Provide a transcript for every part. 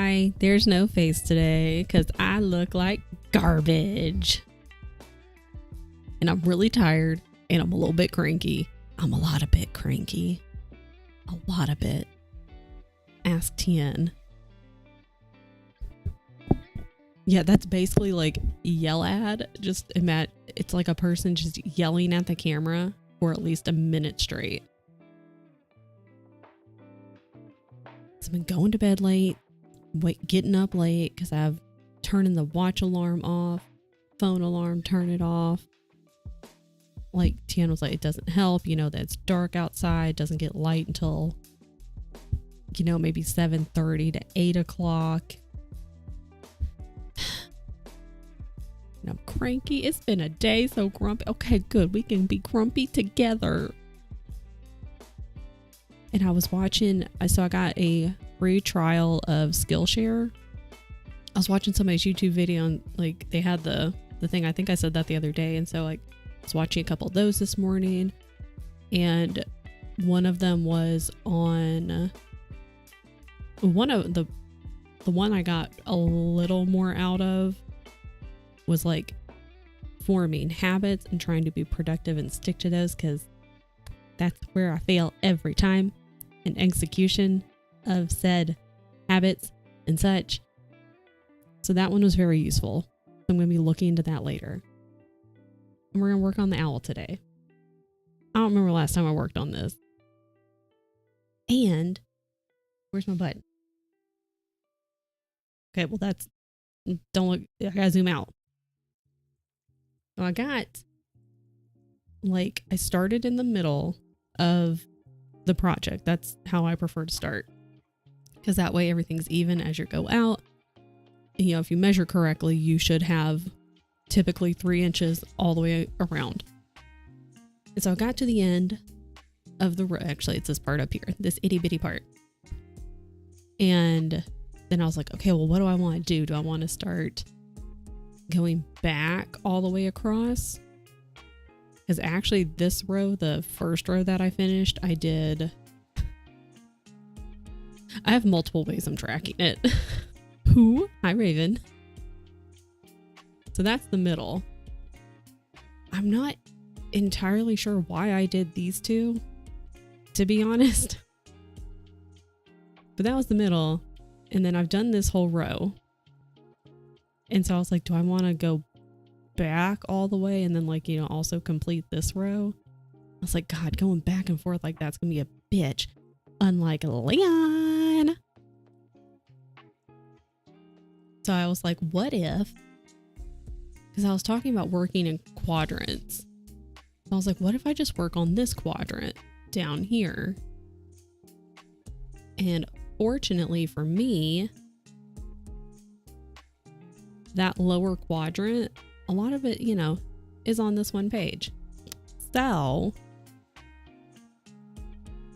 Hi, there's no face today because I look like garbage. And I'm really tired and I'm a little bit cranky. I'm a lot of bit cranky. A lot of bit. Ask Tien. Yeah, that's basically like yell ad. Just imagine it's like a person just yelling at the camera for at least a minute straight. So I've been going to bed late, getting up late because I've turning the watch alarm off, phone alarm, turn it off. Like Tien was like, it doesn't help, you know, that it's dark outside, doesn't get light until, you know, maybe 7:30 to 8 o'clock. And I'm cranky. It's been a day, so grumpy. Okay, good. We can be grumpy together. And I was watching, so I got a free trial of Skillshare. I was watching somebody's YouTube video and like they had the thing. I think I said that the other day. And so like I was watching a couple of those this morning. And one of them was on one of the one I got a little more out of was like forming habits and trying to be productive and stick to those, because that's where I fail every time in execution of said habits and such. So that one was very useful. I'm going to be looking into that later. And we're going to work on the owl today. I don't remember last time I worked on this. And where's my button? Okay, well that's, don't look, I gotta zoom out. So I got, like, I started in the middle of the project. That's how I prefer to start, because that way everything's even as you go out. You know, if you measure correctly, you should have typically 3 inches all the way around. And so I got to the end of the row. Actually, it's this part up here, this itty bitty part. And then I was like, okay, well, what do I want to do? Do I want to start going back all the way across? Because actually this row, the first row that I finished, I have multiple ways I'm tracking it. Who? Hi, Raven. So that's the middle. I'm not entirely sure why I did these two, to be honest. But that was the middle. And then I've done this whole row. And so I was like, do I want to go back all the way and then, like, you know, also complete this row? I was like, God, going back and forth like that's gonna be a bitch. Unlike Leon. So I was like, what if, because I was talking about working in quadrants. So I was like, what if I just work on this quadrant down here? And fortunately for me, that lower quadrant, a lot of it, you know, is on this one page. So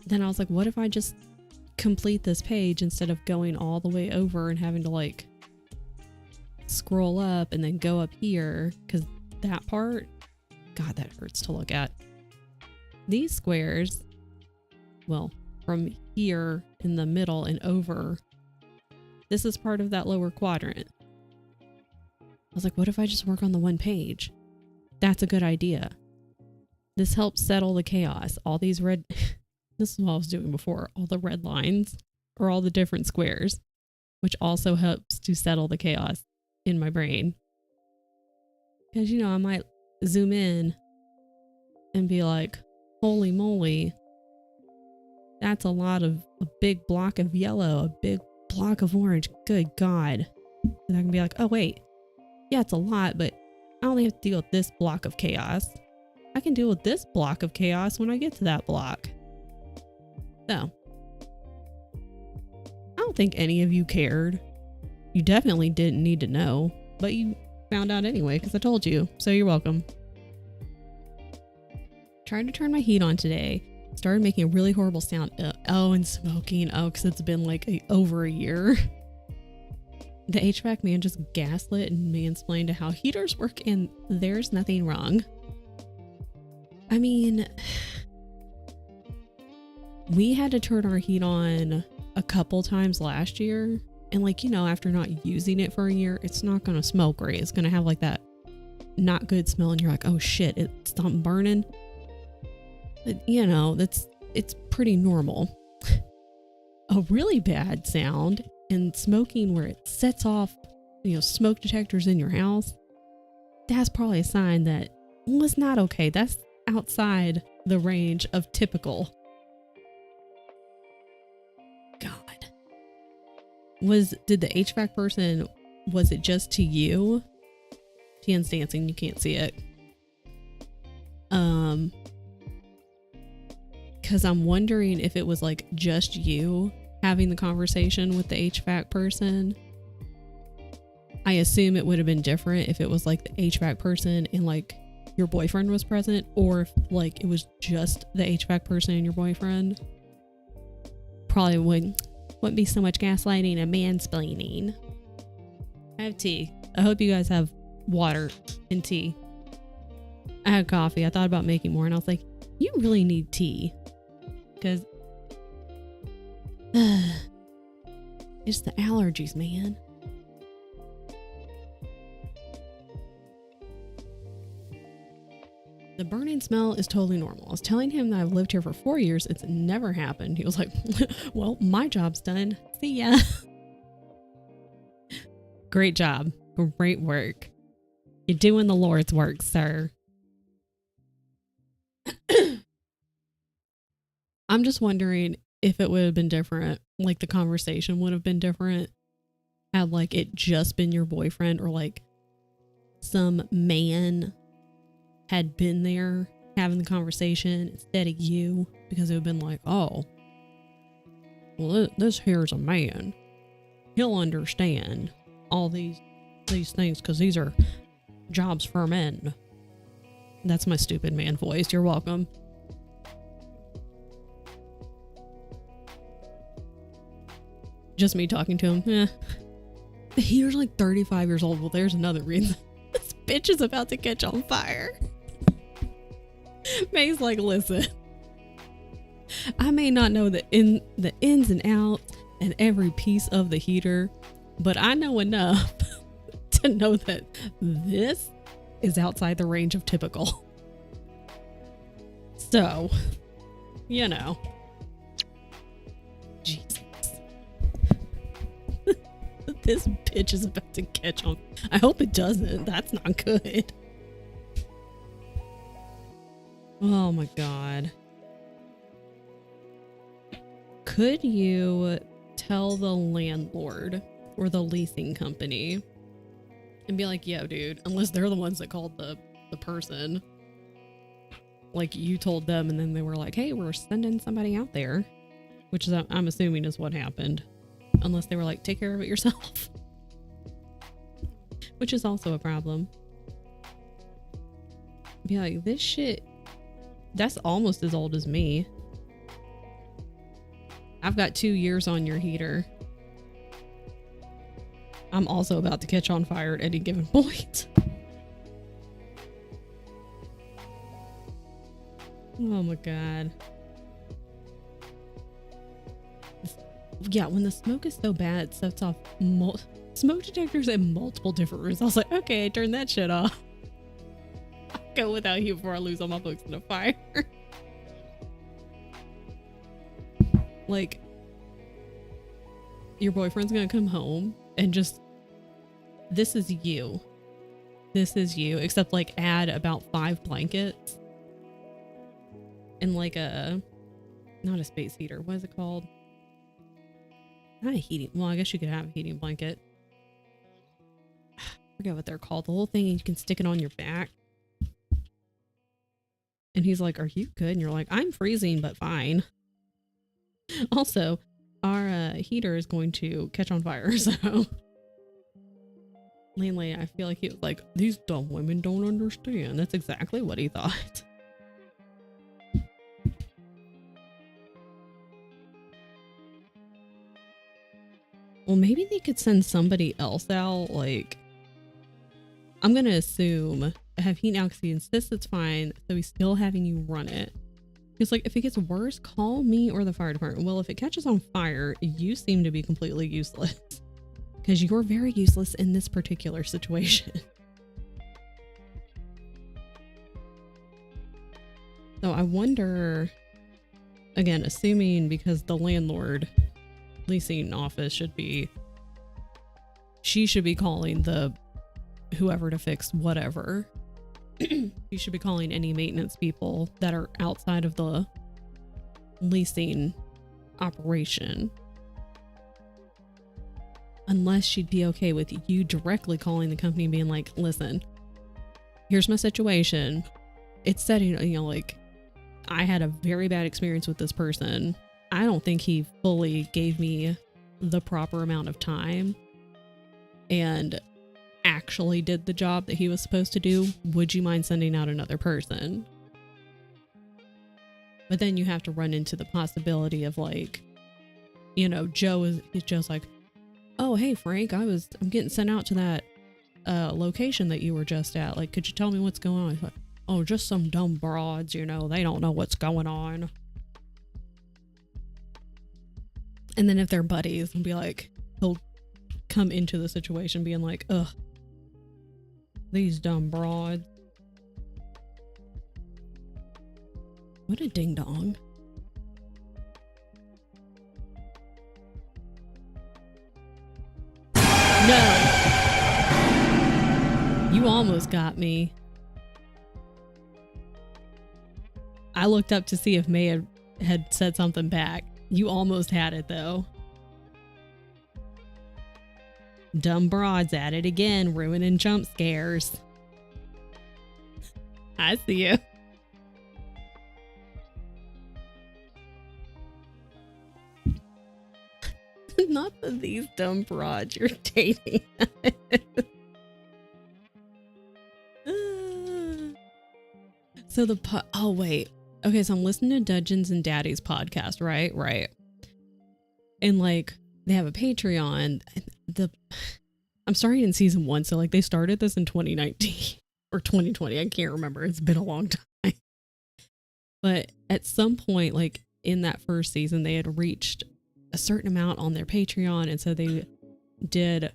then I was like, what if I just complete this page instead of going all the way over and having to like scroll up and then go up here? Because that part, God, that hurts to look at. These squares, well, from here in the middle and over, this is part of that lower quadrant. I was like, what if I just work on the one page? That's a good idea. This helps settle the chaos. All these red, this is what I was doing before, all the red lines or all the different squares, which also helps to settle the chaos in my brain. Because, you know, I might zoom in and be like, holy moly, that's a big block of yellow, a big block of orange. Good God. And I can be like, oh, wait. Yeah, it's a lot, but I only have to deal with this block of chaos. I can deal with this block of chaos when I get to that block. So, I don't think any of you cared. You definitely didn't need to know, but you found out anyway because I told you, so you're welcome. Tried to turn my heat on today. Started making a really horrible sound. Oh, and smoking. Oh, because it's been like over a year. The HVAC man just gaslit and mansplained to how heaters work and there's nothing wrong. I mean, we had to turn our heat on a couple times last year And like, you know, after not using it for a year, it's not going to smell great. It's going to have like that not good smell. And you're like, oh shit, it's stopped burning. But, you know, it's pretty normal. A really bad sound and smoking where it sets off, you know, smoke detectors in your house. That's probably a sign that was not okay. That's outside the range of typical. God. Did the HVAC person, was it just to you? Tian's dancing, you can't see it. Because I'm wondering if it was like just you having the conversation with the HVAC person. I assume it would have been different if it was like the HVAC person and like your boyfriend was present, or if like it was just the HVAC person and your boyfriend. Probably wouldn't be so much gaslighting and mansplaining. I have tea. I hope you guys have water and tea. I had coffee. I thought about making more and I was like, you really need tea. Because it's the allergies, man. The burning smell is totally normal. I was telling him that I've lived here for 4 years. It's never happened. He was like, well, my job's done. See ya. Great job. Great work. You're doing the Lord's work, sir. I'm just wondering if it would have been different. Like the conversation would have been different had like it just been your boyfriend, or like some man had been there having the conversation instead of you, because it would have been like, oh, well, this here's a man. He'll understand all these things because these are jobs for men. That's my stupid man voice. You're welcome. Just me talking to him. The heater's like 35 years old. Well, there's another reason. This bitch is about to catch on fire. May's like, listen, I may not know the ins and outs and every piece of the heater, but I know enough to know that this is outside the range of typical. So, you know. Jesus. This bitch is about to catch on. I hope it doesn't. That's not good. Oh my God. Could you tell the landlord or the leasing company and be like, yo, dude, unless they're the ones that called the person, like you told them and then they were like, hey, we're sending somebody out there, which is, I'm assuming is what happened, unless they were like, take care of it yourself, which is also a problem. Be like, this shit, that's almost as old as me. I've got 2 years on your heater. I'm also about to catch on fire at any given point. Oh my God. Yeah, when the smoke is so bad, it sets off smoke detectors in multiple different rooms. I was like, okay, turn that shit off. I'll go without you before I lose all my books in a fire. Like, your boyfriend's gonna come home and just, this is you, except like add about 5 blankets and like not a space heater, what is it called? Not a heating, well, I guess you could have a heating blanket. I forget what they're called, the little thing you can stick it on your back. And he's like, are you good? And you're like, I'm freezing but fine. Also, our heater is going to catch on fire, so landlady, I feel like he was like, these dumb women don't understand. That's exactly what he thought. Well, maybe they could send somebody else out. Like, I'm gonna assume have heat now because he insists it's fine, so he's still having you run it. He's like, if it gets worse, call me or the fire department. Well, if it catches on fire, you seem to be completely useless. because you're very useless in this particular situation. So I wonder, again, assuming because the landlord leasing office she should be calling the whoever to fix whatever. She should be calling any maintenance people that are outside of the leasing operation. Unless she'd be okay with you directly calling the company and being like, listen, here's my situation. It's setting, like, I had a very bad experience with this person. I don't think he fully gave me the proper amount of time and actually did the job that he was supposed to do. Would you mind sending out another person? But then you have to run into the possibility of, like, Joe's like, oh, hey, Frank, I'm getting sent out to that location that you were just at. Like, could you tell me what's going on? He's like, oh, just some dumb broads, they don't know what's going on. And then if they're buddies, he'll come into the situation being like, ugh, these dumb broads. What a ding dong. No. You almost got me. I looked up to see if May had said something back. You almost had it, though. Dumb broads at it again, ruining jump scares. I see you. Not that these dumb broads you're dating. So oh wait. Okay, so I'm listening to Dungeons and Daddy's podcast, right? Right. And like they have a Patreon. I'm starting in season 1, so like they started this in 2019 or 2020. I can't remember. It's been a long time. But at some point, like in that first season, they had reached a certain amount on their Patreon, and so they did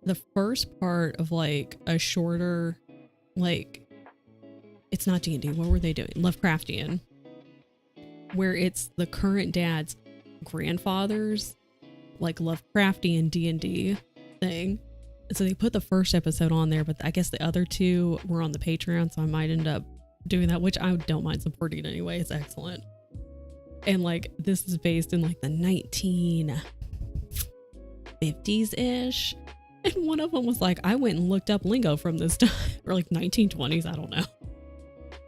the first part of like a shorter, like, it's not D&D. What were they doing? Lovecraftian, where it's the current dad's grandfather's like Lovecraftian D&D thing. And so they put the first episode on there, but I guess the other 2 were on the Patreon, so I might end up doing that, which I don't mind supporting anyway. It's excellent. And like this is based in like the 1950s-ish. And one of them was like, I went and looked up lingo from this time, or like 1920s, I don't know. I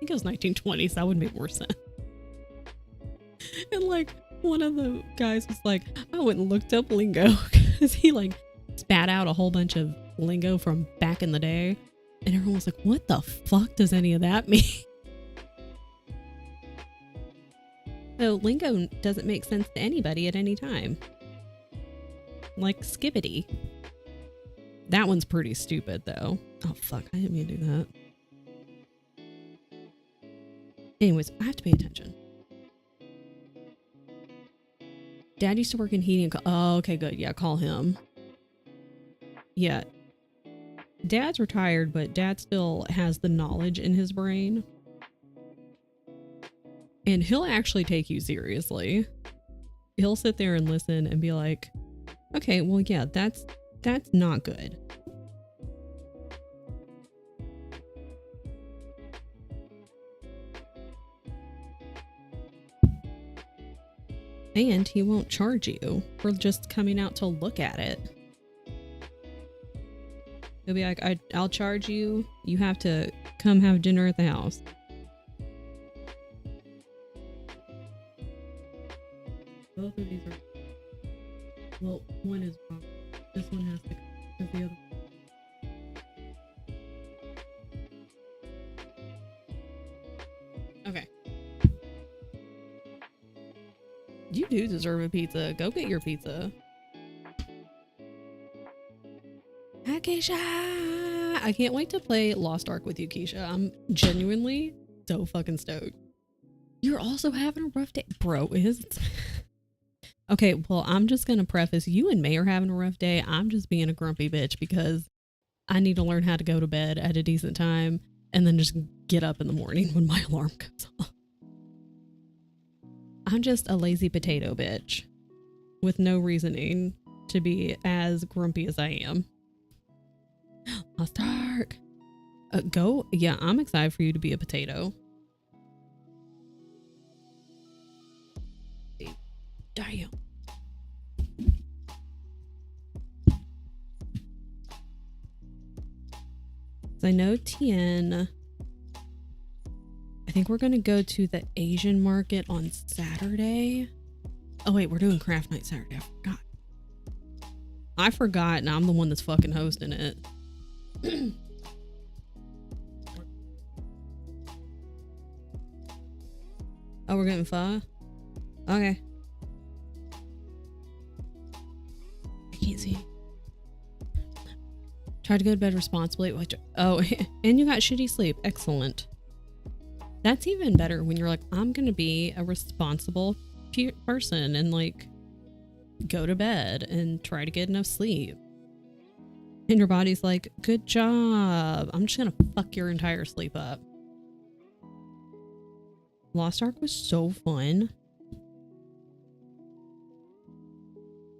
think it was 1920s. That would make more sense. And like one of the guys was like, I went and looked up lingo because he like spat out a whole bunch of lingo from back in the day. And everyone was like, what the fuck does any of that mean? So lingo doesn't make sense to anybody at any time. Like skibbity. That one's pretty stupid though. Oh fuck, I didn't mean to do that. Anyways, I have to pay attention. Dad used to work in heating. Oh, okay, good. Yeah, call him. Yeah. Dad's retired, but Dad still has the knowledge in his brain. And he'll actually take you seriously. He'll sit there and listen and be like, okay, well, yeah, that's not good. And he won't charge you for just coming out to look at it. He'll be like, I'll charge you. You have to come have dinner at the house. Both of these are... Well, one is wrong. This one has to... Because the other... Okay. You do deserve a pizza. Go get your pizza. Hi, Keisha! I can't wait to play Lost Ark with you, Keisha. I'm genuinely so fucking stoked. You're also having a rough day. Bro, is... Okay, well, I'm just going to preface, you and May are having a rough day. I'm just being a grumpy bitch because I need to learn how to go to bed at a decent time and then just get up in the morning when my alarm goes off. I'm just a lazy potato bitch with no reasoning to be as grumpy as I am. Lost Ark. Go. Yeah, I'm excited for you to be a potato. Damn. So I know Tien. I think we're going to go to the Asian market on Saturday. Oh, wait, we're doing craft night Saturday. I forgot, and I'm the one that's fucking hosting it. Oh, we're getting pho? Okay. I can't see. Try to go to bed responsibly. Oh, and you got shitty sleep. Excellent. That's even better when you're like, I'm going to be a responsible person and like go to bed and try to get enough sleep. And your body's like, good job. I'm just going to fuck your entire sleep up. Lost Ark was so fun.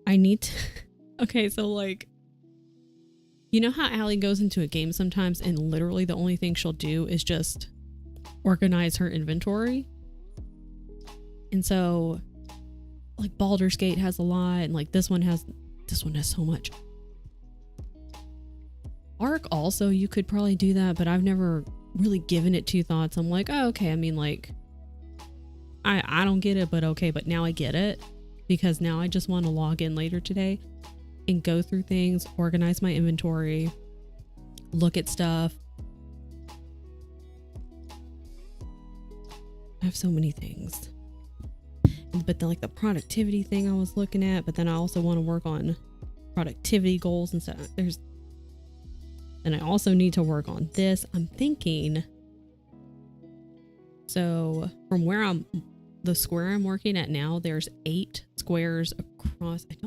I need to... Okay, so like... You know how Allie goes into a game sometimes and literally the only thing she'll do is just organize her inventory? And so... Like Baldur's Gate has a lot and like this one has so much. Ark also, you could probably do that, but I've never really given it two thoughts. I'm like, oh, okay. I mean, like... I don't get it, but okay. But now I get it because now I just want to log in later today and go through things, organize my inventory, look at stuff. I have so many things. But then like the productivity thing I was looking at, but then I also want to work on productivity goals and stuff. And I also need to work on this. I'm thinking, so from where the square I'm working at now, there's 8 squares across. They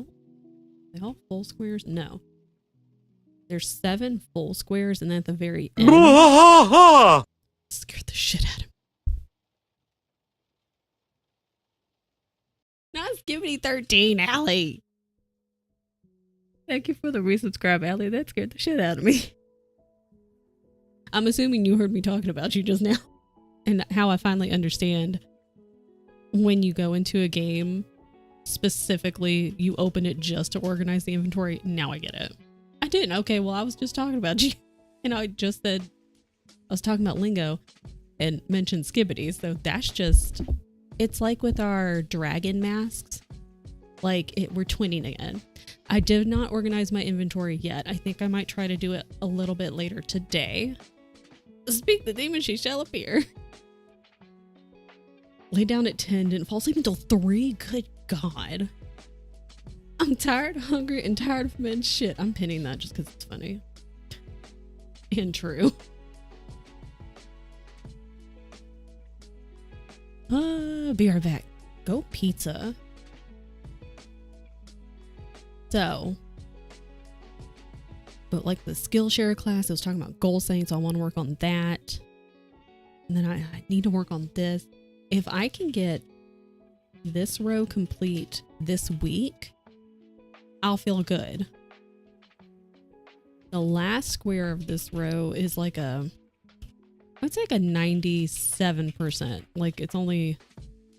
all full squares? No. There's 7 full squares, and then at the very end, scared the shit out of me. Not Skibbity 13, Allie. Thank you for the resubscribe, Allie. That scared the shit out of me. I'm assuming you heard me talking about you just now. And how I finally understand when you go into a game, specifically, you open it just to organize the inventory. Now I get it. I didn't. Okay, well, I was just talking about you. And I just said, I was talking about lingo and mentioned Skibbity. So that's just, it's like with our dragon masks. Like we're twinning again. I did not organize my inventory yet. I think I might try to do it a little bit later today. Speak the demon, she shall appear. Lay down at 10, didn't fall asleep until 3. Good God. I'm tired, hungry, and tired of men's shit. I'm pinning that just because it's funny. And true. Be right back. Go pizza. So, but like the Skillshare class, I was talking about goal setting, so I want to work on that. And then I need to work on this. If I can get this row complete this week, I'll feel good. The last square of this row is like I would say like a 97%. Like it's only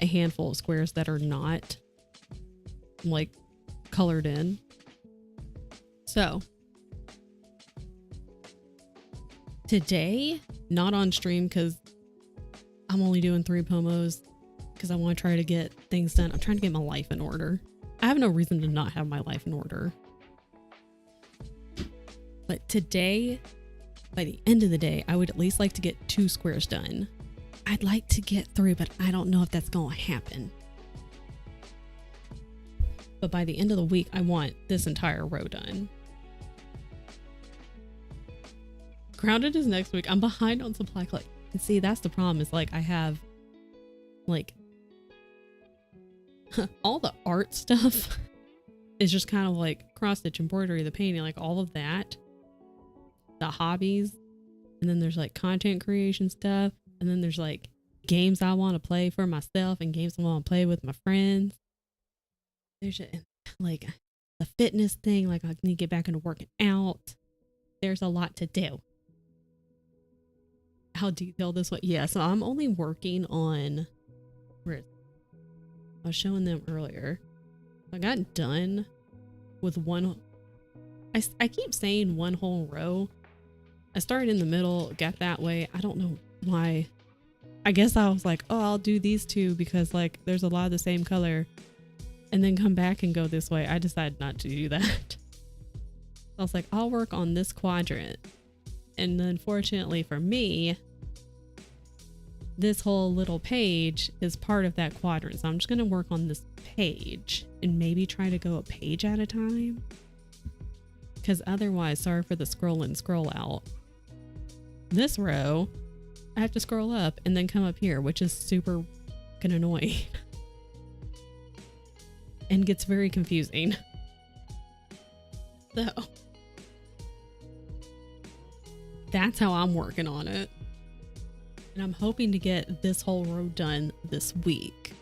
a handful of squares that are not like colored in. So today, not on stream because I'm only doing 3 pomos because I want to try to get things done. I'm trying to get my life in order. I have no reason to not have my life in order. But today, by the end of the day, I would at least like to get 2 squares done. I'd like to get 3, but I don't know if that's going to happen. But by the end of the week, I want this entire row done. Grounded is next week. I'm behind on supply collect. And see, that's the problem is like I have like all the art stuff is just kind of like cross stitch, embroidery, the painting, like all of that, the hobbies. And then there's like content creation stuff. And then there's like games I want to play for myself and games I want to play with my friends. There's like the fitness thing, like I need to get back into working out. There's a lot to do. How detailed this one? Yeah, so I'm only working on where I was showing them earlier. I got done with one. I keep saying one whole row. I started in the middle, got that way. I don't know why. I guess I was like, oh, I'll do these two because like there's a lot of the same color, and then come back and go this way. I decided not to do that. I was like, I'll work on this quadrant. And unfortunately for me, this whole little page is part of that quadrant. So I'm just going to work on this page and maybe try to go a page at a time. Because otherwise, sorry for the scroll in, scroll out. This row, I have to scroll up and then come up here, which is super fucking annoying. And gets very confusing. So that's how I'm working on it. And I'm hoping to get this whole row done this week.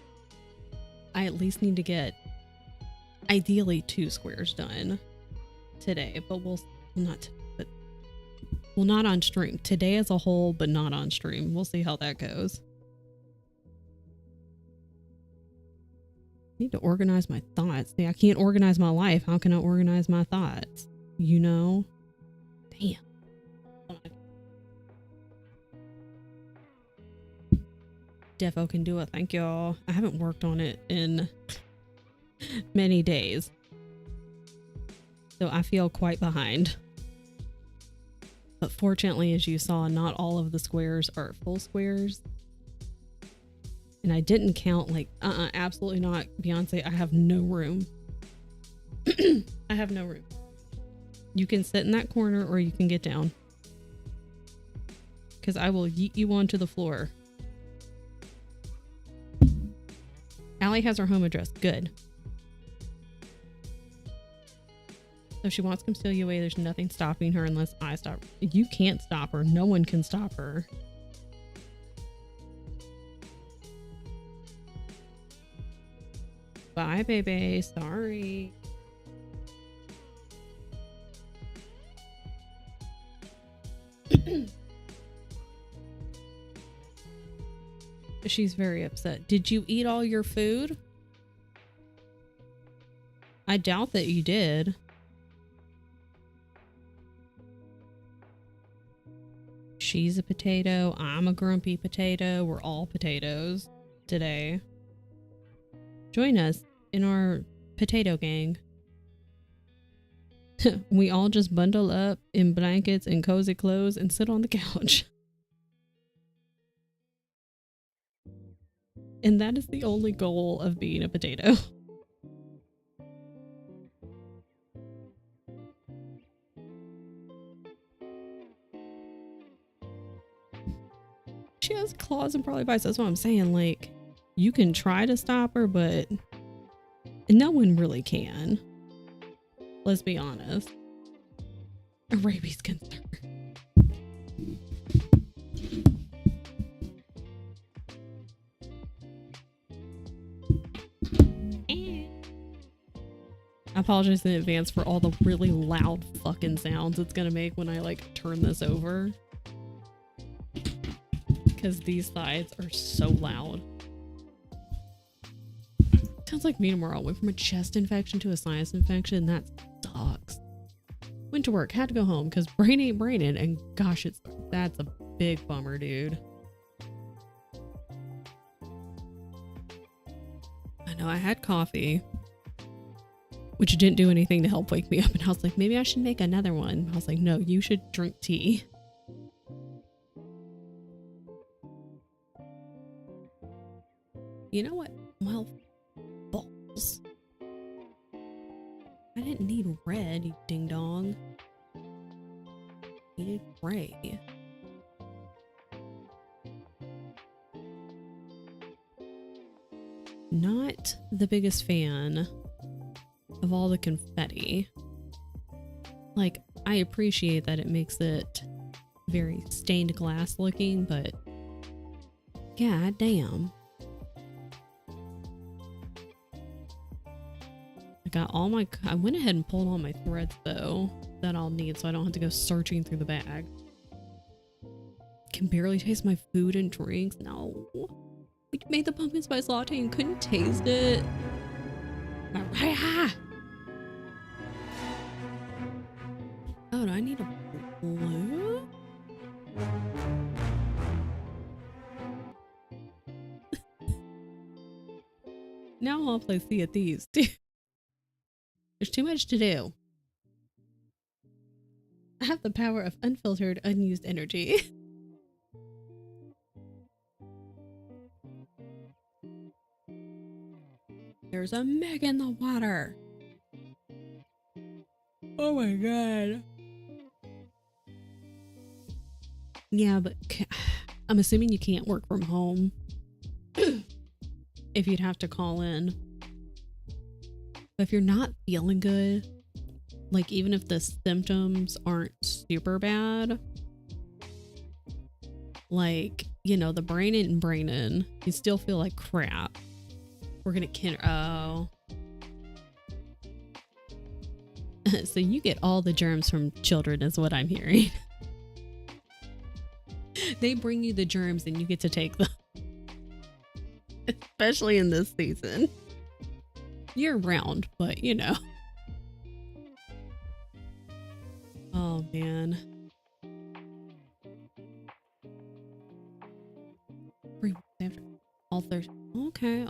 I at least need to get ideally 2 squares done today, but we'll not on stream. Today as a whole, but not on stream. We'll see how that goes. I need to organize my thoughts. See, I can't organize my life. How can I organize my thoughts? You know? Damn. Defo can do it. Thank y'all. I haven't worked on it in many days, so I feel quite behind. But fortunately, as you saw, not all of the squares are full squares. And I didn't count like, absolutely not. Beyonce, I have no room. I have no room. You can sit in that corner or you can get down. Because I will yeet you onto the floor. Allie has her home address. Good. So she wants to come steal you away. There's nothing stopping her unless I stop. You can't stop her. No one can stop her. Bye, baby. Sorry. She's very upset. Did you eat all your food? I doubt that you did. She's a potato. I'm a grumpy potato. We're all potatoes today. Join us in our potato gang. We all just bundle up in blankets and cozy clothes and sit on the couch. And that is the only goal of being a potato. She has claws and probably bites. That's what I'm saying. Like, you can try to stop her, but no one really can. Let's be honest. A rabies concern. I apologize in advance for all the really loud fucking sounds it's gonna make when I like turn this over. Because these sides are so loud. Sounds like me tomorrow. Went from a chest infection to a sinus infection. That sucks. Went to work, had to go home because brain ain't braining, and gosh, that's a big bummer, dude. I know I had coffee, which didn't do anything to help wake me up, and I was like, maybe I should make another one. I was like, no, you should drink tea. You know what? Well, balls. I didn't need red, you ding dong. I needed gray. not the biggest fan of all the confetti. Like, I appreciate that it makes it very stained glass looking, but god damn. I went ahead and pulled all my threads though that I'll need so I don't have to go searching through the bag. Can barely taste my food and drinks. No. We made the pumpkin spice latte and couldn't taste it. Mariah! Oh, do I need a blue? Now I'll play Sea of Thieves too. There's too much to do. I have the power of unfiltered, unused energy. There's a Meg in the water. Oh my god. Yeah, but I'm assuming you can't work from home. If you'd have to call in. But if you're not feeling good, like even if the symptoms aren't super bad, like, you know, the brain ain't braining, you still feel like crap. We're gonna oh. So you get all the germs from children is what I'm hearing. They bring you the germs and you get to take them. Especially in this season. Year round, but you know. Oh man. All Thursday. Okay.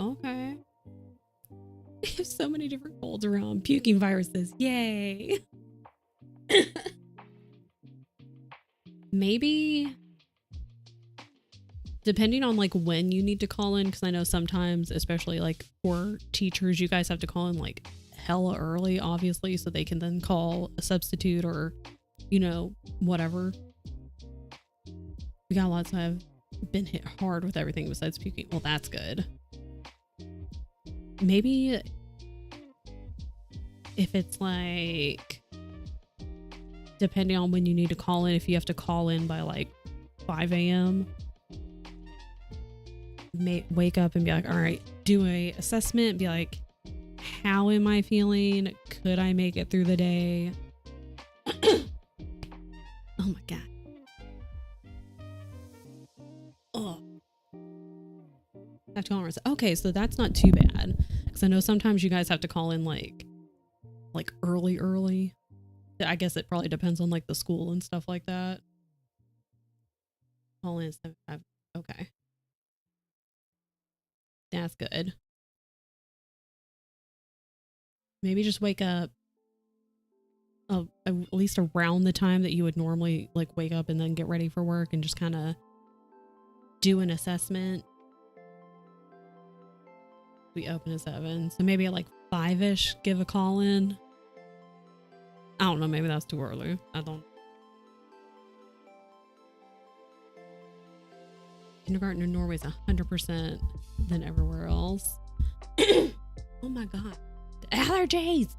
We have so many different colds around. Puking viruses. Yay. Maybe depending on like when you need to call in, because I know sometimes, especially like for teachers, you guys have to call in like hella early, obviously, so they can then call a substitute or, you know, whatever. We got lots of, I've been hit hard with everything besides puking. Well, that's good. Maybe if it's like, depending on when you need to call in, if you have to call in by like 5 a.m., wake up and be like, all right, do a assessment, be like, how am I feeling? Could I make it through the day? Oh my god. Oh, I have to call. Okay, so that's not too bad, because I know sometimes you guys have to call in like early. I guess it probably depends on like the school and stuff like that. Call in 7:05. Okay. That's good. Maybe just wake up at least around the time that you would normally like wake up and then get ready for work and just kind of do an assessment. We open at 7. So maybe at like 5-ish, give a call in. I don't know. Maybe that's too early. I don't. Kindergarten in Norway is 100% than everywhere else. Oh my god. The allergies!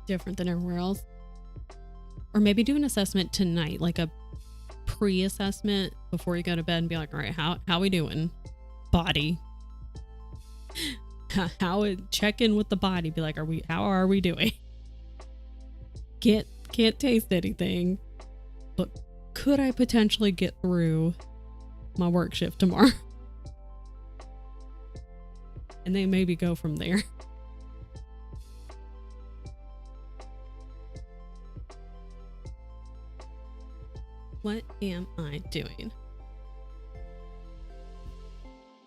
Different than everywhere else. Or maybe do an assessment tonight, like a pre-assessment before you go to bed and be like, all right, how we doing? Body. Check in with the body. Be like, how are we doing? Can't taste anything. But could I potentially get through my work shift tomorrow? And then maybe go from there. What am I doing?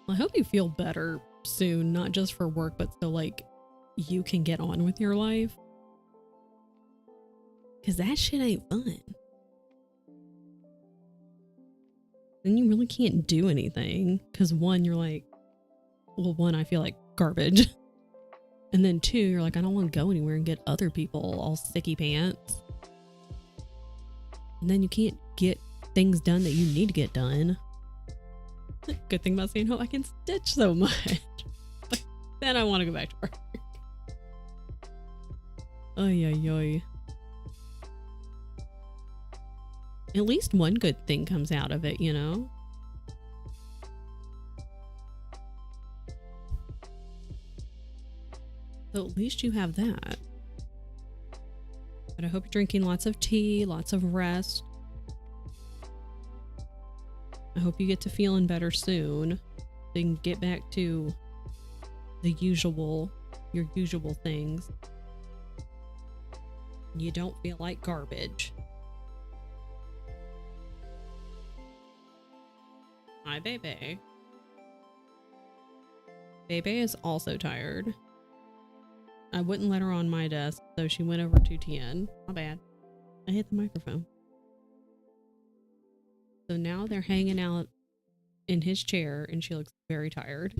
Well, I hope you feel better soon, not just for work, but so like you can get on with your life. Because that shit ain't fun. Then you really can't do anything. Because one, you're like, well, one, I feel like garbage. And then two, you're like, I don't want to go anywhere and get other people all sticky pants. And then you can't get things done that you need to get done. Good thing about staying home, I can stitch so much. But then I want to go back to work. Oy, oy, oy. At least one good thing comes out of it, you know? So at least you have that. But I hope you're drinking lots of tea, lots of rest. I hope you get to feeling better soon. So you can get back to your usual things. You don't feel like garbage. Hi, Bebe. Bebe is also tired. I wouldn't let her on my desk, so she went over to TN. My bad. I hit the microphone. So now they're hanging out in his chair, and she looks very tired.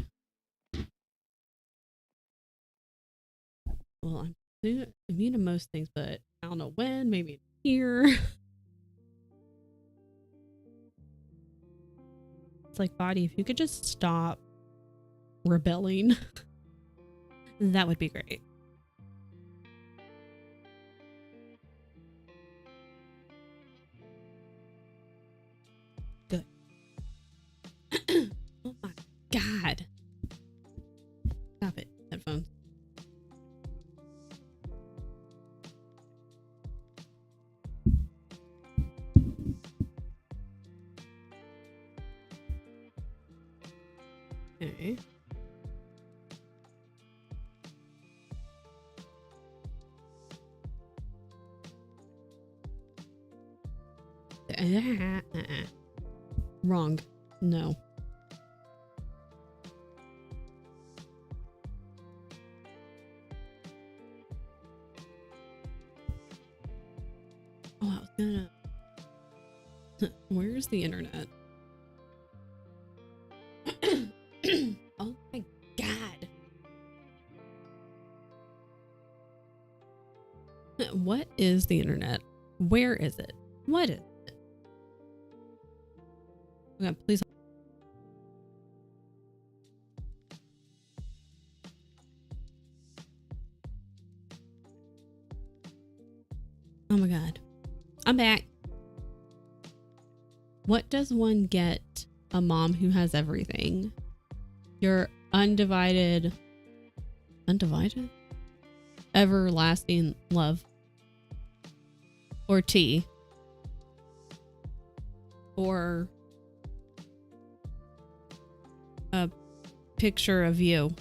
Well, I'm immune to most things, but I don't know when, maybe here. It's like, body, if you could just stop rebelling, that would be great. Good. Oh my God. Stop it, headphones. Okay. Wrong. No. Oh, I was gonna... Where's the internet? Oh my God. What is the internet? Where is it? What is it? Okay, please. Oh my God. I'm back. What does one get a mom who has everything? Your undivided, everlasting love. Or tea. Or a picture of you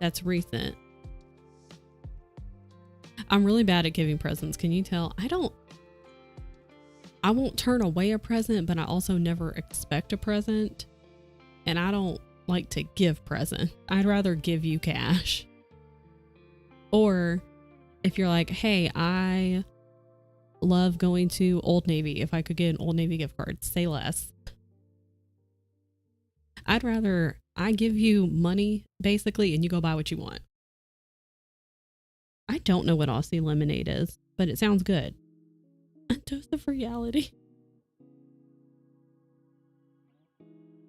that's recent. I'm really bad at giving presents. Can you tell? I won't turn away a present, but I also never expect a present. And I don't like to give present. I'd rather give you cash. Or if you're like, hey, I love going to Old Navy. If I could get an Old Navy gift card, say less. I'd rather I give you money basically and you go buy what you want. I don't know what Aussie lemonade is, but it sounds good. A dose of reality.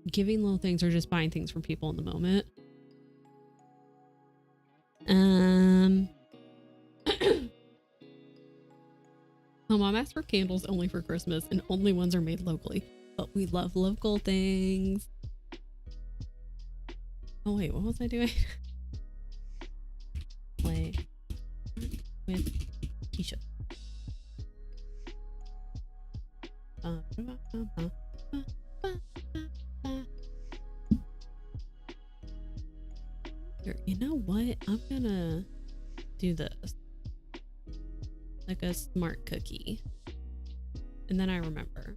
Giving little things or just buying things from people in the moment. My mom asked for candles only for Christmas and only ones are made locally. But we love local things. Oh wait, what was I doing? Play with Keisha. Here, you know what? I'm gonna do this. Like a smart cookie. And then I remember.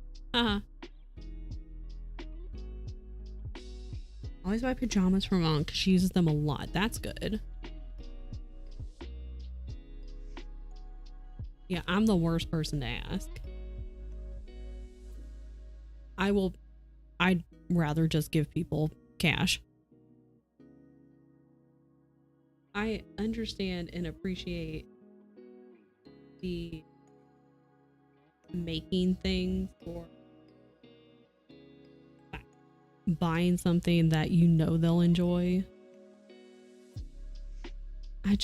Always buy pajamas for mom because she uses them a lot. That's good. Yeah, I'm the worst person to ask. I'd rather just give people cash. I understand and appreciate the making things or buying something that you know they'll enjoy. I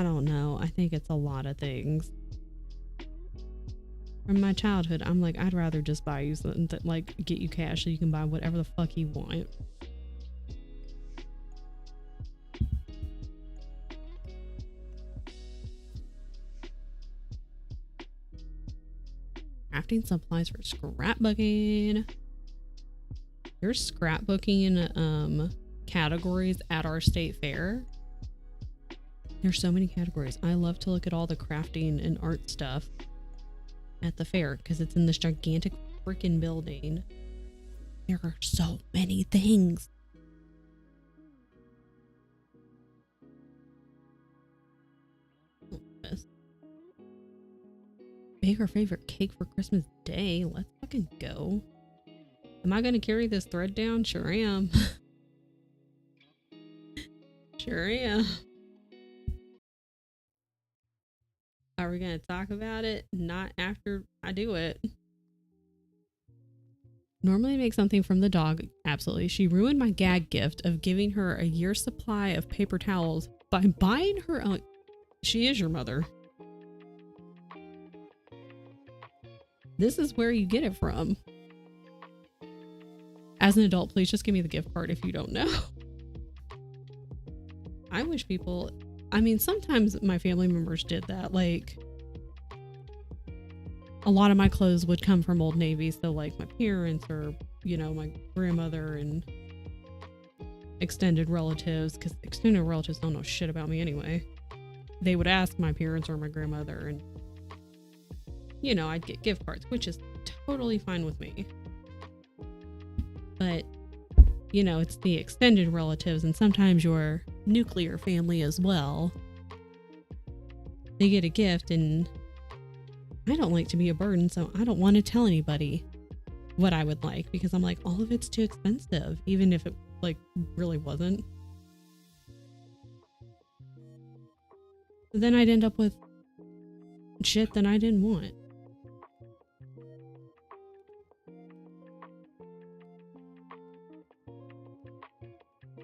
don't know. I think it's a lot of things. From my childhood, I'm like, I'd rather just buy you something that, like, get you cash so you can buy whatever the fuck you want. Crafting supplies for scrapbooking. There's scrapbooking categories at our state fair. There's so many categories. I love to look at all the crafting and art stuff at the fair because it's in this gigantic freaking building. There are so many things. Bake our favorite cake for Christmas Day. Let's fucking go. Am I gonna carry this thread down? Sure am. Sure am. Are we gonna talk about it? Not after I do it. Normally make something from the dog. Absolutely. She ruined my gag gift of giving her a year's supply of paper towels by buying her own. She is your mother. This is where you get it from. As an adult, please just give me the gift card if you don't know. I wish people, I mean, sometimes my family members did that. Like, a lot of my clothes would come from Old Navy. So like my parents or, you know, my grandmother and extended relatives, because extended relatives don't know shit about me anyway. They would ask my parents or my grandmother, and you know, I'd get gift cards, which is totally fine with me. But, you know, it's the extended relatives and sometimes your nuclear family as well. They get a gift, and I don't like to be a burden, so I don't want to tell anybody what I would like because I'm like, all of it's too expensive, even if it like really wasn't. Then I'd end up with shit that I didn't want.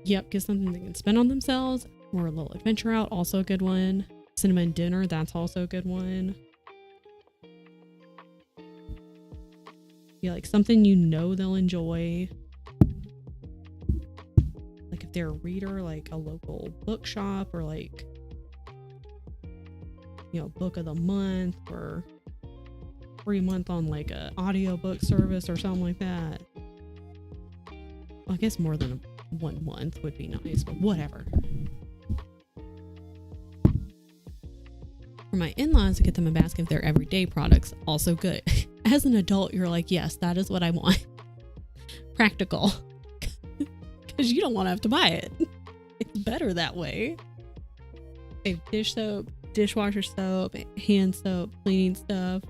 Yep, get something they can spend on themselves or a little adventure out. Also a good one. Cinnamon dinner, that's also a good one. Yeah, like something you know they'll enjoy. Like if they're a reader, like a local bookshop or like, you know, book of the month or free month on like a audiobook service or something like that. Well, I guess more than 1 month would be nice, but whatever. For my in-laws, to get them a basket of their everyday products, also good. As an adult, you're like, yes, that is what I want. Practical. Because you don't want to have to buy it. It's better that way. They have dish soap, dishwasher soap, hand soap, cleaning stuff.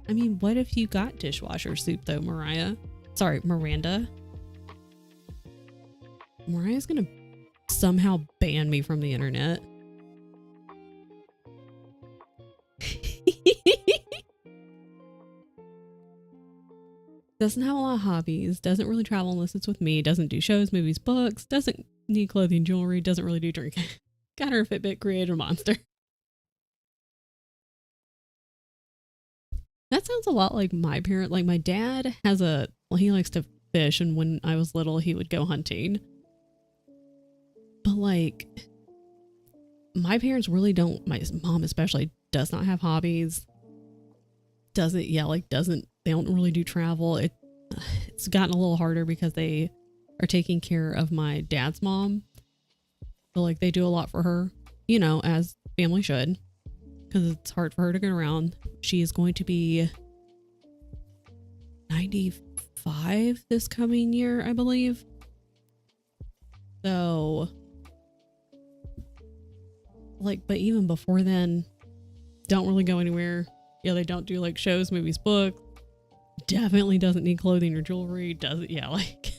I mean, what if you got dishwasher soup though, Miranda? Mariah's gonna somehow ban me from the internet. Doesn't have a lot of hobbies, doesn't really travel unless it's with me, doesn't do shows, movies, books, doesn't need clothing, jewelry, doesn't really do drinking. Got her a Fitbit, created a monster. That sounds a lot like my parent. Like my dad has he likes to fish, and when I was little he would go hunting. But like my parents really don't, my mom especially does not have hobbies. They don't really do travel. It's gotten a little harder because they are taking care of my dad's mom. So like they do a lot for her, you know, as family should, because it's hard for her to get around. She is going to be 95 this coming year, I believe. So like, but even before then, don't really go anywhere. Yeah, they don't do like shows, movies, books. Definitely doesn't need clothing or jewelry. Doesn't, yeah, like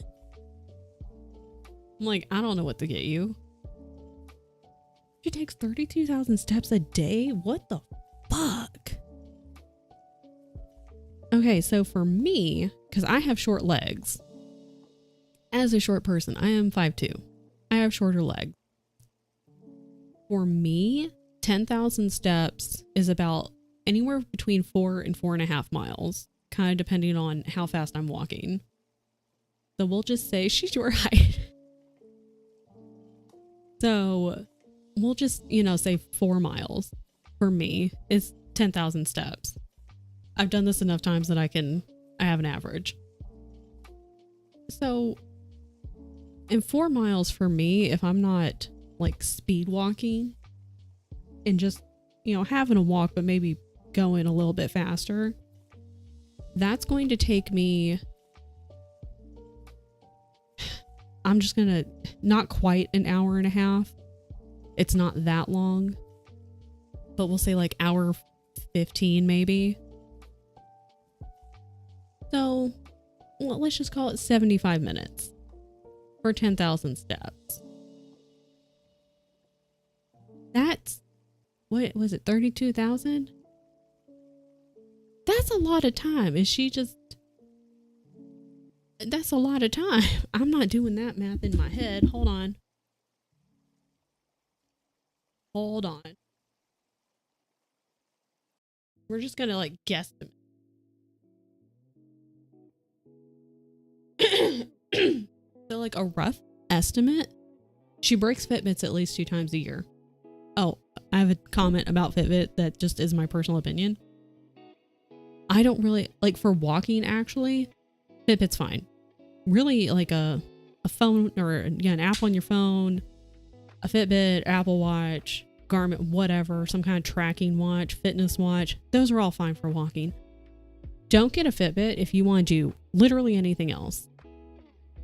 I'm like, I don't know what to get you. She takes 32,000 steps a day? What the fuck? Okay, Okay, so for me, because I have short legs, as a short person, I am 5'2". I have shorter legs. For me, 10,000 steps is about anywhere between 4 and 4.5 miles, kind of depending on how fast I'm walking. So we'll just say she's your height. So we'll just, say 4 miles for me is 10,000 steps. I've done this enough times that I have an average. So in 4 miles for me, if I'm not like speed walking and just, having a walk, but maybe going a little bit faster, that's going to take me, I'm just going to, not quite an hour and a half. It's not that long, but we'll say like hour 15 maybe. So let's just call it 75 minutes for 10,000 steps. That's, what was it, 32,000? That's a lot of time. That's a lot of time. I'm not doing that math in my head. Hold on. We're just gonna like guess them. So like a rough estimate, she breaks Fitbits at least 2 times a year. Oh, I have a comment about Fitbit that just is my personal opinion. I don't really like, for walking actually, Fitbit's fine. Really, like a phone or an app on your phone, a Fitbit, Apple Watch, Garmin, whatever, some kind of tracking watch, fitness watch, those are all fine for walking. Don't get a Fitbit if you want to do literally anything else.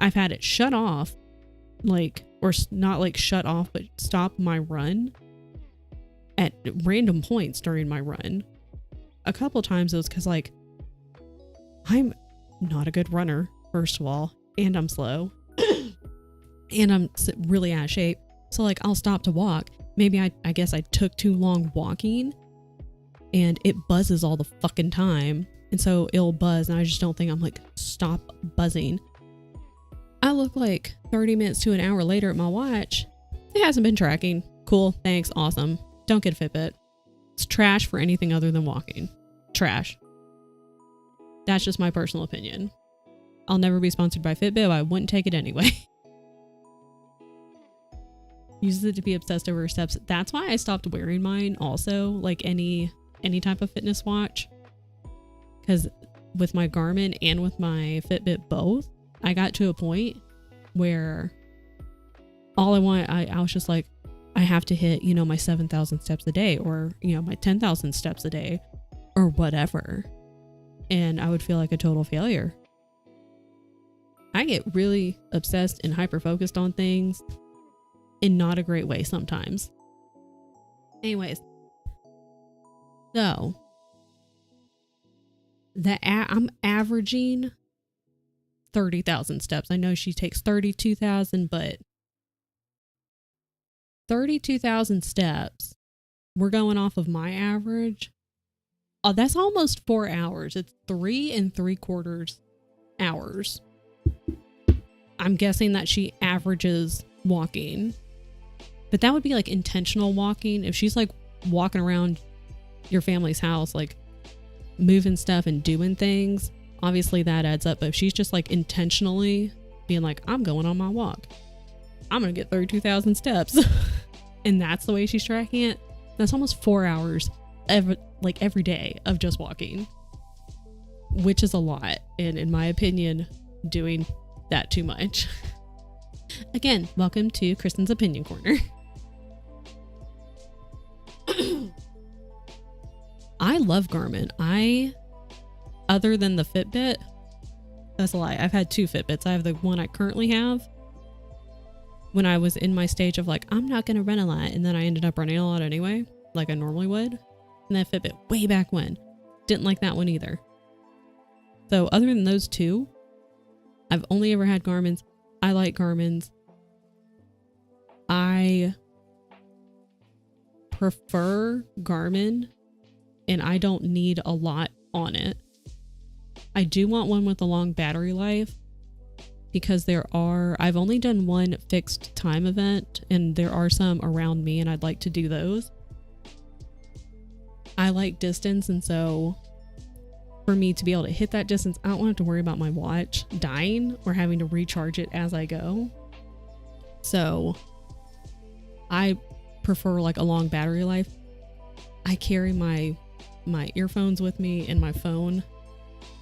I've had it shut off, or not like shut off, but stop my run at random points during my run. A couple times it was because I'm not a good runner, first of all, and I'm slow and I'm really out of shape. So I'll stop to walk. Maybe I guess I took too long walking and it buzzes all the fucking time. And so it'll buzz and I just don't think, I'm like, stop buzzing. I look like 30 minutes to an hour later at my watch. It hasn't been tracking. Cool. Thanks. Awesome. Don't get a Fitbit. It's trash for anything other than walking. Trash. That's just my personal opinion. I'll never be sponsored by Fitbit, but I wouldn't take it anyway. Uses it to be obsessed over steps. That's why I stopped wearing mine also, like any type of fitness watch. Because with my Garmin and with my Fitbit both, I got to a point where all I was just like, I have to hit, my 7,000 steps a day, or, my 10,000 steps a day, or whatever. And I would feel like a total failure. I get really obsessed and hyper-focused on things in not a great way sometimes. Anyways. So, I'm averaging 30,000 steps. I know she takes 32,000, but 32,000 steps, we're going off of my average. Oh, that's almost 4 hours. It's 3 3/4 hours. I'm guessing that she averages walking, but that would be like intentional walking. If she's like walking around your family's house, like moving stuff and doing things, obviously that adds up. But if she's just like intentionally being like, I'm going on my walk, I'm going to get 32,000 steps. And that's the way she's tracking it. That's almost 4 hours every day of just walking, which is a lot. And in my opinion, doing that too much. Again, welcome to Kristen's Opinion Corner. I love Garmin. Other than the Fitbit, that's a lie. I've had 2 Fitbits. I have the one I currently have. When I was in my stage of like, I'm not going to run a lot. And then I ended up running a lot anyway, like I normally would. And that Fitbit way back when. Didn't like that one either. So other than those 2, I've only ever had Garmin's. I like Garmin's. I prefer Garmin, and I don't need a lot on it. I do want one with a long battery life because I've only done one fixed time event and there are some around me and I'd like to do those. I like distance, and so for me to be able to hit that distance, I don't want to have to worry about my watch dying or having to recharge it as I go. So I prefer like a long battery life. I carry my earphones with me and my phone,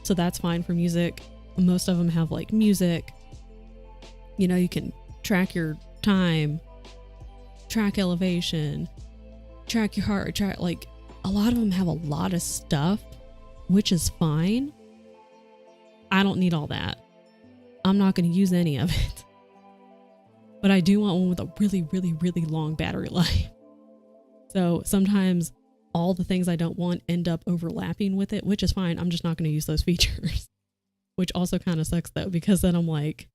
so that's fine for music. Most of them have like music, you know, you can track your time, track elevation, track your heart, track, like a lot of them have a lot of stuff, which is fine. I don't need all that. I'm not going to use any of it. But I do want one with a really, really, really long battery life. So sometimes all the things I don't want end up overlapping with it, which is fine. I'm just not going to use those features. Which also kind of sucks though, because then I'm like,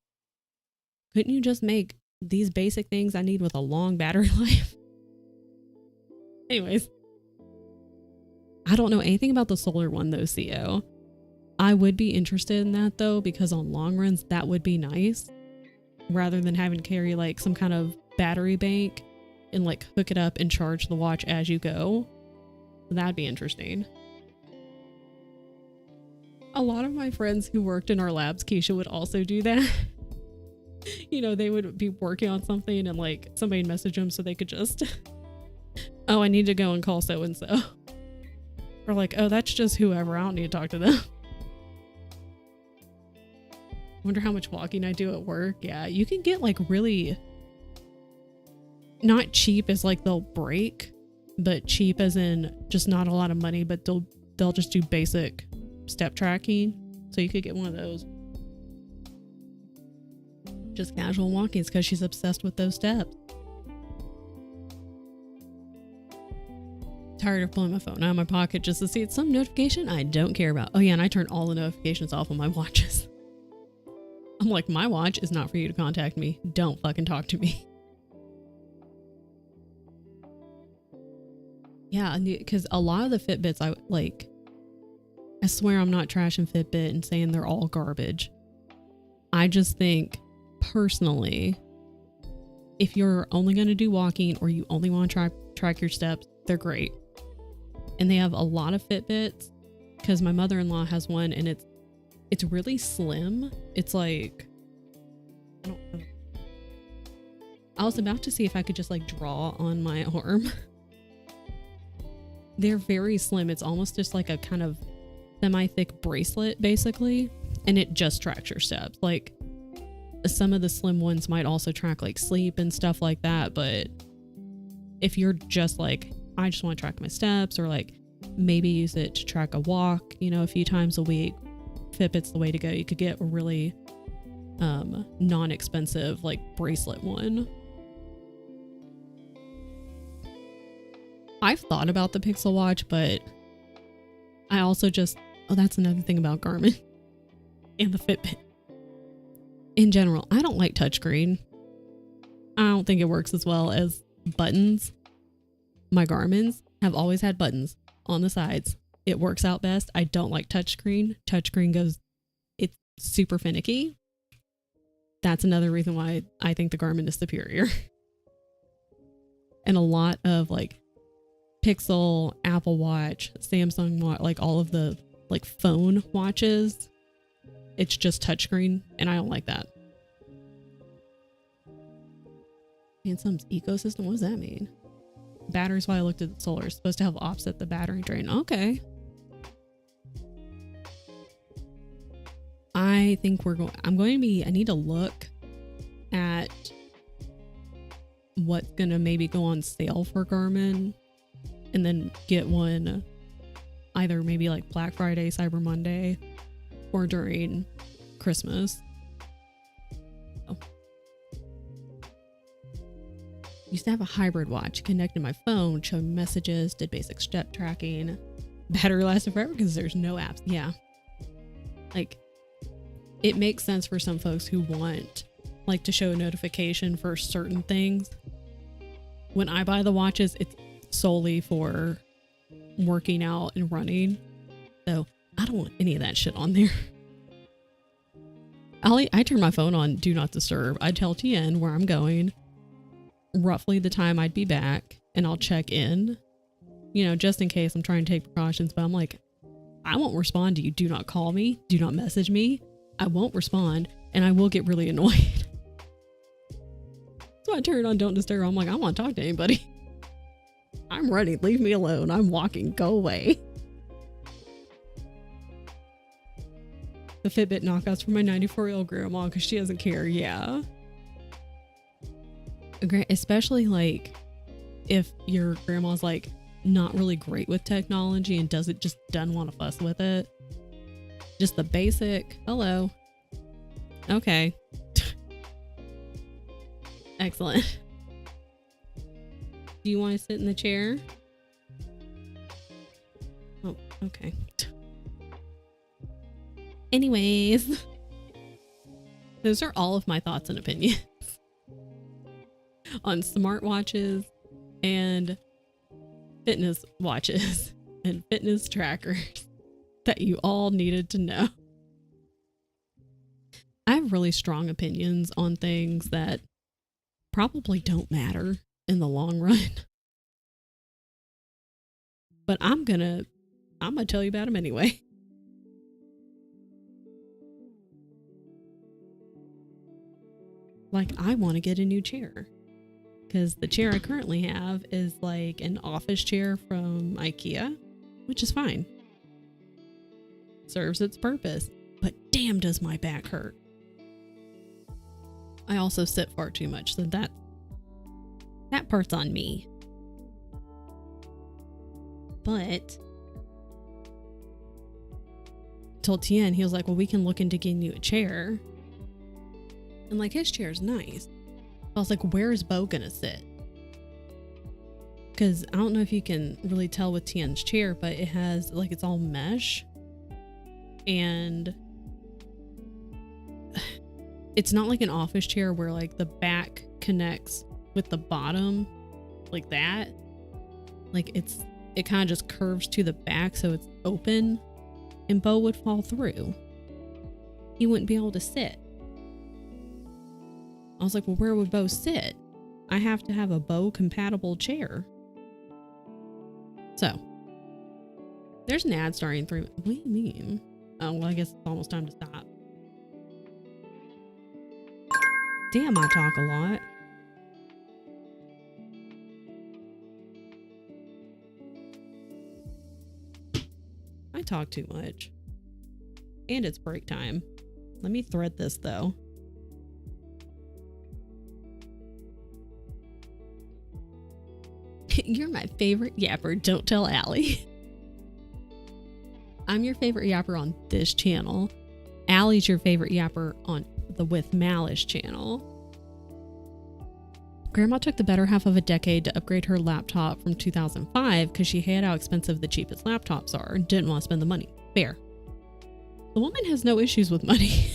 couldn't you just make these basic things I need with a long battery life? Anyways. I don't know anything about the solar one though, CO. I would be interested in that though, because on long runs, that would be nice. Rather than having to carry like some kind of battery bank and like hook it up and charge the watch as you go. That'd be interesting. A lot of my friends who worked in our labs, Keisha, would also do that. You know, they would be working on something and like somebody would message them so they could just, oh, I need to go and call so-and-so. Or like, oh, that's just whoever. I don't need to talk to them. Wonder how much walking I do at work. Yeah, you can get like really not cheap as like they'll break, but cheap as in just not a lot of money, but they'll just do basic step tracking. So you could get one of those. Just casual walking. It's because she's obsessed with those steps. Tired of pulling my phone out of my pocket just to see it's some notification I don't care about. Oh yeah, and I turn all the notifications off on my watches. I'm like, my watch is not for you to contact me. Don't fucking talk to me. Yeah, because a lot of the Fitbits I swear I'm not trashing Fitbit and saying they're all garbage. I just think, personally, if you're only going to do walking or you only want to track your steps, they're great. And they have a lot of Fitbits, because my mother-in-law has one and it's really slim. It's like, I don't know. I was about to see if I could just like draw on my arm. They're very slim. It's almost just like a kind of semi-thick bracelet basically, and it just tracks your steps. Like some of the slim ones might also track like sleep and stuff like that, but if you're just like, I just want to track my steps, or like maybe use it to track a walk, you know, a few times a week, Fitbit's the way to go. You could get a really non-expensive like bracelet one. I've thought about the Pixel Watch, but I also that's another thing about Garmin and the Fitbit. In general, I don't like touchscreen. I don't think it works as well as buttons. My Garmin's have always had buttons on the sides. It works out best. I don't like touchscreen. It's super finicky. That's another reason why I think the Garmin is superior. And a lot of like Pixel, Apple Watch, Samsung Watch, like all of the like phone watches, it's just touchscreen, and I don't like that. Samsung's ecosystem, what does that mean? Batteries, why I looked at the solar, supposed to help offset the battery drain. Okay. I think I need to look at what's gonna maybe go on sale for Garmin, and then get one either maybe like Black Friday, Cyber Monday, or during Christmas. Oh. Used to have a hybrid watch, connected my phone, showed messages, did basic step tracking. Battery lasted forever because there's no apps. Yeah. Like, it makes sense for some folks who want like to show a notification for certain things. When I buy the watches, it's solely for working out and running. So I don't want any of that shit on there. I turn my phone on do not disturb. I tell TN where I'm going, roughly the time I'd be back, and I'll check in, you know, just in case I'm trying to take precautions. But I'm like, I won't respond to you. Do not call me. Do not message me. I won't respond, and I will get really annoyed. So I turn on don't disturb. I'm like, I don't want to talk to anybody. I'm ready. Leave me alone. I'm walking. Go away. The Fitbit knockouts for my 94-year-old grandma because she doesn't care. Yeah. Especially like if your grandma's like not really great with technology and doesn't want to fuss with it. Just the basic hello. Okay. Excellent. Do you want to sit in the chair? Oh, okay. Anyways, those are all of my thoughts and opinions on smartwatches and fitness watches and fitness trackers that you all needed to know. I have really strong opinions on things that probably don't matter in the long run. But I'm gonna tell you about them anyway. Like, I want to get a new chair because the chair I currently have is like an office chair from IKEA, which is fine. Serves its purpose, but damn does my back hurt. I also sit far too much, so that part's on me. But told Tien, he was like, well, we can look into getting you a chair. And like, his chair's nice. I was like, where is Bo gonna sit? Because I don't know if you can really tell with Tien's chair, but it has like, it's all mesh. And it's not like an office chair where like the back connects with the bottom like that. Like it kind of just curves to the back, so it's open, and Bo would fall through. He wouldn't be able to sit. I was like, well, where would Bo sit? I have to have a Bo compatible chair. So there's an ad starting 3 minutes. What do you mean? Oh, well, I guess it's almost time to stop. Damn, I talk a lot. I talk too much. And it's break time. Let me thread this though. You're my favorite yapper. Don't tell Allie. I'm your favorite yapper on this channel. Allie's your favorite yapper on the With Malice channel. Grandma took the better half of a decade to upgrade her laptop from 2005 because she hated how expensive the cheapest laptops are and didn't want to spend the money. Fair. The woman has no issues with money.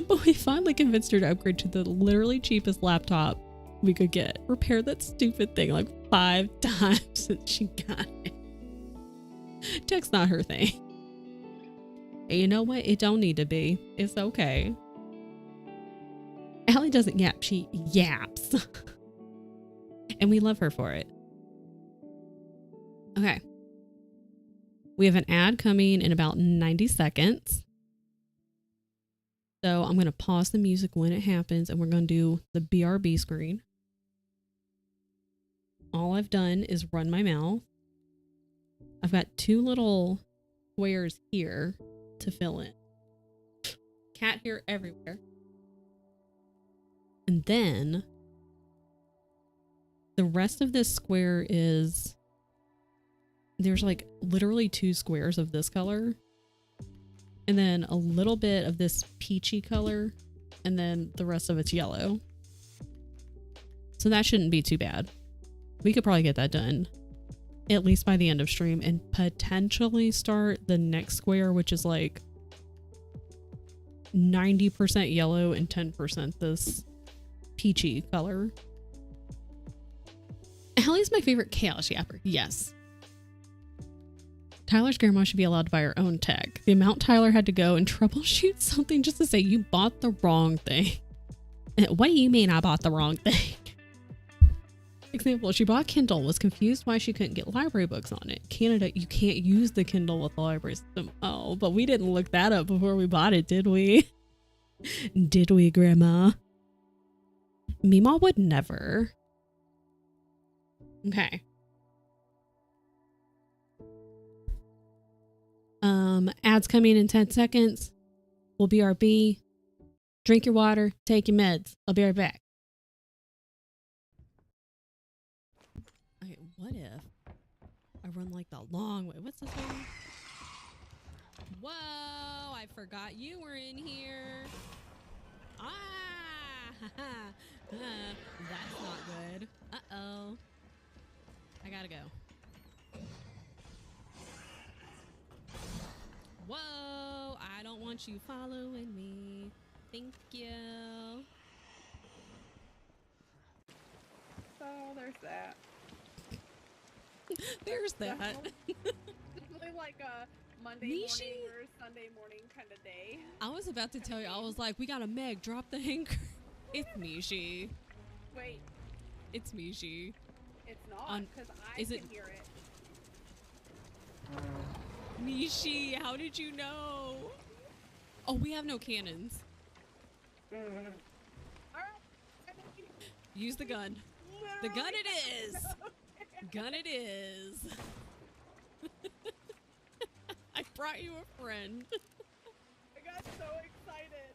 But we finally convinced her to upgrade to the literally cheapest laptop we could get. Repair that stupid thing like 5 times since she got it. Tech's not her thing. And you know what? It don't need to be. It's okay. Allie doesn't yap, she yaps. And we love her for it. Okay. We have an ad coming in about 90 seconds. So I'm going to pause the music when it happens and we're going to do the BRB screen. All I've done is run my mouth. I've got 2 little squares here to fill in. Cat hair everywhere. And then the rest of this square is, there's like literally 2 squares of this color. And then a little bit of this peachy color. And then the rest of it's yellow. So that shouldn't be too bad. We could probably get that done at least by the end of stream and potentially start the next square, which is like 90% yellow and 10% this peachy color. Allie's my favorite chaos yapper. Yes. Tyler's grandma should be allowed to buy her own tech. The amount Tyler had to go and troubleshoot something just to say you bought the wrong thing. What do you mean I bought the wrong thing? Example, she bought Kindle, was confused why she couldn't get library books on it. Canada, you can't use the Kindle with the library system. Oh, but we didn't look that up before we bought it, did we? Did we, Grandma? Mima would never. Okay. Ads coming in 10 seconds. We'll BRB. Drink your water. Take your meds. I'll be right back. Okay, what if I run like the long way? What's this one? Whoa, I forgot you were in here. That's not good. Uh-oh. I gotta go. Whoa, I don't want you following me. Thank you. So there's that. There's that. Definitely like a Monday morning or Sunday morning kind of day. I was about to tell you, I was like, we got a Meg, drop the anchor. It's Mishi. Wait. It's Mishi. It's not, because I can hear it. Mishi, how did you know? Oh, we have no cannons. Use the gun. The gun it is. Gun it is. I brought you a friend. I got so excited.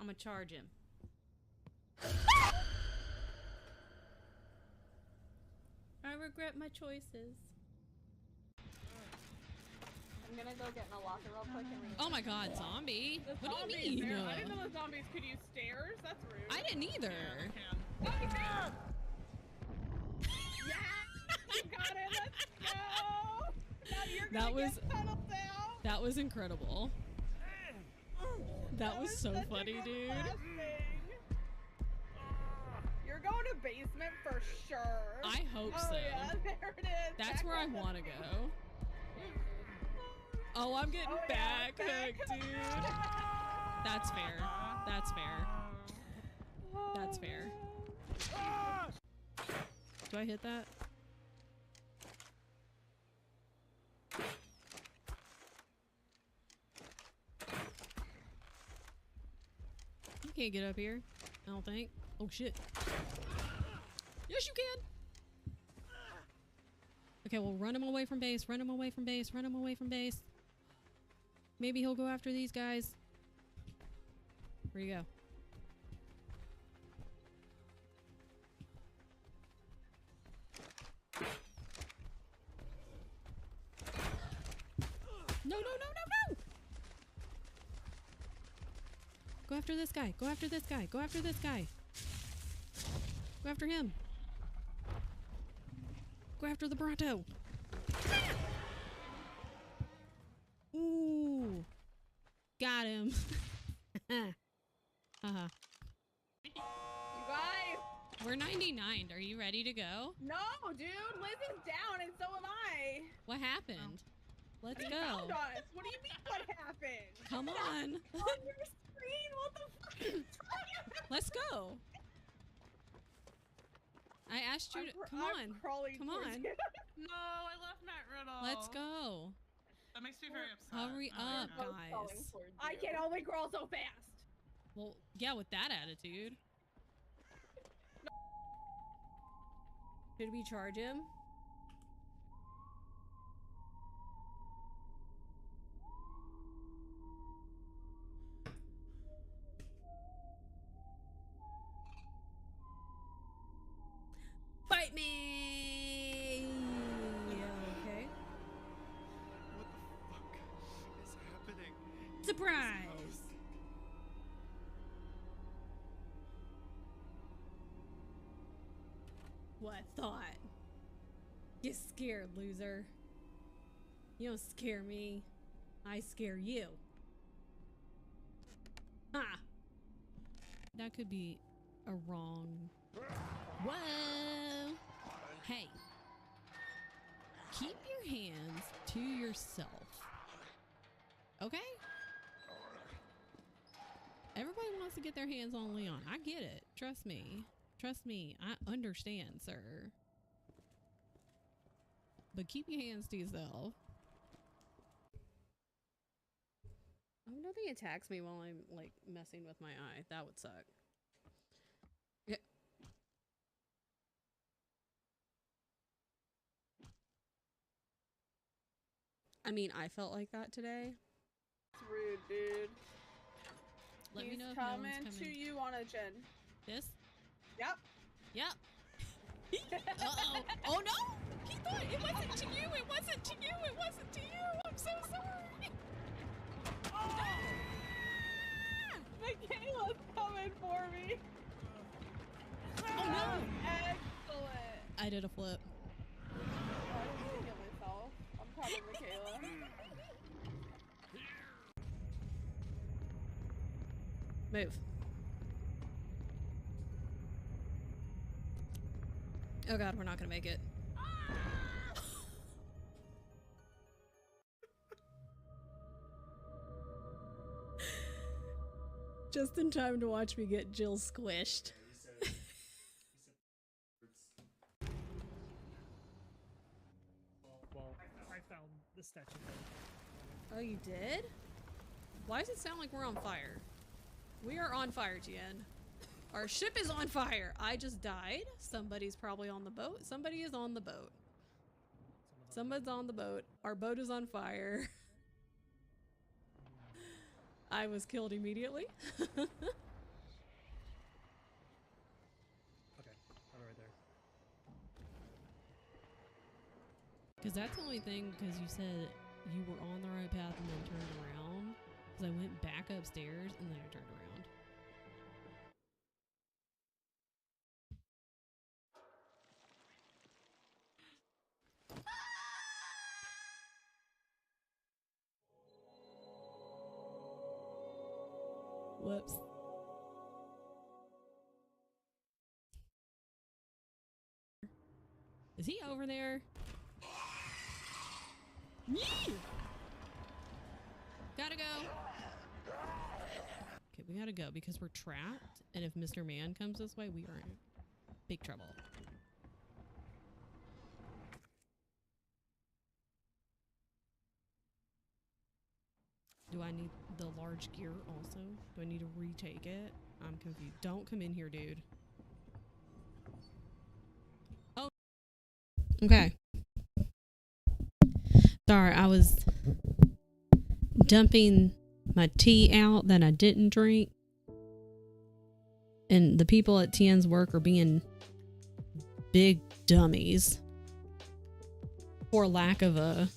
I'm gonna charge him. I regret my choices. I'm gonna go get in a locker real quick and read. Oh my god, zombie. The What do you mean? I didn't know the zombies could use stairs. That's rude. I didn't either. Yeah, you got it. Let's go. Now you're gonna get settled down. That was incredible. That was so funny, dude. You're going to basement for sure. I hope so. Yeah, there it is. That's where I want to go. Oh, I'm getting back hooked, dude. That's fair. That's fair. That's fair. Do I hit that? You can't get up here, I don't think. Oh shit. Yes, you can. Okay, well, run him away from base. Run him away from base. Run him away from base. Maybe he'll go after these guys. Where'd you go? No, no, no, no, no! Go after this guy. Go after this guy. Go after this guy. Go after him. Go after the Bronto. Ooh. Got him. Uh-huh. You guys. We're 99. Are you ready to go? No, dude. Liz is down and so am I. What happened? Let's They go. found us. What do you mean what happened? Come on. On your screen? What the fuck are you talking about? Let's go. I asked you to come on. Come on. No, I left Matt Riddle. Let's go. That makes me very upset. Hurry up, guys. I can only crawl so fast. Well, yeah, with that attitude. Should we charge him? Fight me! Okay. What the fuck is happening? Surprise! What thought? Get scared, loser. You don't scare me. I scare you. Ha! That could be a wrong... Whoa! Hey. Keep your hands to yourself. Okay? Everybody wants to get their hands on Leon. I get it. Trust me. Trust me. I understand, sir. But keep your hands to yourself. Oh, nobody attacks me while I'm, like, messing with my eye. That would suck. Yeah. I mean, I felt like that today. It's rude, dude. Let He's me know if coming, no one's to coming. you on a gen. This? Yep. Yep. Uh-oh. Oh, no! He thought it wasn't to you. It wasn't to you. It wasn't to you. I'm so sorry. Oh! Michaela's coming for me. Oh, no! Excellent. I did a flip. Oh, I didn't kill myself. I'm coming, Michaela. Move. Oh god, we're not gonna make it. Just in time to watch me get Jill squished. Well, I found the statue. Oh, you did? Why does it sound like we're on fire? We are on fire, Tien. Our ship is on fire. I just died. Somebody's probably on the boat. Somebody is on the boat. Someone's on the boat. Our boat is on fire. I was killed immediately. Okay, I'll be right there. Because that's the only thing, because you said you were on the right path and then turned around. Because I went back upstairs and then I turned around. Whoops. Is he over there? Yee! Gotta go. Okay, we gotta go because we're trapped, and if Mr. Man comes this way, we are in big trouble. Do I need the large gear also? Do I need to retake it? I'm confused. Don't come in here, dude. Oh. Okay. Sorry, I was dumping my tea out that I didn't drink. And the people at Tien's work are being big dummies. For lack of a...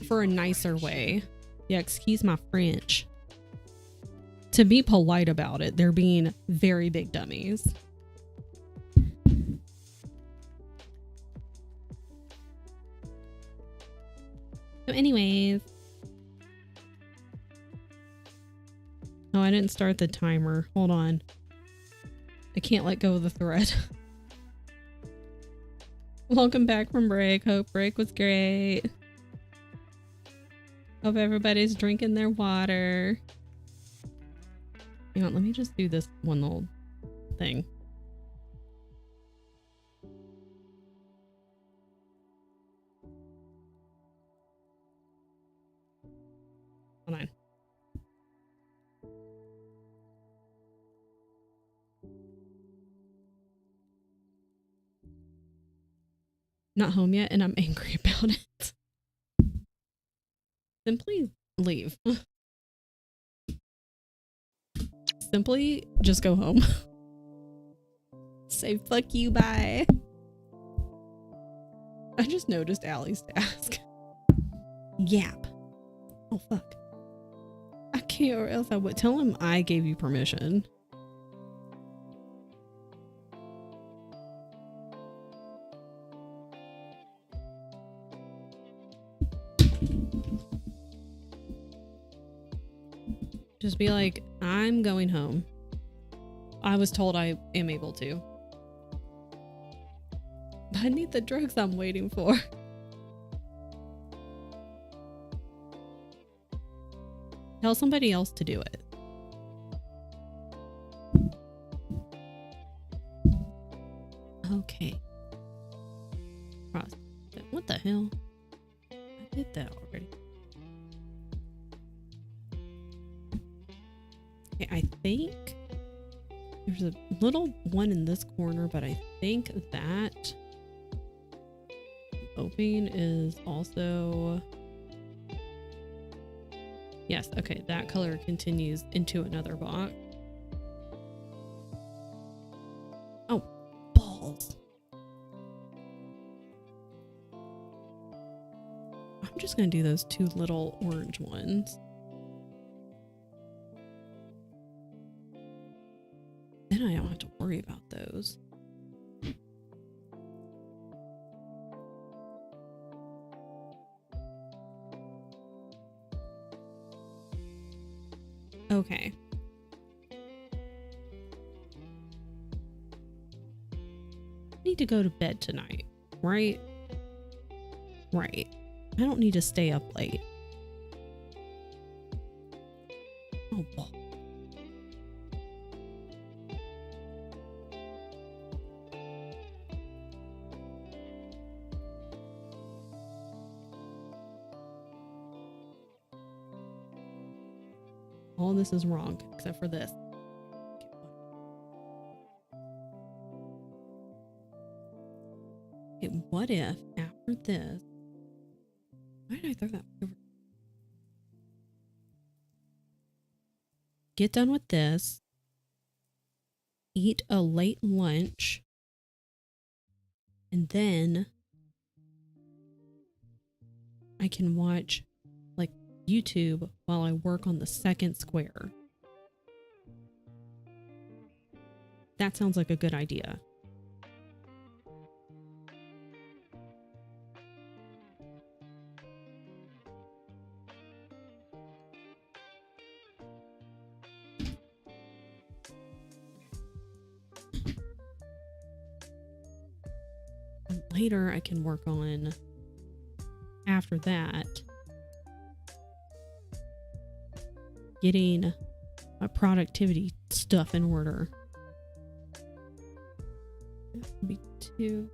For a nicer way. Yeah, excuse my French. To be polite about it, they're being very big dummies. So anyways. Oh, I didn't start the timer. Hold on. I can't let go of the thread. Welcome back from break. Hope break was great. Hope everybody's drinking their water. Hang on, let me just do this one little thing. Hold on. Not home yet, and I'm angry about it. Simply leave. Simply just go home. Say fuck you, bye. I just noticed Allie's task. Yap. Oh fuck. I can't, or else I would tell him I gave you permission. Just be like, I'm going home. I was told I am able to. I need the drugs I'm waiting for. Tell somebody else to do it. Okay. What the hell? I did that already. Okay, I think there's a little one in this corner, but I think that opening is also... Yes, okay, that color continues into another box. Oh, balls. I'm just gonna do those two little orange ones. Then I don't have to worry about those. Okay. Need to go to bed tonight, right? Right. I don't need to stay up late. Oh, ball. All this is wrong except for this. Okay, what if after this... Why did I throw that over? Get done with this. Eat a late lunch. And then I can watch like YouTube while I work on the second square. That sounds like a good idea. And later I can work on, after that, getting my productivity stuff in order. That would be 2.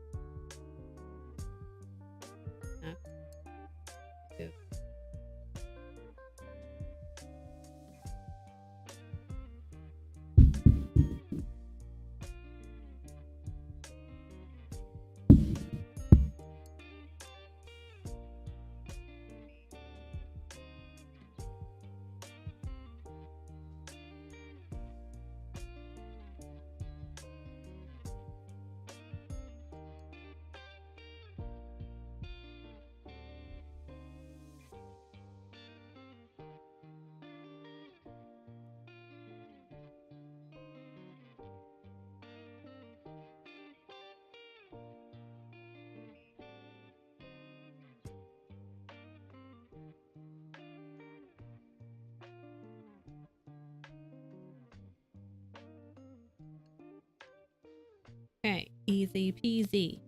Okay, easy peasy.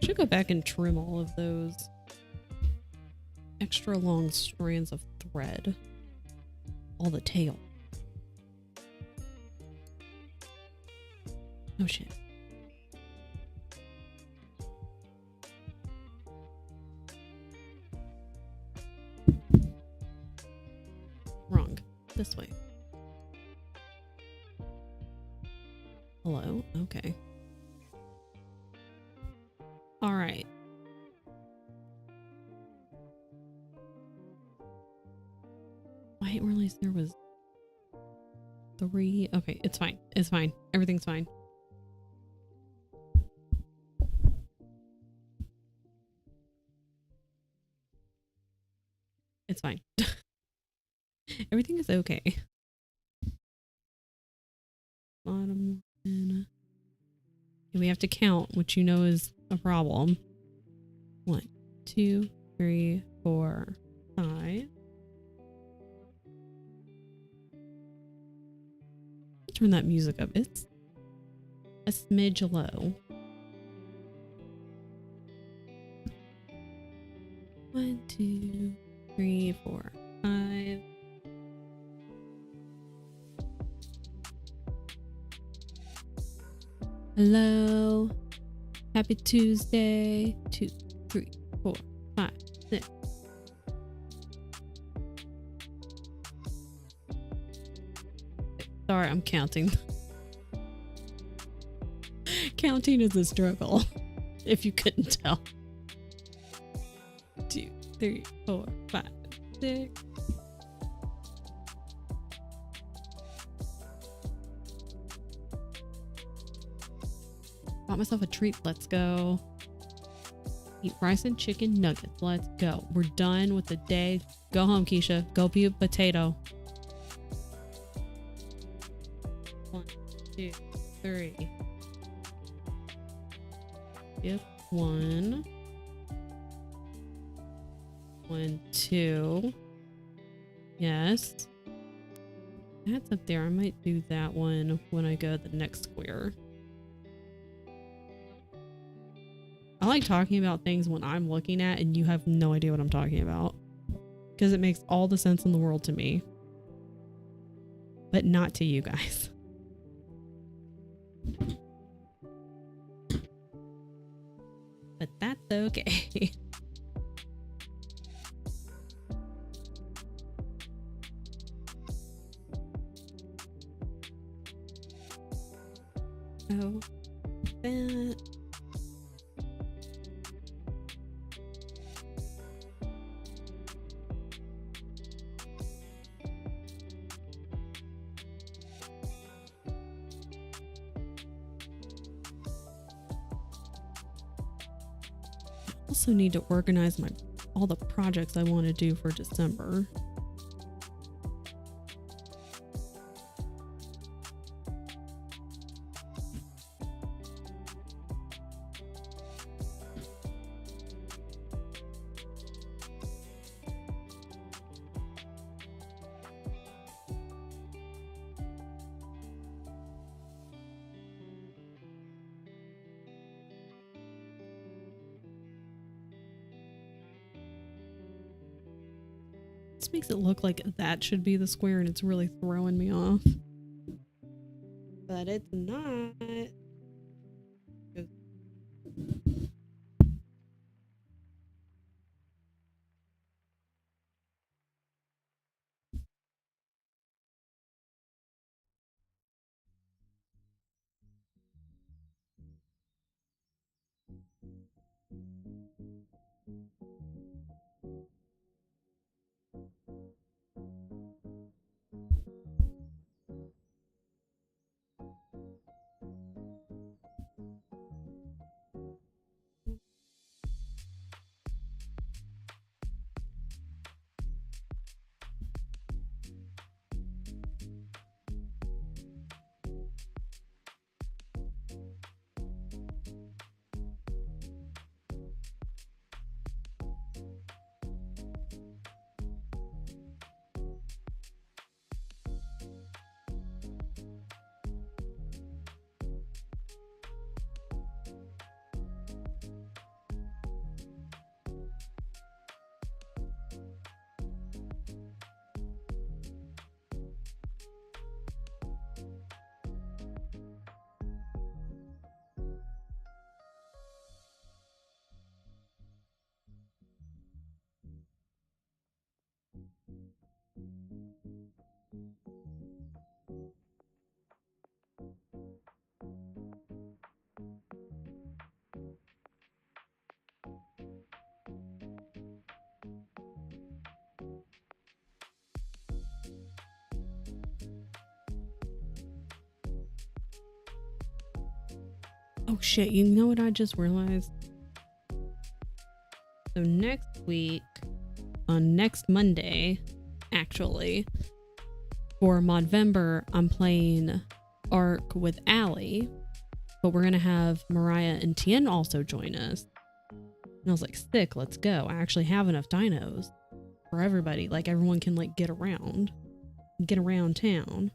Should go back and trim all of those extra long strands of thread. All the tail. Oh shit. Wrong. This way. Hello? Okay. All right. I didn't realize there was 3. Okay, it's fine. It's fine. Everything's fine. It's fine. Everything is okay. Bottom one. We have to count, which you know is a problem. 1, 2, 3, 4, 5. Turn that music up. It's a smidge low. 1, 2, 3, 4, 5. Hello. Happy Tuesday. 2, 3, 4, 5, 6. Sorry, I'm counting. Counting is a struggle, if you couldn't tell. 2, 3, 4, 5, 6. Bought myself a treat. Let's go. Eat rice and chicken nuggets. Let's go. We're done with the day. Go home, Keisha. Go be a potato. 1, 2, 3. Yep. 1. 1, 2. Yes. That's up there. I might do that one when I go to the next square. I like talking about things when I'm looking at and you have no idea what I'm talking about. Because it makes all the sense in the world to me. But not to you guys. But that's okay. Oh, that. Also need to organize all the projects I want to do for December. This makes it look like that should be the square and it's really throwing me off. But it's not. Oh shit, you know what I just realized? So next week on next Monday, actually, for Modvember, I'm playing Ark with Allie, but we're gonna have Mariah and Tien also join us. And I was like, sick, let's go. I actually have enough dinos for everybody. Like, everyone can like get around town.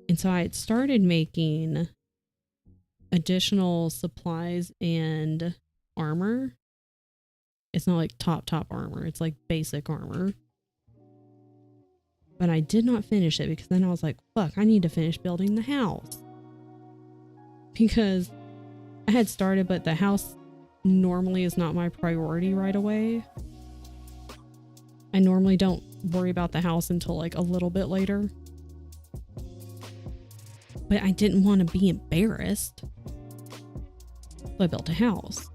And so I had started making additional supplies and armor. It's not like top armor. It's like basic armor. But I did not finish it because then I was like, fuck, I need to finish building the house. Because I had started, but the house normally is not my priority right away. I normally don't worry about the house until like a little bit later. But I didn't want to be embarrassed. So I built a house.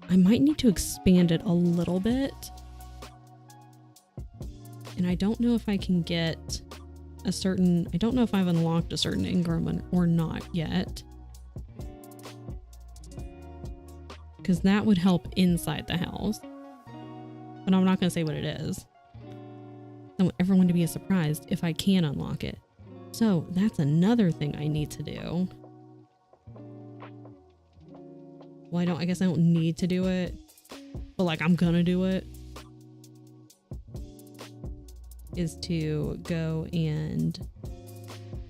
I might need to expand it a little bit. And I don't know if I can get a certain... I don't know if I've unlocked a certain Ingram or not yet. Because that would help inside the house. But I'm not going to say what it is. I want everyone to be surprised if I can unlock it. So that's another thing I need to do. Well, I guess I don't need to do it, but like I'm gonna do it. Is to go and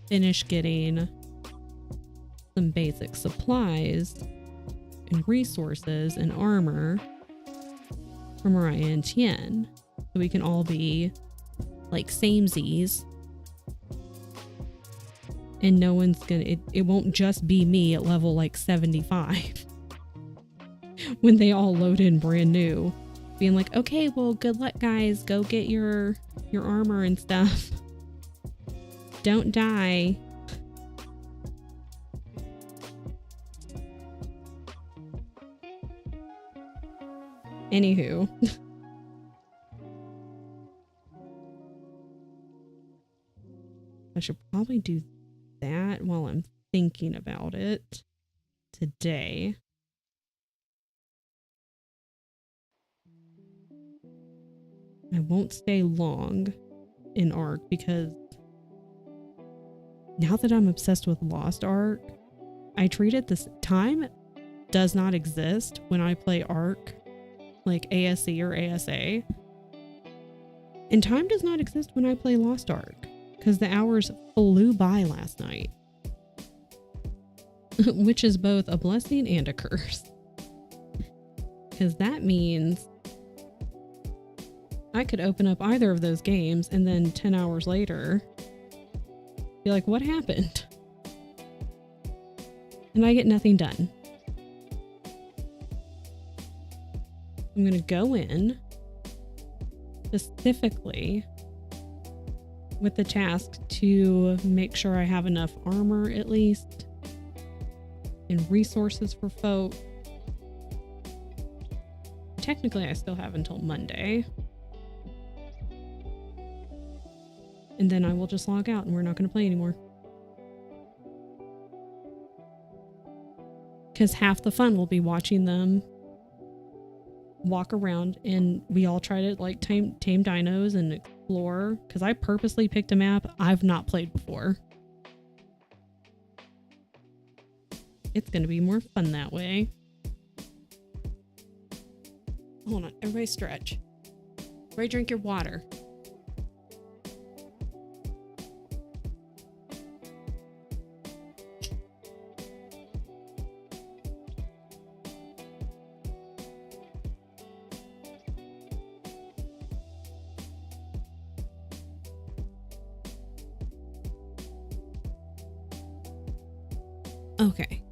finish getting some basic supplies and resources and armor for Mariah and Tien. So we can all be like samesies. And no one's gonna, it won't just be me at level like 75 when they all load in brand new, being like, okay, well, good luck guys, go get your armor and stuff, don't die. Anywho. I should probably do that while I'm thinking about it today. I won't stay long in Ark because now that I'm obsessed with Lost Ark, I treat it this time does not exist when I play Ark, like ASE or ASA. And time does not exist when I play Lost Ark because the hours flew by last night. Which is both a blessing and a curse. Because that means I could open up either of those games and then 10 hours later be like, what happened? And I get nothing done. I'm going to go in specifically with the task to make sure I have enough armor at least and resources for folk. Technically, I still have until Monday. And then I will just log out and we're not going to play anymore. Because half the fun will be watching them walk around and we all try to like tame dinos and explore. Because I purposely picked a map I've not played before. It's going to be more fun that way. Hold on, everybody stretch. Everybody drink your water. Okay.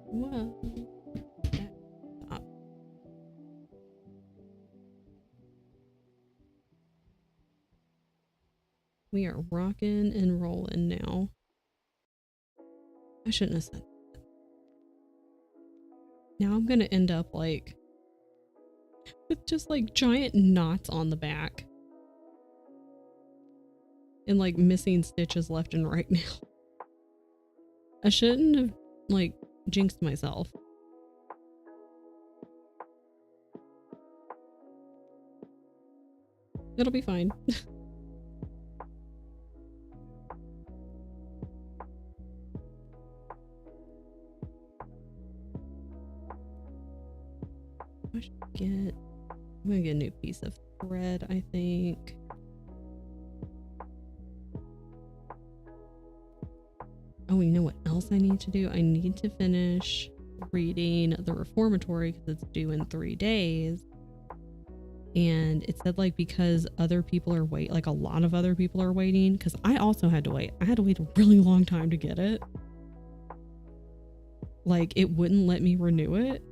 Whoa. Stop. We are rocking and rolling now. I shouldn't have said that. Now I'm gonna end up like with just like giant knots on the back. And like missing stitches left and right now. I shouldn't have like jinxed myself. It'll be fine. I should get, I'm gonna get a new piece of thread, I think. Oh, you know what else I need to do? I need to finish reading The Reformatory because it's due in 3 days. And it said like because other people are like a lot of other people are waiting, because I also had to wait. I had to wait a really long time to get it. Like it wouldn't let me renew it.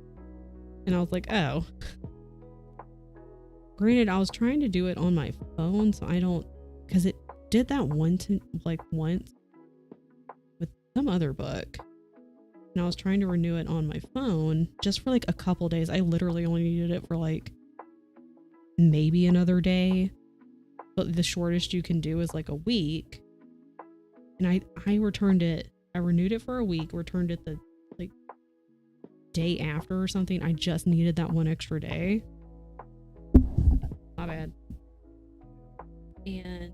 And I was like, oh. Granted, I was trying to do it on my phone, so I don't, because it did that once with some other book. And I was trying to renew it on my phone just for like a couple days. I literally only needed it for like maybe another day. But the shortest you can do is like a week. And I returned it. I renewed it for a week, returned it the like day after or something. I just needed that one extra day. Not bad. And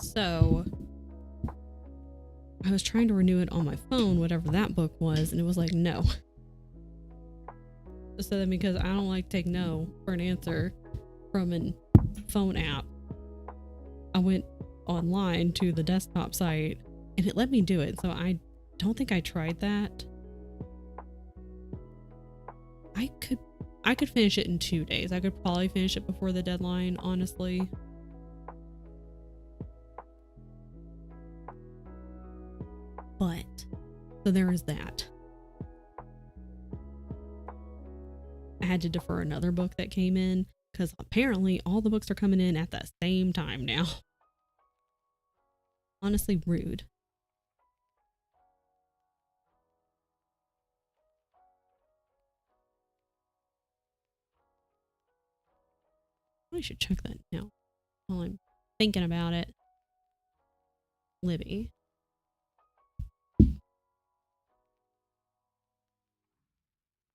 so I was trying to renew it on my phone, whatever that book was, and it was like, no. So then because I don't like take no for an answer from a phone app, I went online to the desktop site and it let me do it. So I don't think I tried that. I could finish it in 2 days. I could probably finish it before the deadline, honestly. But, so there is that. I had to defer another book that came in because apparently all the books are coming in at the same time now. Honestly, rude. I should check that now while I'm thinking about it. Libby.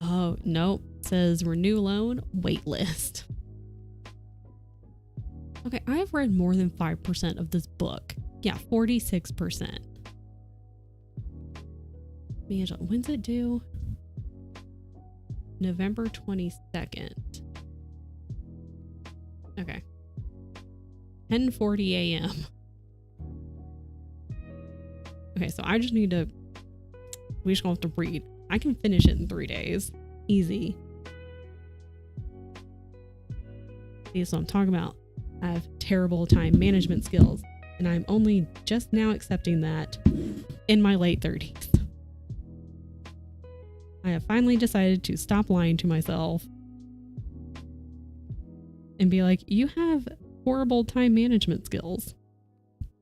Oh, nope. It says renew loan, wait list. Okay, I have read more than 5% of this book. Yeah, 46%. Angela, when's it due? November 22nd. Okay. 10:40 a.m. Okay, so I just need to, we just gonna have to read. I can finish it in 3 days. Easy. See, that's what I'm talking about. I have terrible time management skills, and I'm only just now accepting that in my late 30s. I have finally decided to stop lying to myself and be like, you have horrible time management skills.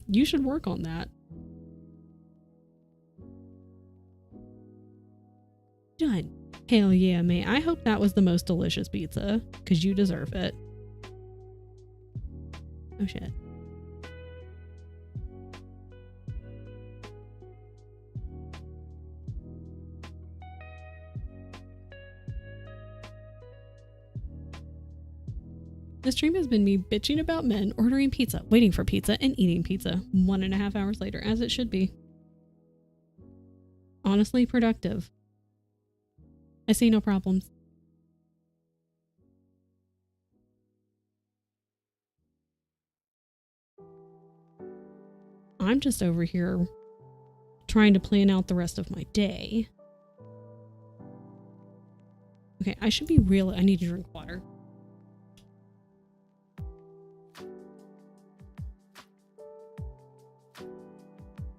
You should work on that. Done. Hell yeah, mate. I hope that was the most delicious pizza, because you deserve it. Oh shit. The stream has been me bitching about men ordering pizza, waiting for pizza, and eating pizza 1.5 hours later, as it should be. Honestly productive. I see no problems. I'm just over here trying to plan out the rest of my day. Okay, I should be real. I need to drink water.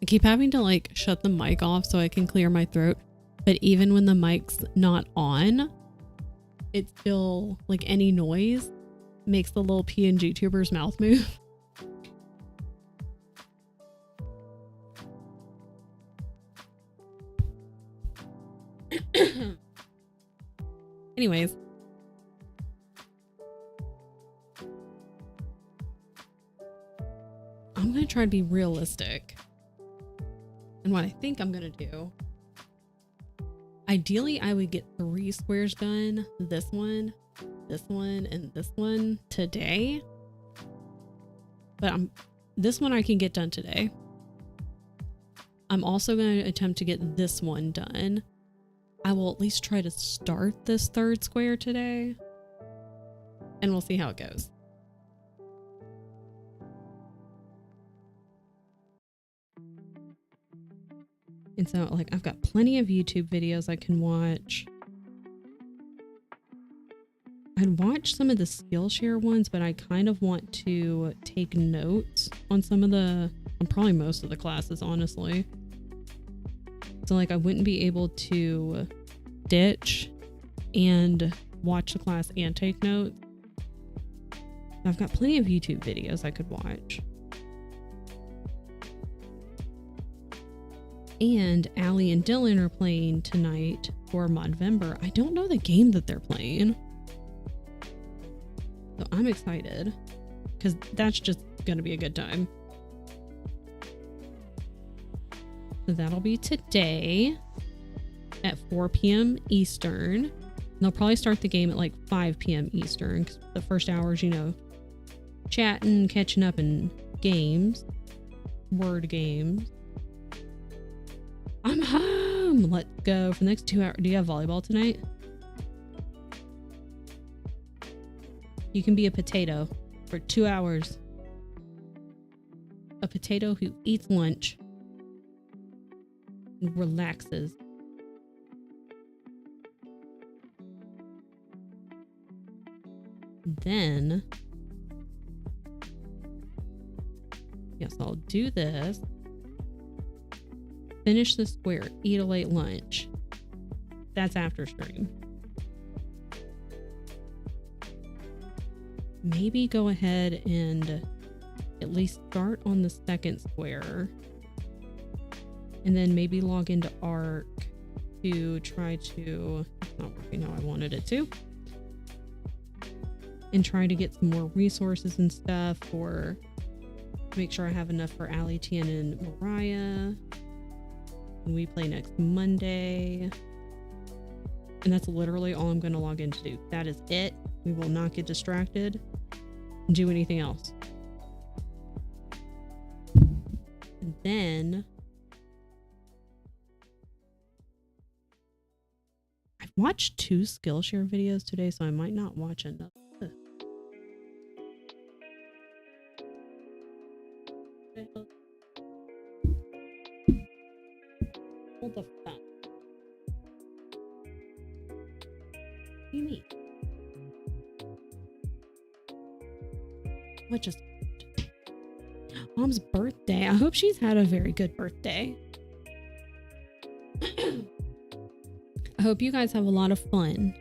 I keep having to like shut the mic off so I can clear my throat. But even when the mic's not on, it still, like any noise, makes the little PNG tuber's mouth move. anyways. I'm going to try to be realistic. And what I think I'm going to do. Ideally, I would get 3 squares done. This one, and this one today. But this one I can get done today. I'm also going to attempt to get this one done. I will at least try to start this 3rd square today. And we'll see how it goes. And so, like, I've got plenty of YouTube videos I can watch. I'd watch some of the Skillshare ones, but I kind of want to take notes on on probably most of the classes, honestly. So, like, I wouldn't be able to ditch and watch the class and take notes. I've got plenty of YouTube videos I could watch. And Allie and Dylan are playing tonight for Modvember. I don't know the game that they're playing. So I'm excited because that's just going to be a good time. So that'll be today at 4 p.m. Eastern. And they'll probably start the game at like 5 p.m. Eastern because the first hours, you know, chatting, catching up in games, word games. I'm home. Let's go for the next 2 hours. Do you have volleyball tonight? You can be a potato for 2 hours. A potato who eats lunch and relaxes. Then, yes, I'll do this. Finish the square, eat a late lunch. That's after stream. Maybe go ahead and at least start on the 2nd square. And then maybe log into Arc to try to, it's not working how I wanted it to. And try to get some more resources and stuff for, make sure I have enough for Allie, Tian, and Mariah. We play next Monday. And that's literally all I'm going to log in to do. That is it. We will not get distracted and do anything else. And then I've watched 2 Skillshare videos today, so I might not watch another. Hold the phone. What do you need? What just happened? Mom's birthday. I hope she's had a very good birthday. I hope you guys have a lot of fun.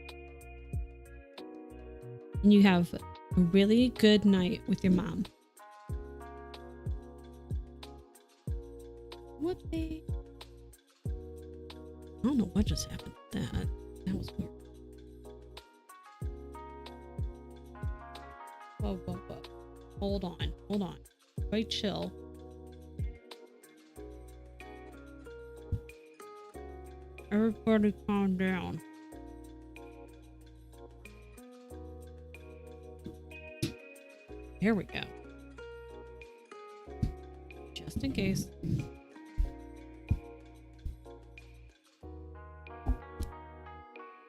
And you have a really good night with your mom. Whoopsie. I don't know what just happened to that. That was weird. Whoa, whoa, whoa. Hold on. Hold on. Wait, chill. Everybody calm down. Here we go. Just in case.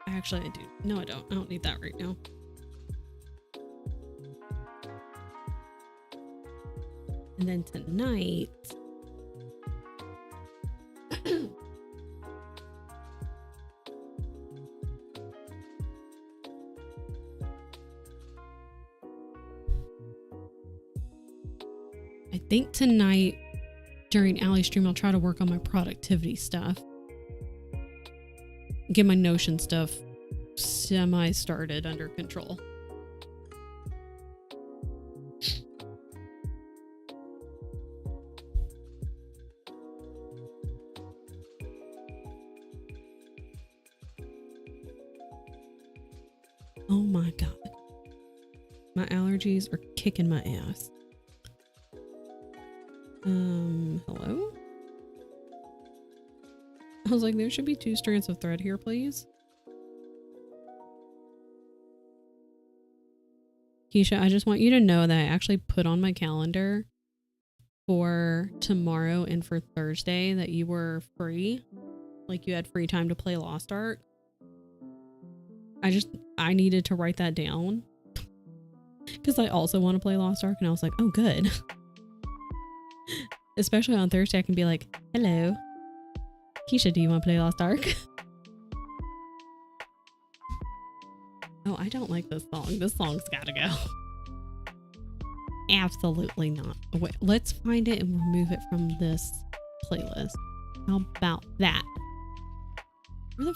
Actually, I do. No, I don't. I don't need that right now. And then tonight, I think tonight during Allie's stream, I'll try to work on my productivity stuff. Get my Notion stuff semi-started under control. My allergies are kicking my ass. Hello? I was like, there should be 2 strands of thread here, please. Keisha, I just want you to know that I actually put on my calendar for tomorrow and for Thursday that you were free. Like you had free time to play Lost Ark. I needed to write that down. Because I also want to play Lost Ark, and I was like, oh, good. Especially on Thursday, I can be like, hello. Keisha, do you want to play Lost Ark? Oh, I don't like this song. This song's gotta go. Absolutely not. Wait, let's find it and remove it from this playlist. How about that? Where the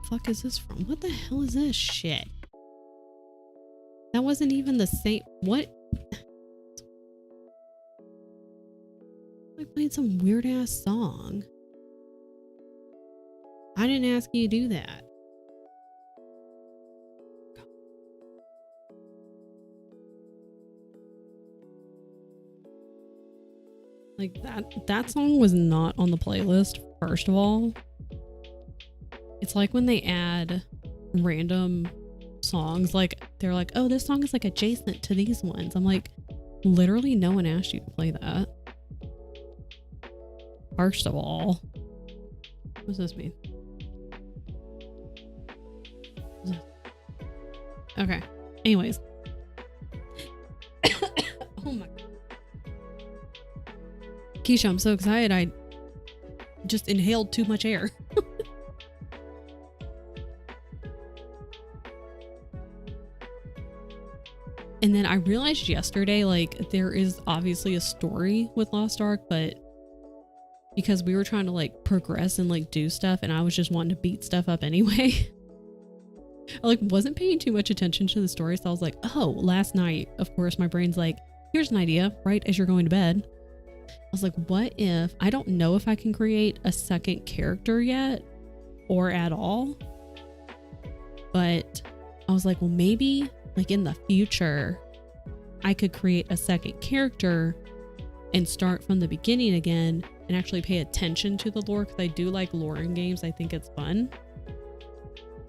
fuck is this from? What the hell is this shit? That wasn't even the same. What? I played some weird ass song. I didn't ask you to do that. Like that song was not on the playlist, first of all. It's like when they add random songs, like they're like, oh, this song is like adjacent to these ones. I'm like, literally no one asked you to play that. First of all. What does this mean? Okay. Anyways. Oh my. Keisha, I'm so excited. I just inhaled too much air. And then I realized yesterday, like, there is obviously a story with Lost Ark, but because we were trying to like progress and like do stuff, and I was just wanting to beat stuff up anyway. I like wasn't paying too much attention to the story, so I was like, oh, last night, of course, my brain's like, here's an idea, right as you're going to bed. I was like, what if, I don't know if I can create a second character yet or at all, but I was like, well, maybe like in the future, I could create a second character and start from the beginning again and actually pay attention to the lore, because I do like lore in games. I think it's fun.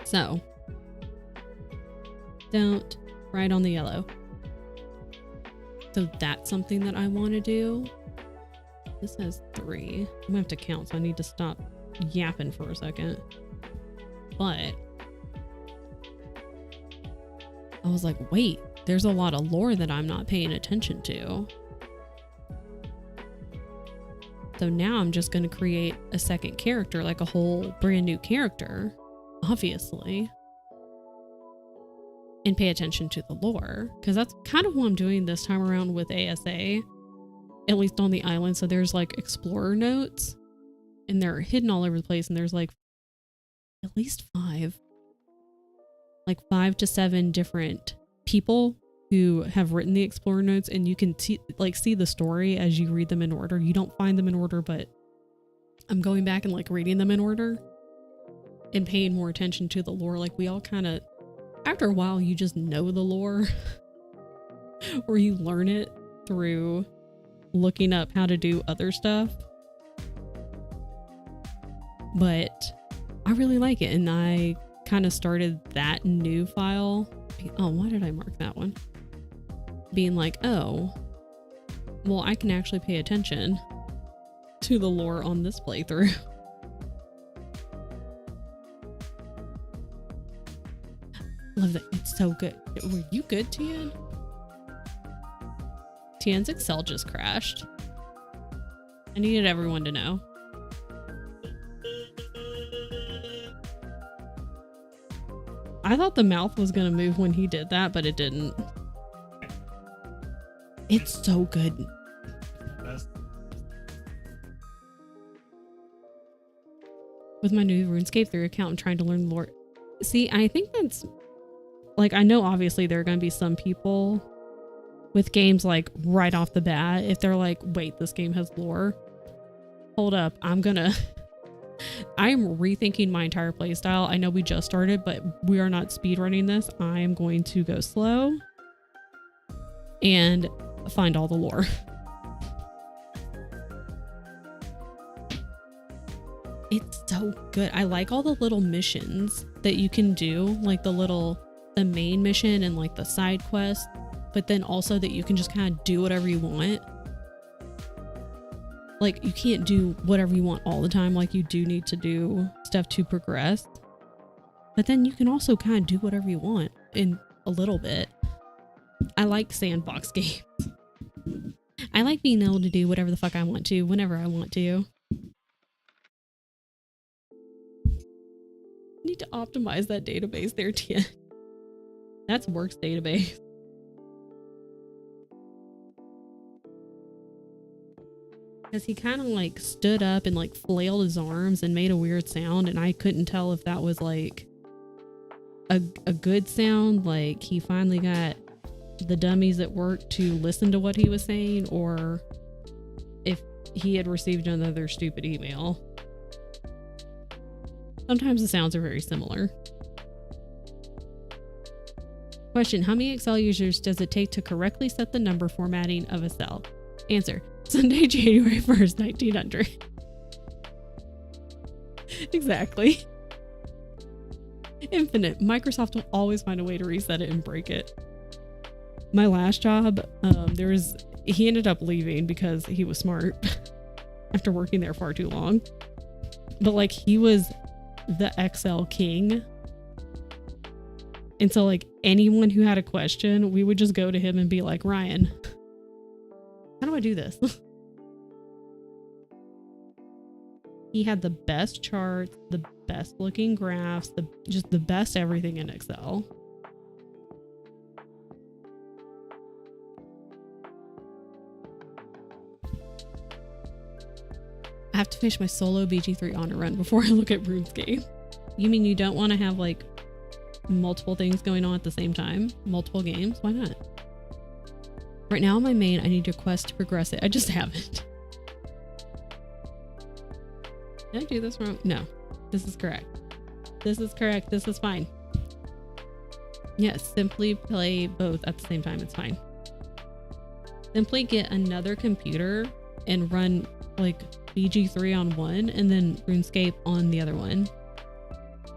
So, don't write on the yellow. So that's something that I want to do. This has 3. I'm gonna have to count, so I need to stop yapping for a second. But I was like, wait, there's a lot of lore that I'm not paying attention to. So now I'm just going to create a second character, like a whole brand new character, obviously, and pay attention to the lore, because that's kind of what I'm doing this time around with ASA, at least on the island. So there's like explorer notes, and they're hidden all over the place, and there's like at least 5 to 7 different people who have written the explorer notes, and you can see the story as you read them in order. You don't find them in order, but I'm going back and like reading them in order and paying more attention to the lore. Like, we all kind of, after a while, you just know the lore or you learn it through looking up how to do other stuff. But I really like it, and I kind of started that new file. Oh, why did I mark that one? Being like, oh, well, I can actually pay attention to the lore on this playthrough. Love that. It's so good. Were you good, Tian? Tian's Excel just crashed. I needed everyone to know. I thought the mouth was gonna move when he did that, but it didn't. It's so good. With my new RuneScape 3 account, I'm trying to learn the lore. See, I think that's, like, I know obviously there are going to be some people with games like right off the bat, if they're like, wait, this game has lore. Hold up, I'm rethinking my entire playstyle. I know we just started, but we are not speedrunning this. I am going to go slow and find all the lore. It's so good. I like all the little missions that you can do, like the main mission and like the side quest, but then also that you can just kind of do whatever you want. Like, you can't do whatever you want all the time. Like, you do need to do stuff to progress. But then you can also kind of do whatever you want in a little bit. I like sandbox games. I like being able to do whatever the fuck I want to, whenever I want to. Need to optimize that database there, Tien. That's Works database. Because he kind of like stood up and like flailed his arms and made a weird sound, and I couldn't tell if that was like a good sound, like he finally got the dummies at work to listen to what he was saying, or if he had received another stupid email. Sometimes the sounds are very similar. Question: how many Excel users does it take to correctly set the number formatting of a cell? Answer: Sunday, January 1st, 1900. Exactly. Infinite. Microsoft will always find a way to reset it and break it. My last job, he ended up leaving because he was smart after working there far too long. But like, he was the Excel king. And so like, anyone who had a question, we would just go to him and be like, Ryan, how do I do this? He had the best charts, the best looking graphs, just the best everything in Excel. I have to finish my solo BG3 honor run before I look at RuneScape. You mean you don't want to have like multiple things going on at the same time? Multiple games? Why not? Right now on my main, I need a quest to progress it. I just haven't. Did I do this wrong? No. This is correct. This is correct. This is fine. Yes, simply play both at the same time. It's fine. Simply get another computer and run like BG3 on one and then RuneScape on the other one.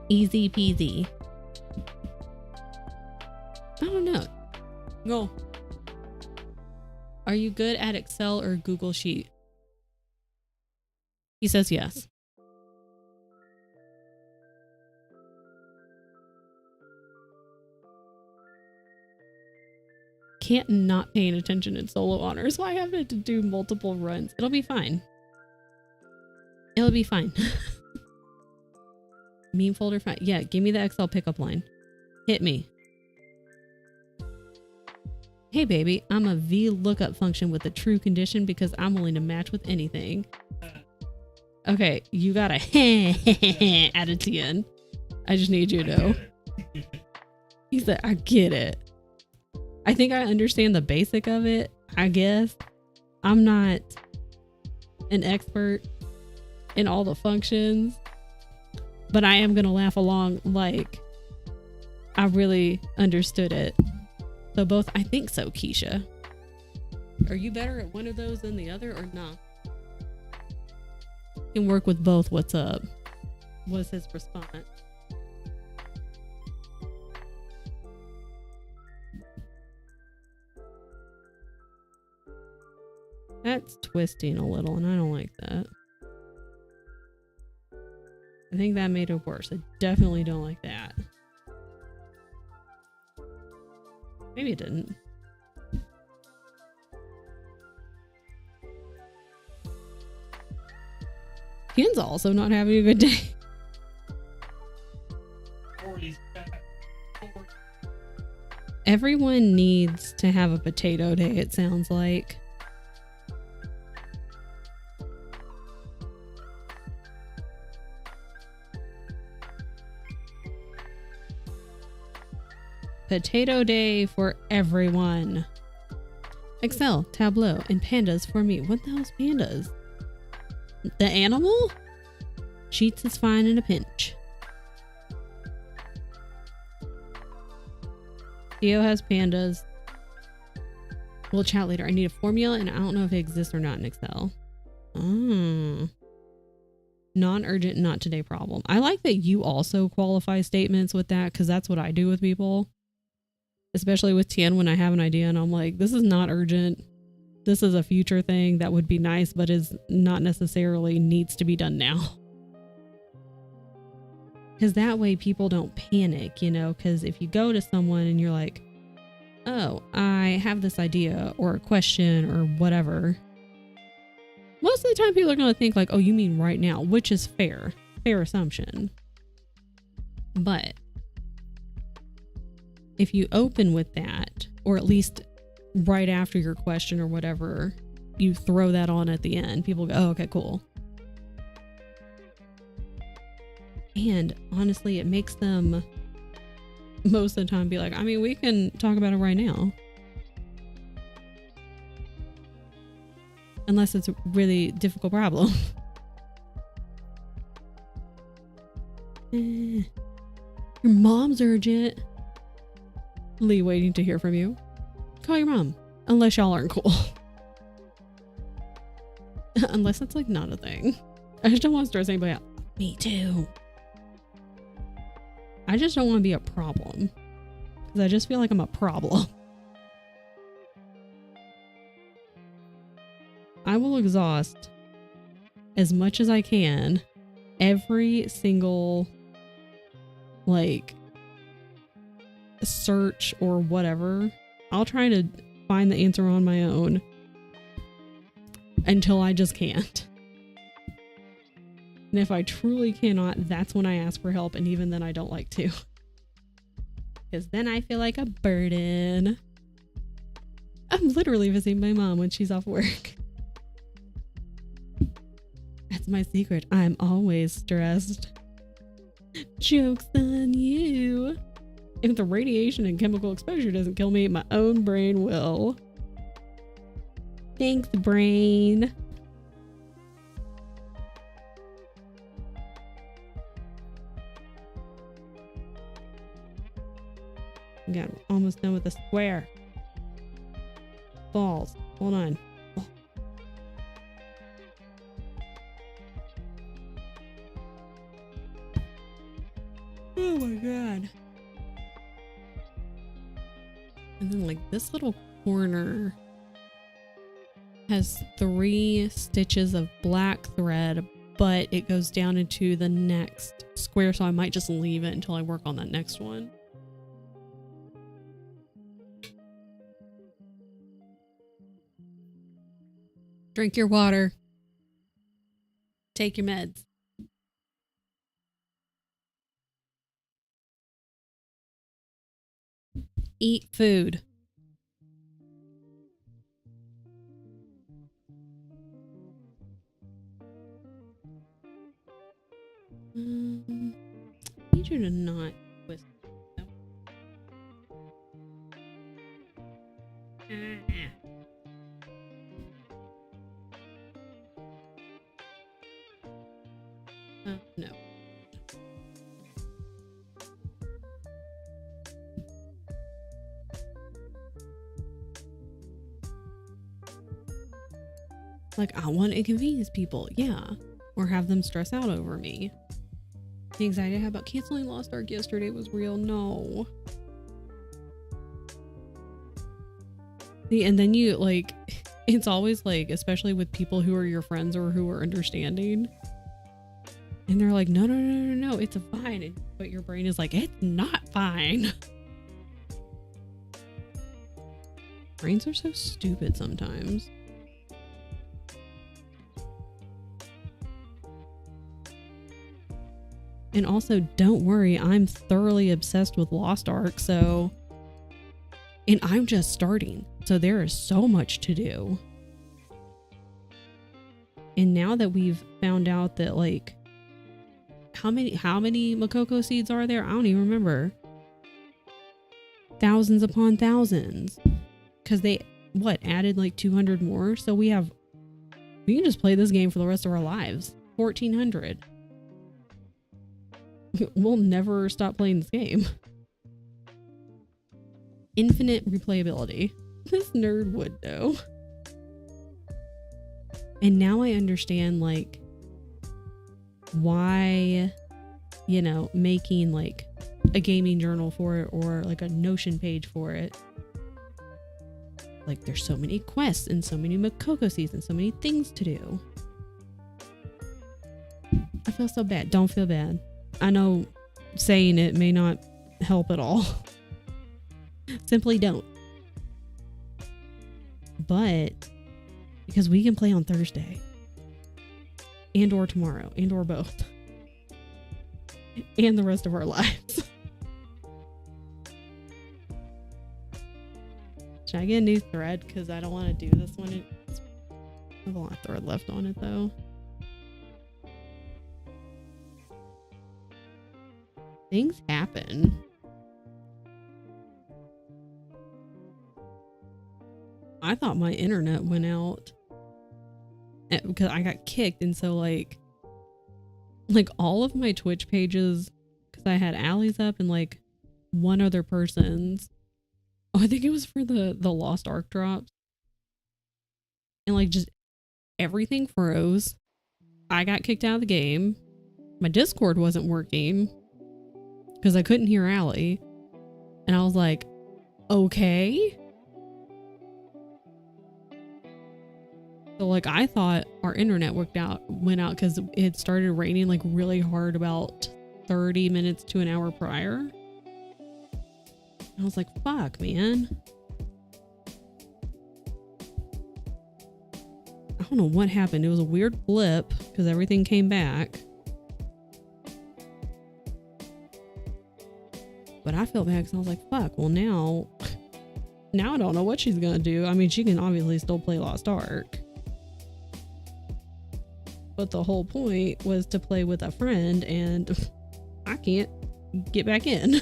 Easy peasy. I don't know. Go. Are you good at Excel or Google Sheet? He says yes. Can't not paying attention in solo honors. Why have to do multiple runs? It'll be fine. It'll be fine. Meme folder fine. Yeah, give me the Excel pickup line. Hit me. Hey baby, I'm a VLOOKUP function with a true condition because I'm willing to match with anything. Okay, you got a add it to the end. I just need you to know. He said, I get it. I think I understand the basic of it, I guess. I'm not an expert in all the functions, but I am going to laugh along like I really understood it. So both, I think so, Keisha. Are you better at one of those than the other or not? Can work with both. What's up? Was his response. That's twisting a little, and I don't like that. I think that made it worse. I definitely don't like that. Maybe it didn't. Ken's also not having a good day. Everyone needs to have a potato day, it sounds like. Potato day for everyone. Excel, Tableau, and pandas for me. What the hell's pandas? The animal? Sheets is fine in a pinch. Theo has pandas. We'll chat later. I need a formula and I don't know if it exists or not in Excel. Oh. Non-urgent, not today problem. I like that you also qualify statements with that because that's what I do with people. Especially with Tien when I have an idea and I'm like, this is not urgent. This is a future thing that would be nice, but is not necessarily needs to be done now. Because that way people don't panic, you know, because if you go to someone and you're like, oh, I have this idea or a question or whatever. Most of the time people are going to think like, oh, you mean right now, which is fair assumption. But if you open with that, or at least right after your question or whatever, you throw that on at the end, people go, oh, okay, cool. And honestly, it makes them most of the time be like, I mean, we can talk about it right now. Unless it's a really difficult problem. Your mom's urgent. Lee waiting to hear from you. Call your mom. Unless y'all aren't cool. Unless it's like not a thing. I just don't want to stress anybody out. Me too. I just don't want to be a problem. Because I just feel like I'm a problem. I will exhaust as much as I can every single like search or whatever. I'll try to find the answer on my own until I just can't. And if I truly cannot, that's when I ask for help. And even then I don't like to. Because then I feel like a burden. I'm literally visiting my mom when she's off work. That's my secret. I'm always stressed. Joke's on you. If the radiation and chemical exposure doesn't kill me, my own brain will. Thanks, brain. Got almost done with the square. Balls. Hold on. Oh my god. And then like this little corner has 3 stitches of black thread, but it goes down into the next square, so I might just leave it until I work on that next one. Drink your water. Take your meds. Eat food. I need you to not twist. No. Like, I want to inconvenience people, yeah. Or have them stress out over me. The anxiety I had about canceling Lost Ark yesterday was real. No. See, and then you, like, it's always like, especially with people who are your friends or who are understanding. And they're like, no, it's fine. But your brain is like, it's not fine. Brains are so stupid sometimes. And also, don't worry, I'm thoroughly obsessed with Lost Ark, so... And I'm just starting, so there is so much to do. And now that we've found out that, like... How many Makoko seeds are there? I don't even remember. Thousands upon thousands. Because they, added like 200 more? So we can just play this game for the rest of our lives. 1,400. We'll never stop playing this game. Infinite replayability. This nerd would know. And now I understand like why, you know, making like a gaming journal for it or like a Notion page for it. Like there's so many quests and so many Makoko seeds and so many things to do. I feel so bad. Don't feel bad. I know saying it may not help at all. Simply don't. But because we can play on Thursday and or tomorrow and or both and the rest of our lives. Should I get a new thread? Because I don't want to do this one. I have a lot of thread left on it though. Things happen. I thought my internet went out because I got kicked, and so like all of my Twitch pages, because I had Allie's up and like one other person's. Oh, I think it was for the Lost Ark drops, and like just everything froze. I got kicked out of the game. My Discord wasn't working because I couldn't hear Allie, and I was like, okay. So like I thought our internet went out because it started raining like really hard about 30 minutes to an hour prior. And I was like, fuck, man. I don't know what happened. It was a weird blip because everything came back. But I felt bad because I was like, fuck, well now I don't know what she's gonna do. I mean, she can obviously still play Lost Ark. But the whole point was to play with a friend, and I can't get back in.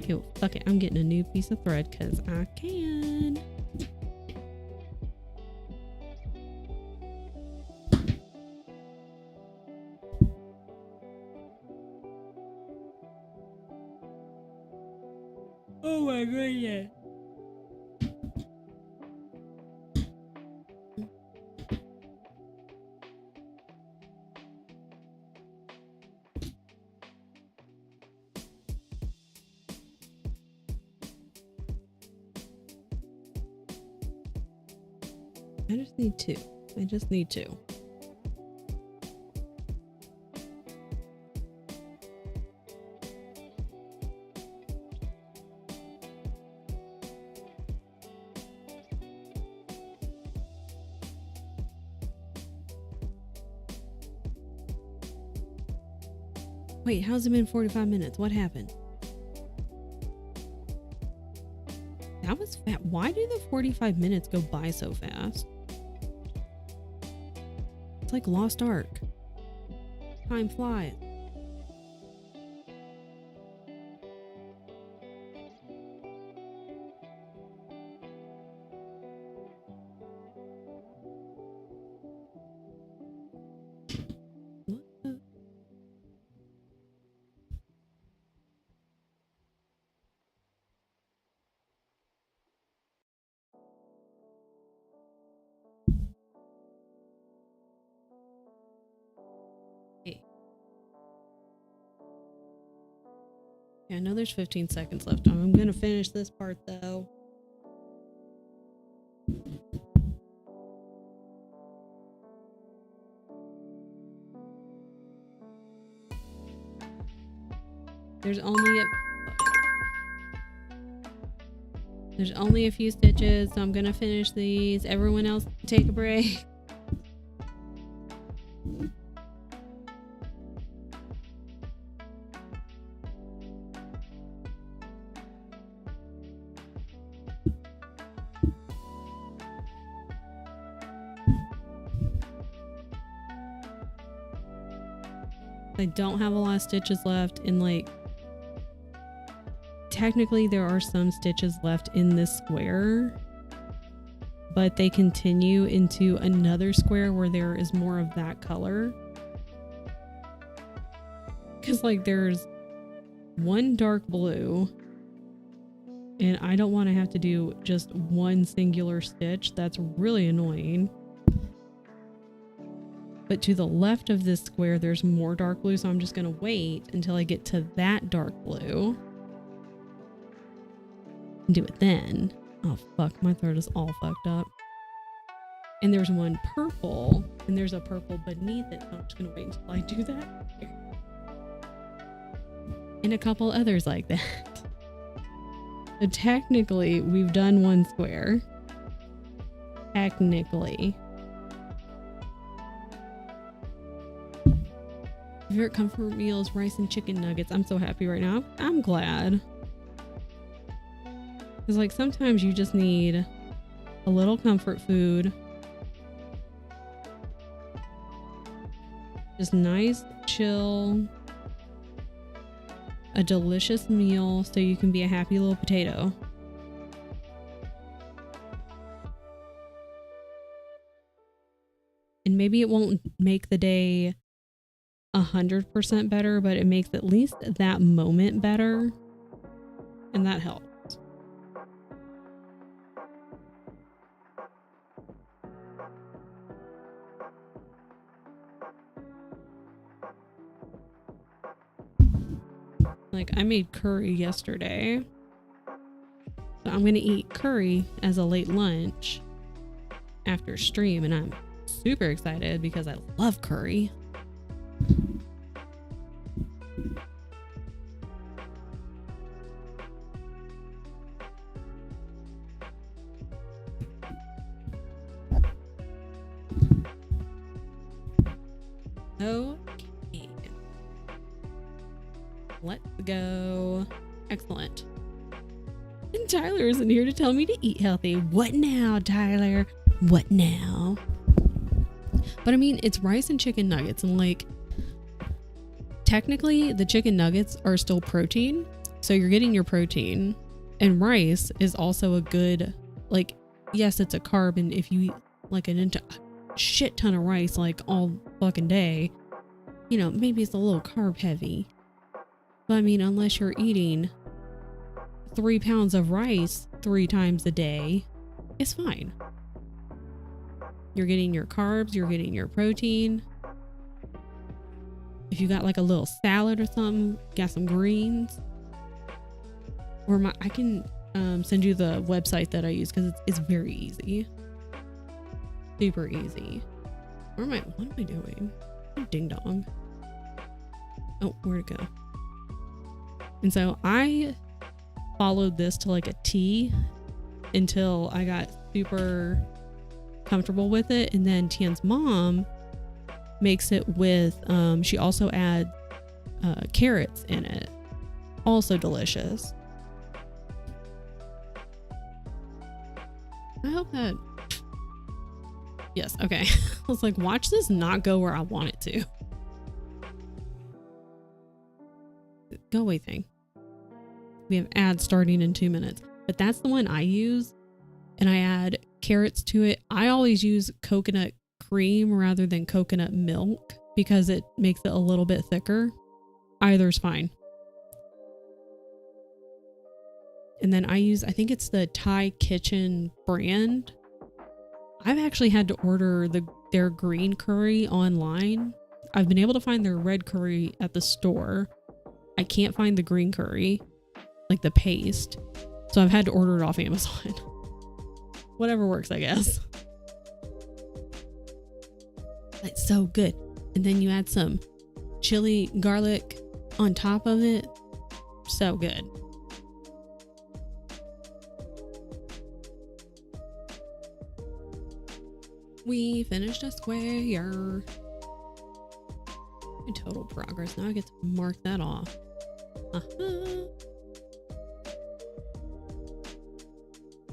Okay, well, fuck it. I'm getting a new piece of thread because I can. Oh my goodness. I just need two. I just need two. Wait, how's it been 45 minutes? What happened? That was fast. Why do the 45 minutes go by so fast? It's like Lost Ark. Time flies. What the? Yeah, I know there's 15 seconds left. I'm gonna finish this part though. There's only a few stitches, so I'm gonna finish these. Everyone else take a break. I don't have a lot of stitches left, and like technically there are some stitches left in this square, but they continue into another square where there is more of that color, because like there's one dark blue, and I don't want to have to do just one singular stitch. That's really annoying. But to the left of this square, there's more dark blue, so I'm just going to wait until I get to that dark blue and do it then. Oh, fuck. My throat is all fucked up. And there's one purple, and there's a purple beneath it. So I'm just going to wait until I do that. And a couple others like that. So technically, we've done one square. Technically. Favorite comfort meal is rice and chicken nuggets. I'm so happy right now. I'm glad. Because like sometimes you just need a little comfort food. Just nice, chill, a delicious meal so you can be a happy little potato. And maybe it won't make the day 100% better, but it makes at least that moment better. And that helps. Like, I made curry yesterday. So I'm gonna eat curry as a late lunch after stream, and I'm super excited because I love curry. Okay. Let's go. Excellent. And Tyler isn't here to tell me to eat healthy. What now, Tyler? What now? But I mean, it's rice and chicken nuggets, and like, technically the chicken nuggets are still protein. So you're getting your protein, and rice is also a good, like, yes, it's a carb. And if you eat like a shit ton of rice, like all fucking day, you know, maybe it's a little carb heavy. But I mean, unless you're eating 3 pounds of rice 3 times a day, it's fine. You're getting your carbs, you're getting your protein. If you got like a little salad or something, got some greens. Or I can send you the website that I use because it's very easy. Super easy. What am I doing? Ding dong. Oh, where'd it go? And so I followed this to like a T until I got super comfortable with it. And then Tian's mom makes it with, she also adds carrots in it. Also delicious. I hope that... Yes, okay. I was like, watch this not go where I want it to. Go away thing. We have ads starting in 2 minutes. But that's the one I use. And I add carrots to it. I always use coconut cream rather than coconut milk because it makes it a little bit thicker. Either's fine. And then I think it's the Thai Kitchen brand. I've actually had to order their green curry online. I've been able to find their red curry at the store. I can't find the green curry, like the paste. So I've had to order it off Amazon. Whatever works, I guess. It's so good. And then you add some chili garlic on top of it. So good. We finished a square. In total progress. Now I get to mark that off.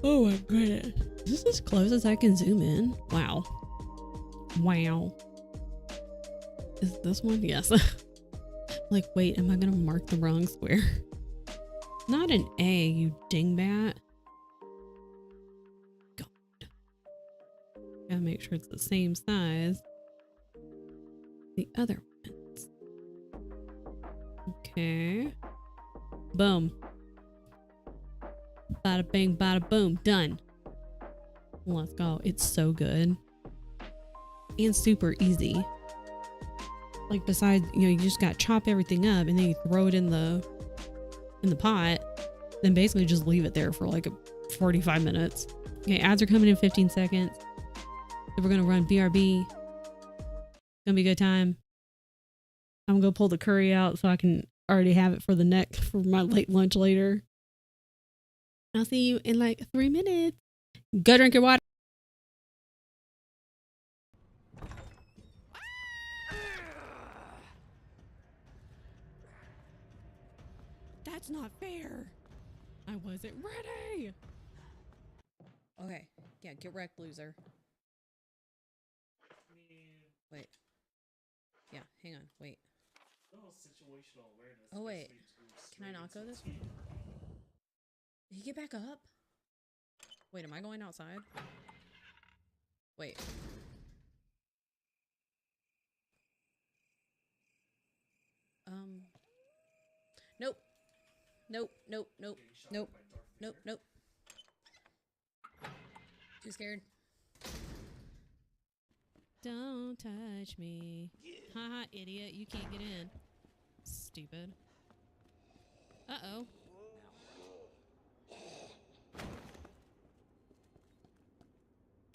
Oh my goodness. Is this as close as I can zoom in? Wow. Wow. Is this one? Yes. Like, wait, am I gonna mark the wrong square? Not an A, you dingbat. God. Gotta make sure it's the same size. The other ones. Okay. Boom. Bada bing, bada boom. Done. Let's go. It's so good. And super easy. Like besides, you know, you just got to chop everything up and then you throw it in the pot. Then basically just leave it there for like 45 minutes. Okay, ads are coming in 15 seconds. So we're going to run BRB. Gonna be a good time. I'm gonna go pull the curry out so I can already have it for for my late lunch later. I'll see you in like 3 minutes. Go drink your water. That's not fair. I wasn't ready. Okay, yeah, get wrecked, loser. Wait. Yeah, hang on, wait. Situational awareness. Oh wait, can I not go this way? Did he get back up? Wait, am I going outside? Wait. Nope. Nope, nope, nope, nope, nope, nope. Too scared. Don't touch me. Haha, idiot, you can't get in. Stupid. Uh-oh.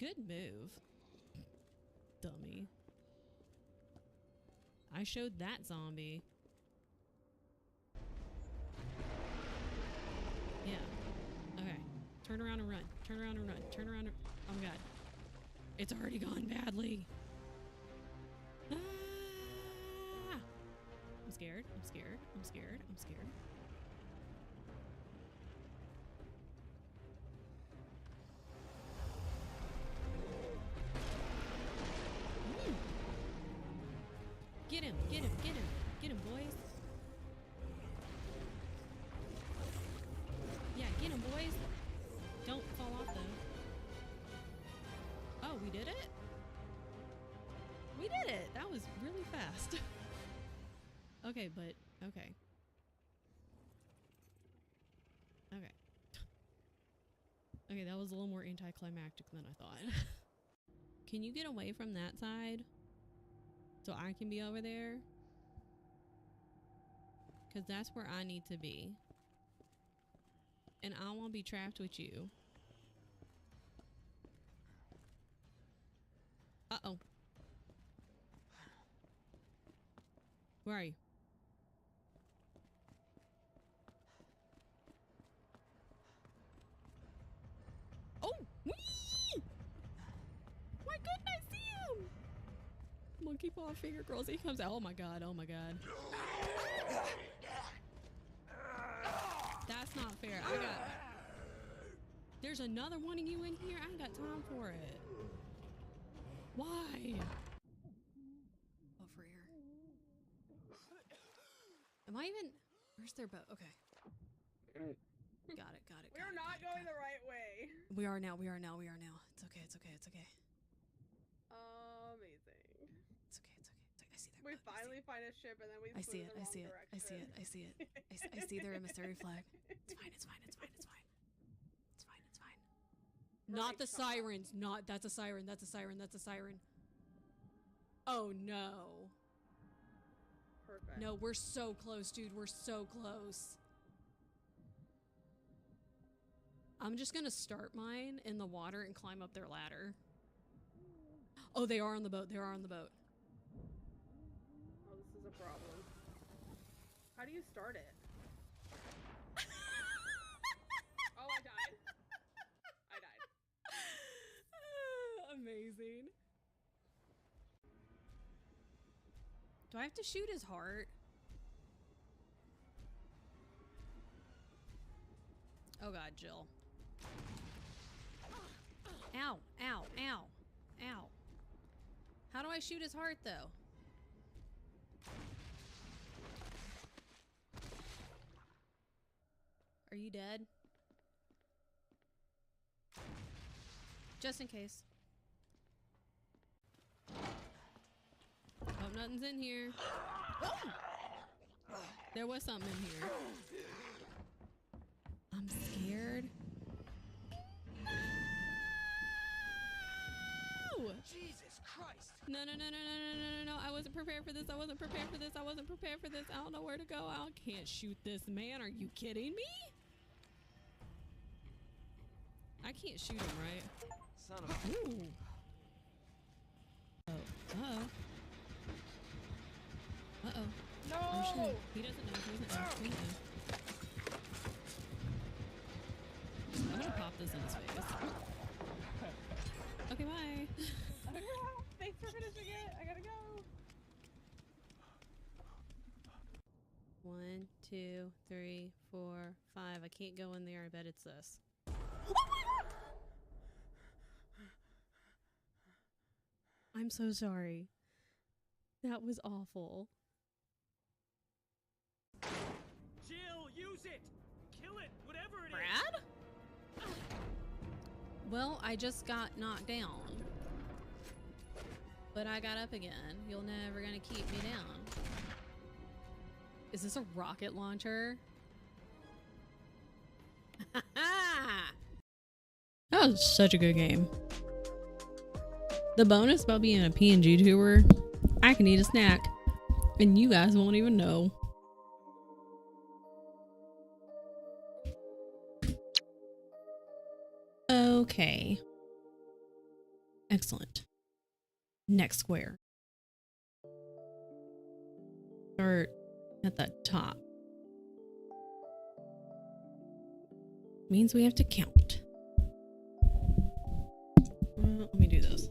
Good move. Dummy. I showed that zombie. Yeah. Okay. Turn around and run. Turn around and run. Turn around and... Oh my god. It's already gone badly. Ah! I'm scared. I'm scared. I'm scared. I'm scared. Get him. Get him. Get him. Get him, boys. Yeah, get him, boys. Don't fall off, though. Oh, we did it? We did it! That was really fast. Okay, but... Okay. Okay. Okay, that was a little more anticlimactic than I thought. Can you get away from that side? So I can be over there? Because that's where I need to be. And I won't be trapped with you. Uh-oh. Where are you? Oh! Whee! My goodness, I see him! Monkey paw finger girls. He comes out. Oh my god, oh my god. That's not fair. There's another one of you in here? I ain't got time for it. Why? Over here. Am I even... Where's their boat? Okay. Got it, got it. We're not going the right way. We are now, we are now, we are now. It's okay, it's okay, it's okay. Amazing. It's okay, it's okay, it's okay. I see their We boat. finally find a ship and then we I see flew it, in I the see wrong it, I see it, direction. I see it. I see their emissary flag. It's fine, it's fine, it's fine, it's fine. It's fine, it's fine. Not the sirens, not, that's a siren, that's a siren, that's a siren. Oh no. Perfect. No, we're so close, dude, we're so close. I'm just gonna start mine in the water and climb up their ladder. Oh, they are on the boat, they are on the boat. Oh, this is a problem. How do you start it? Oh, I died. I died. Amazing. Do I have to shoot his heart? Oh god, Jill. Ow, ow, ow, ow. How do I shoot his heart, though? Are you dead? Just in case. Hope nothing's in here. Oh! There was something in here. Christ! No, no, no, no, no, no, no, no, no. I wasn't prepared for this. I wasn't prepared for this. I wasn't prepared for this. I don't know where to go. I can't shoot this man. Are you kidding me? I can't shoot him, right? Son of a... Ooh. Oh. Uh-oh. Uh-oh. No! Oh, shit. He doesn't know. He doesn't know. He doesn't know. I'm gonna pop this in his face. Okay, bye. Thanks for finishing it. I gotta go. 1, 2, 3, 4, 5. I can't go in there. I bet it's this. I'm so sorry. That was awful. Jill, use it! Kill it, whatever it is! Brad? Well, I just got knocked down. But I got up again. You're never gonna keep me down. Is this a rocket launcher? That was such a good game. The bonus about being a PNG tuber, I can eat a snack, and you guys won't even know. Okay. Excellent. Next square. Start at the top. Means we have to count. Let me do this.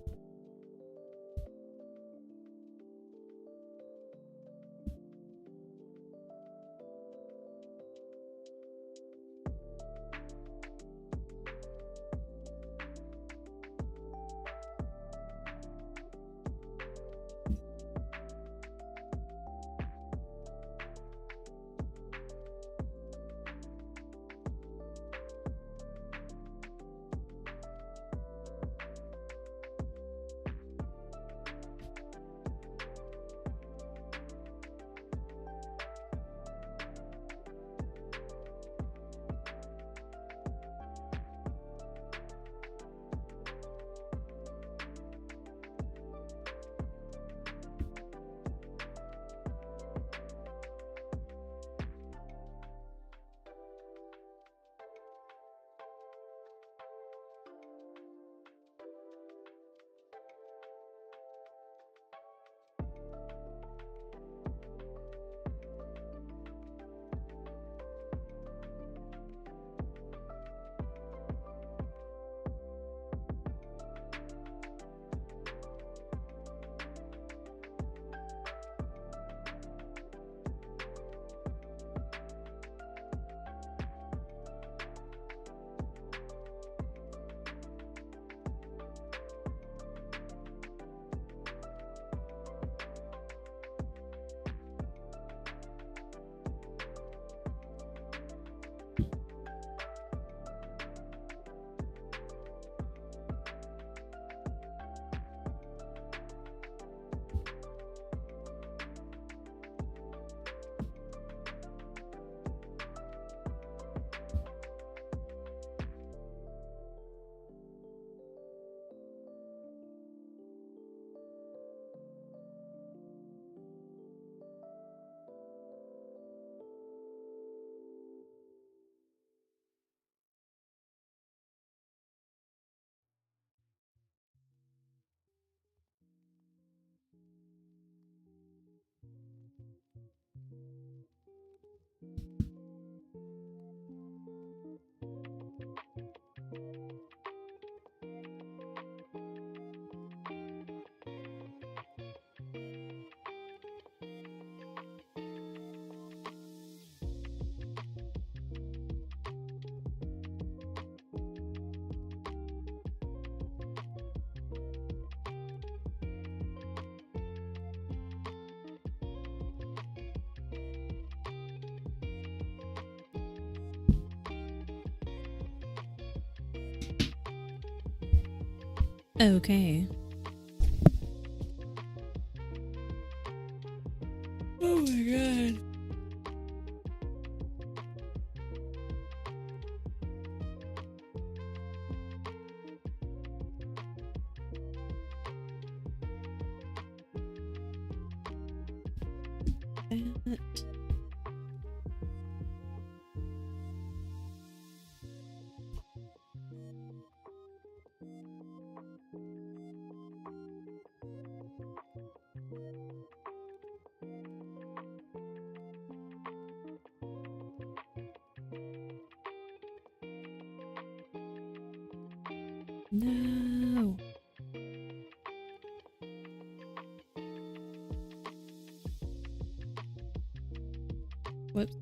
Okay. Oh my god. that. No. Whoops.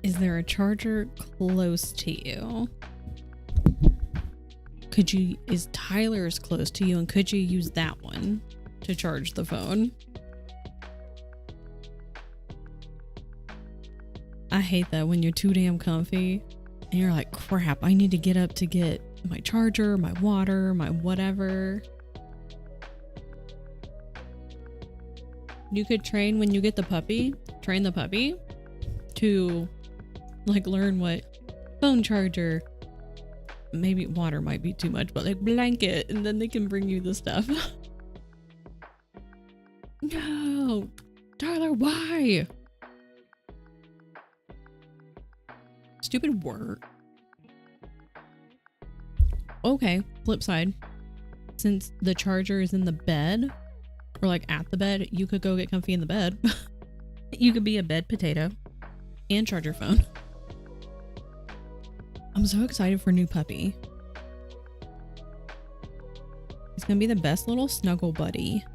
Is there a charger close to you? Is Tyler's close to you, and could you use that one to charge the phone? I hate that when you're too damn comfy and you're like, crap, I need to get up to get my charger, my water, my whatever. You could train when you get the puppy, train the puppy to like learn what phone charger, maybe water might be too much, but like blanket, and then they can bring you the stuff. No, Tyler, why? Stupid work. Okay, flip side. Since the charger is in the bed, or like at the bed, you could go get comfy in the bed. You could be a bed potato and charge your phone. I'm so excited for new puppy. He's gonna be the best little snuggle buddy.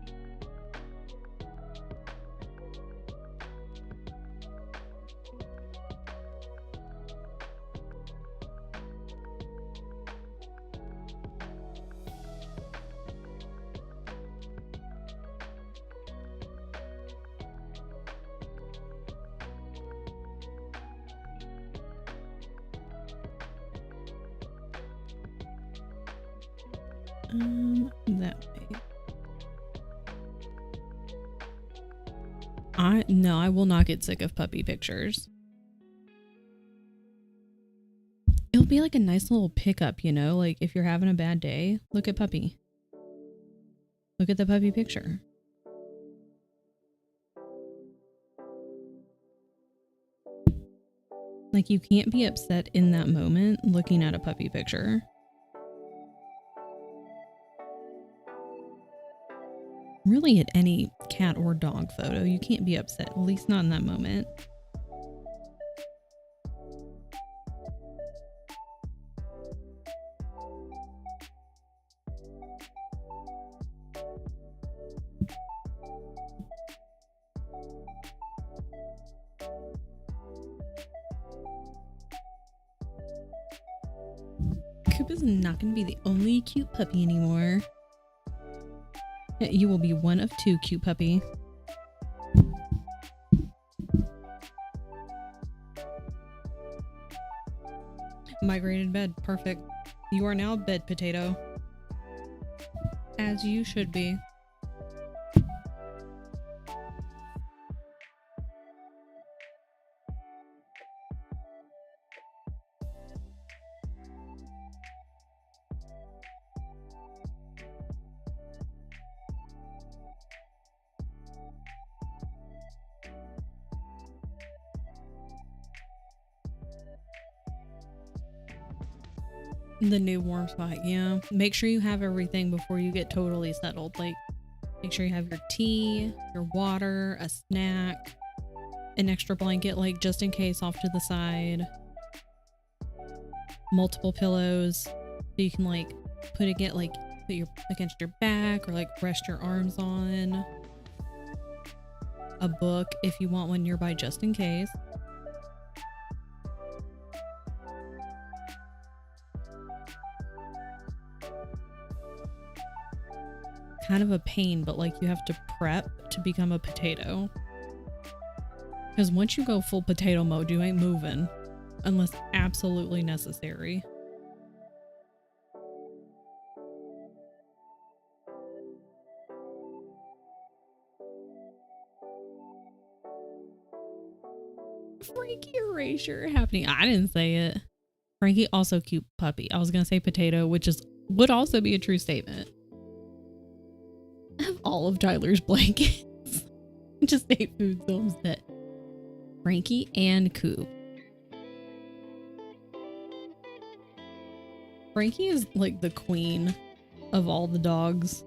That way. I will not get sick of puppy pictures. It'll be like a nice little pickup, you know, like if you're having a bad day, look at puppy. Look at the puppy picture. Like you can't be upset in that moment looking at a puppy picture. Really, at any cat or dog photo, you can't be upset, at least not in that moment. Coop is not going to be the only cute puppy anymore. You will be one of two cute puppy. Migrated bed. Perfect. You are now a bed potato. As you should be. The new warm spot, yeah. Make sure you have everything before you get totally settled. Like, make sure you have your tea, your water, a snack, an extra blanket, like just in case off to the side. Multiple pillows, so you can like put your against your back or like rest your arms on. A book if you want one nearby just in case. Kind of a pain, but like you have to prep to become a potato. Because once you go full potato mode, you ain't moving unless absolutely necessary. Frankie erasure happening. I didn't say it. Frankie also cute puppy. I was gonna say potato, which would also be a true statement. Of all of Tyler's blankets. Just ate food films that Frankie and Coop. Frankie is like the queen of all the dogs.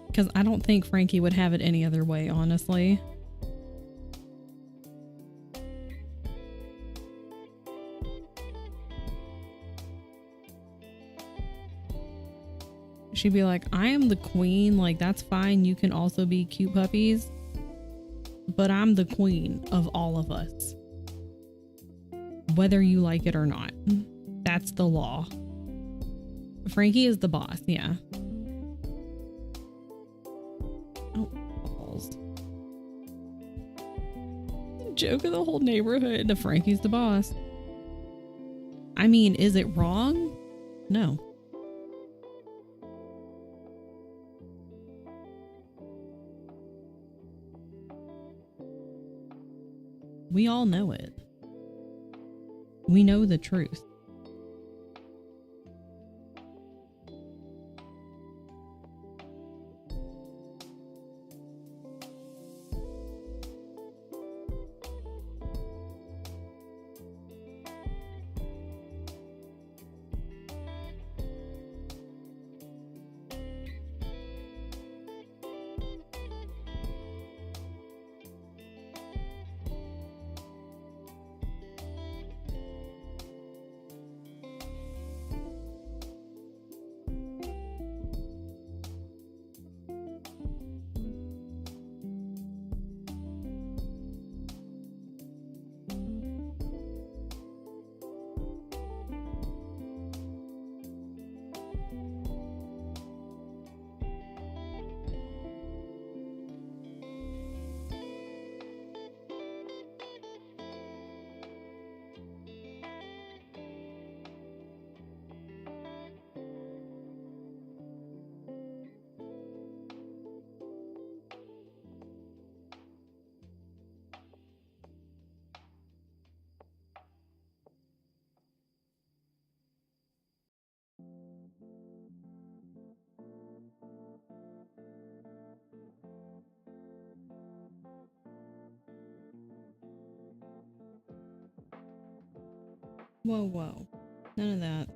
Because I don't think Frankie would have it any other way, honestly. She'd be like, I am the queen. Like, that's fine. You can also be cute puppies. But I'm the queen of all of us. Whether you like it or not. That's the law. Frankie is the boss, yeah. Oh, balls. Joke of the whole neighborhood. The Frankie's the boss. I mean, is it wrong? No. We all know it. We know the truth. Whoa, whoa. None of that.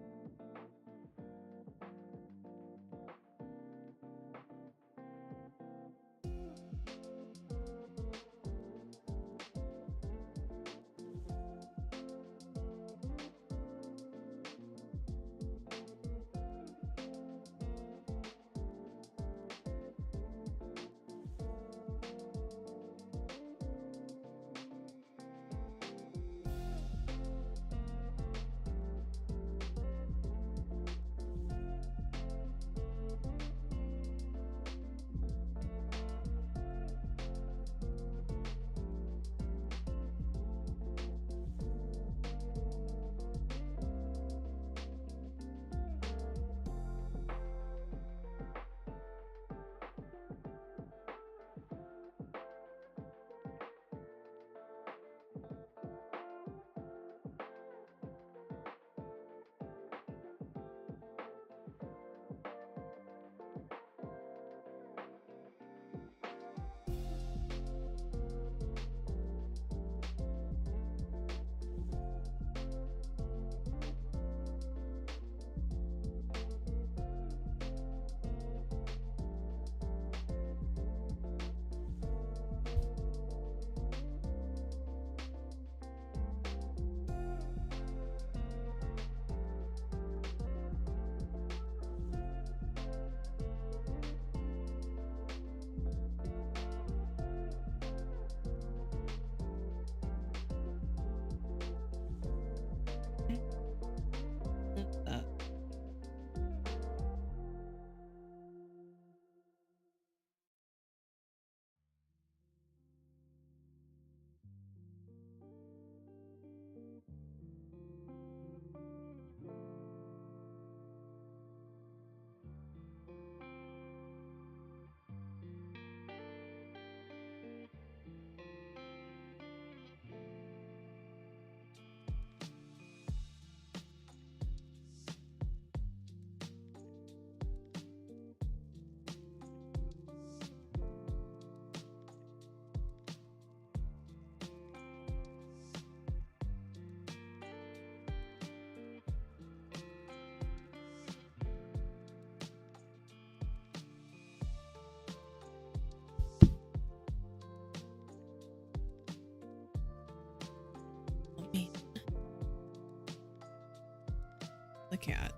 The cat.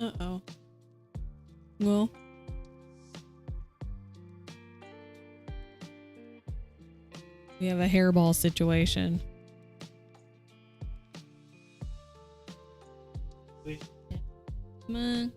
Uh-oh. Well. We have a hairball situation. Come on.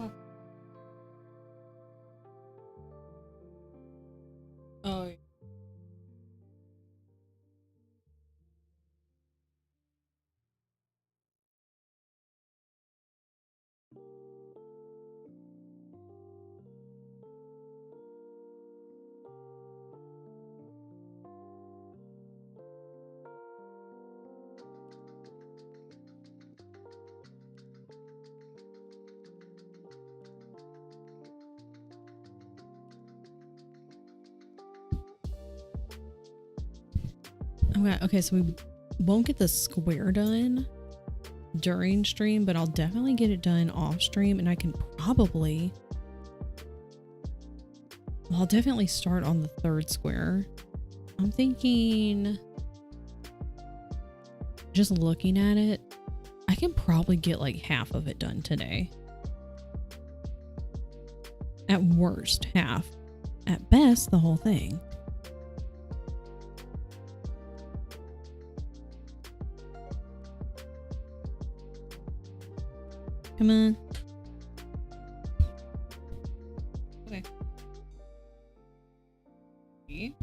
Oh. Okay, so we won't get the square done during stream, but I'll definitely get it done off stream, and I can probably... Well, I'll definitely start on the third square. I'm thinking... Just looking at it, I can probably get like half of it done today. At worst, half. At best, the whole thing. Come on. Okay. See?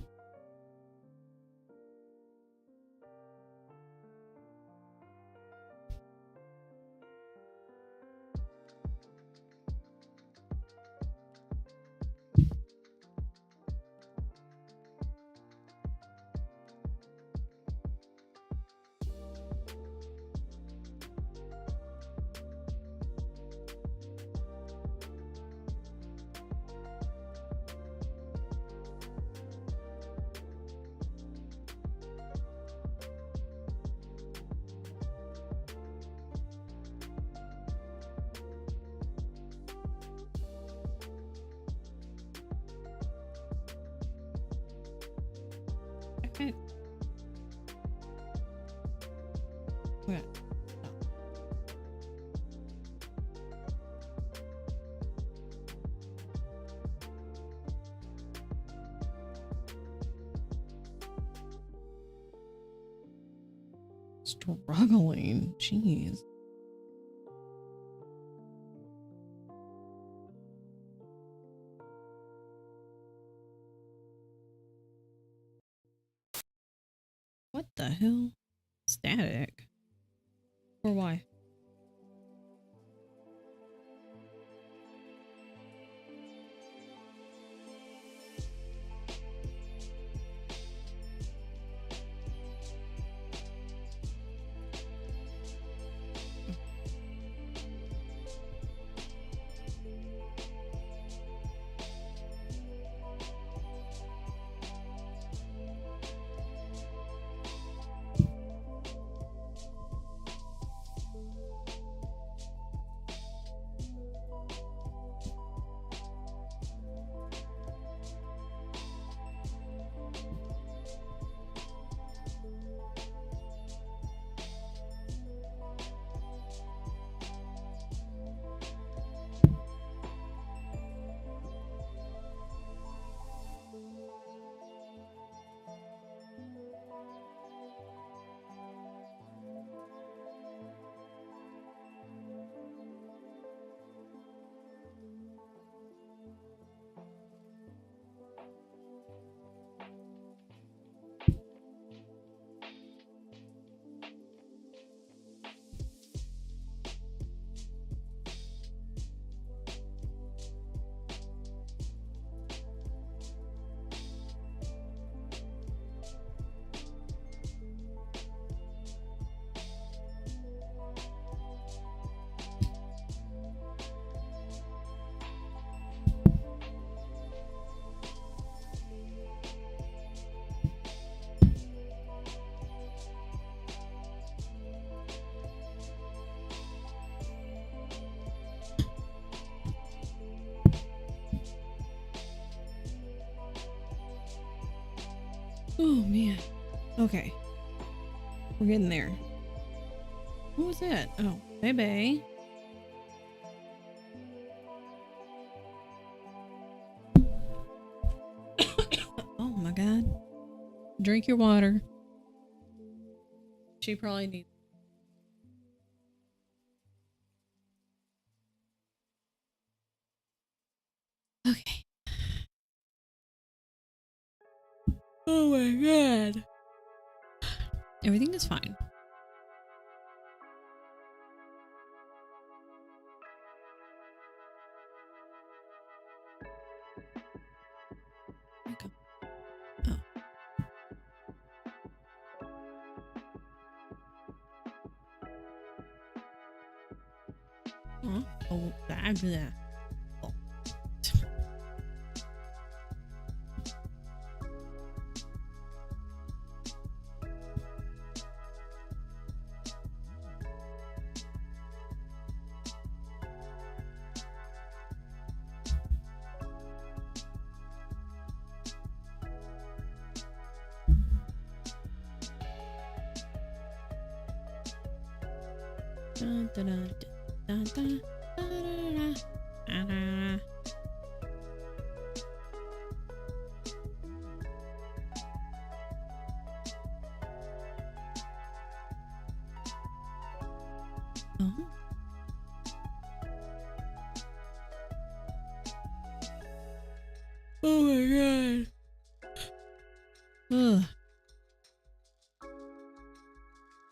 Okay. Okay. Struggling. Jeez. What the hell? Static? Or why? Oh man. Okay. We're getting there. What was that? Oh, baby. Oh my god. Drink your water. She probably needs. Okay. Oh my god. Everything is fine. Okay. Oh. Huh? Oh, bad. Oh. Dun, dun, dun, dun, dun, dun, dun, dun. Oh. Oh my god. Ugh.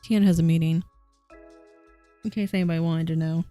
Tian has a meeting. In case anybody wanted to know.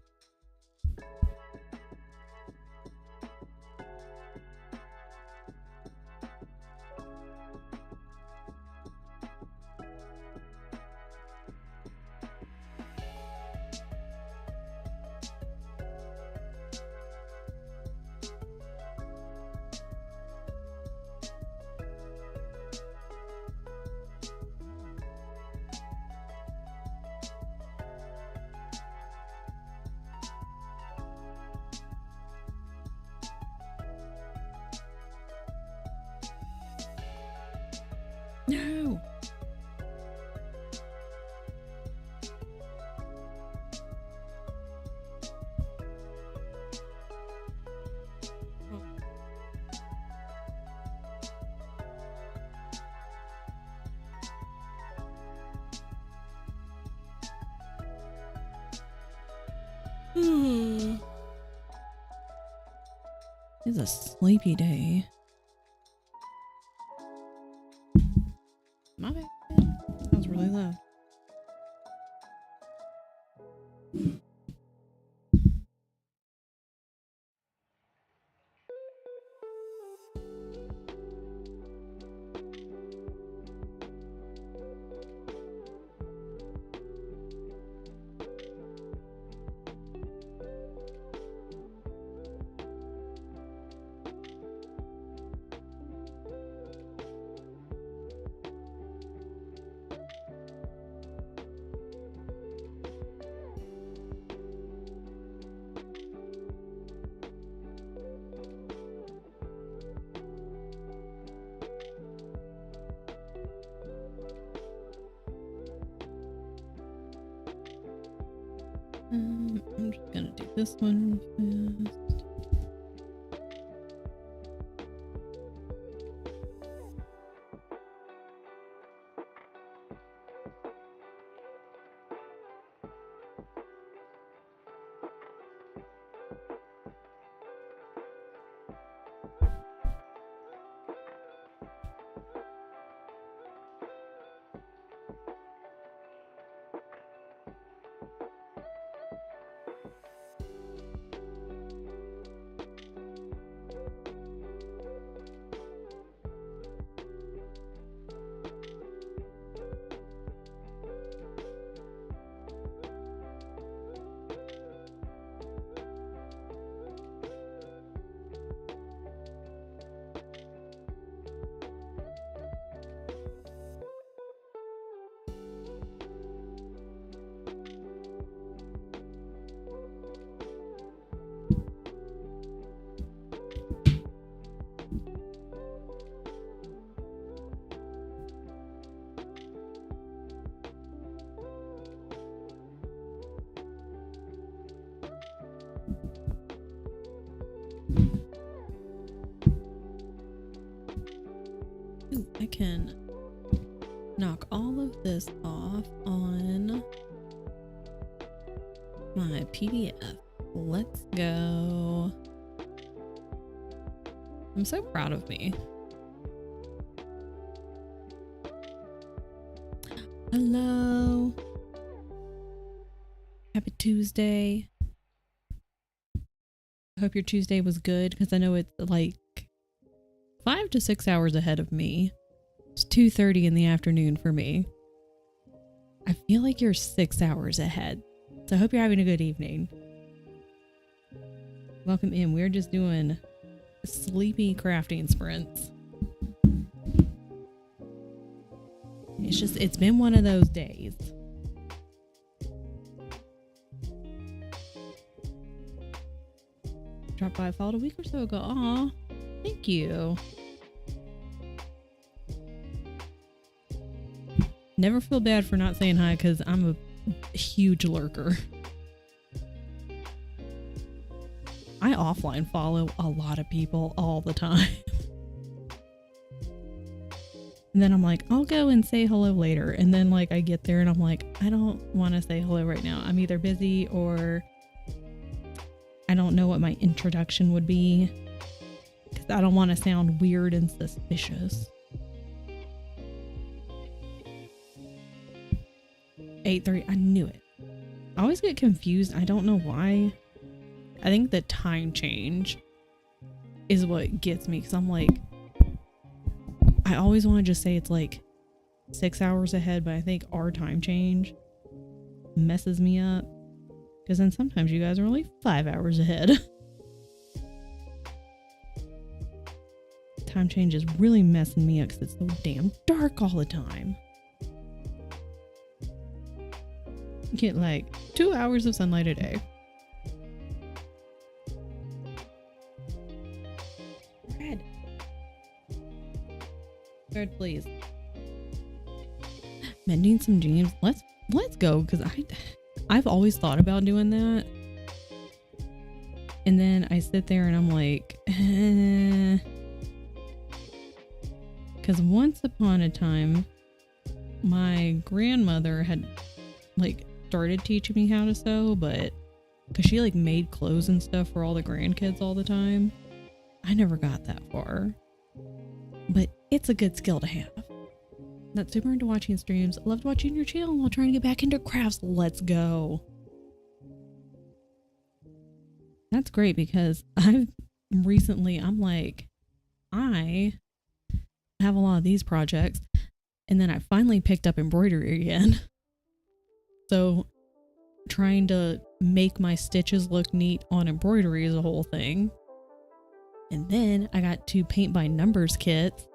No. It's a sleepy day. My bad. That was really loud. I'm just gonna do this one real fast. Ooh, I can knock all of this off on my PDF. Let's go. I'm so proud of me. Hello. Happy Tuesday. I hope your Tuesday was good because I know it's like 5 to 6 hours ahead of me. It's 2:30 in the afternoon for me. I feel like you're 6 hours ahead. So I hope you're having a good evening. Welcome in. We're just doing sleepy crafting sprints. It's been one of those days. Dropped by, followed a week or so ago. Aw, thank you. Never feel bad for not saying hi because I'm a huge lurker. I offline follow a lot of people all the time. And then I'm like, I'll go and say hello later. And then like I get there and I'm like, I don't want to say hello right now. I'm either busy or I don't know what my introduction would be because I don't want to sound weird and suspicious. 8:30, I knew it. I always get confused. I don't know why. I think the time change is what gets me because I'm like, I always want to just say it's like 6 hours ahead, but I think our time change messes me up because then sometimes you guys are only 5 hours ahead. Time change is really messing me up because it's so damn dark all the time. You get like 2 hours of sunlight a day. Red, please. Mending some jeans. Let's go because I've always thought about doing that. And then I sit there and I'm like, because once upon a time, my grandmother had like started teaching me how to sew, but because she like made clothes and stuff for all the grandkids all the time, I never got that far. But it's a good skill to have. Not super into watching streams. Loved watching your channel while trying to get back into crafts. Let's go. That's great because I'm like, I have a lot of these projects and then I finally picked up embroidery again. So trying to make my stitches look neat on embroidery is a whole thing. And then I got 2 paint by numbers kits.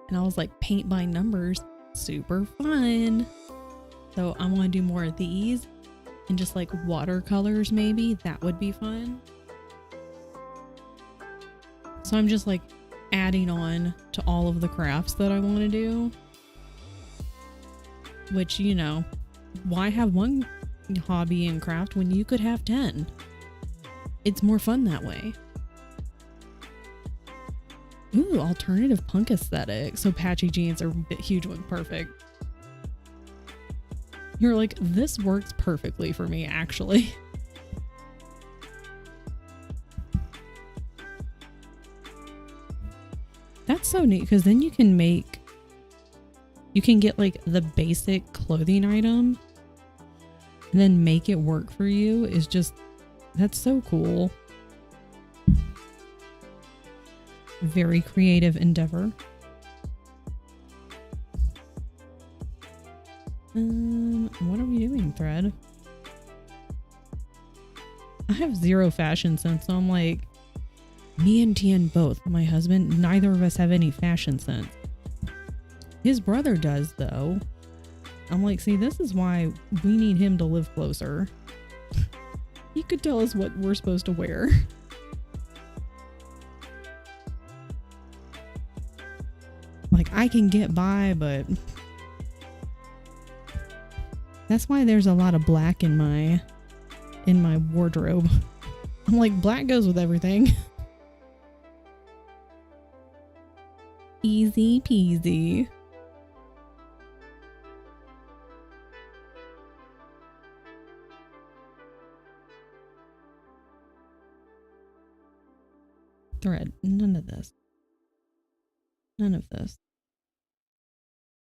And I was like, paint by numbers, super fun. So I want to do more of these and just like watercolors maybe. That would be fun. So I'm just like adding on to all of the crafts that I want to do. Which, you know, why have one hobby and craft when you could have 10? It's more fun that way. Ooh, alternative punk aesthetic. So patchy jeans are a huge one. Perfect. You're like, this works perfectly for me, actually. That's so neat because then you can get like the basic clothing item and then make it work for you. Is just, that's so cool. Very creative endeavor. What are we doing, Thread? I have zero fashion sense, so I'm like, me and Tien both. My husband, neither of us have any fashion sense. His brother does, though. I'm like, see, this is why we need him to live closer. He could tell us what we're supposed to wear. Like, I can get by, but That's why there's a lot of black in my wardrobe. I'm like, black goes with everything. Easy peasy. Thread. None of this. None of this.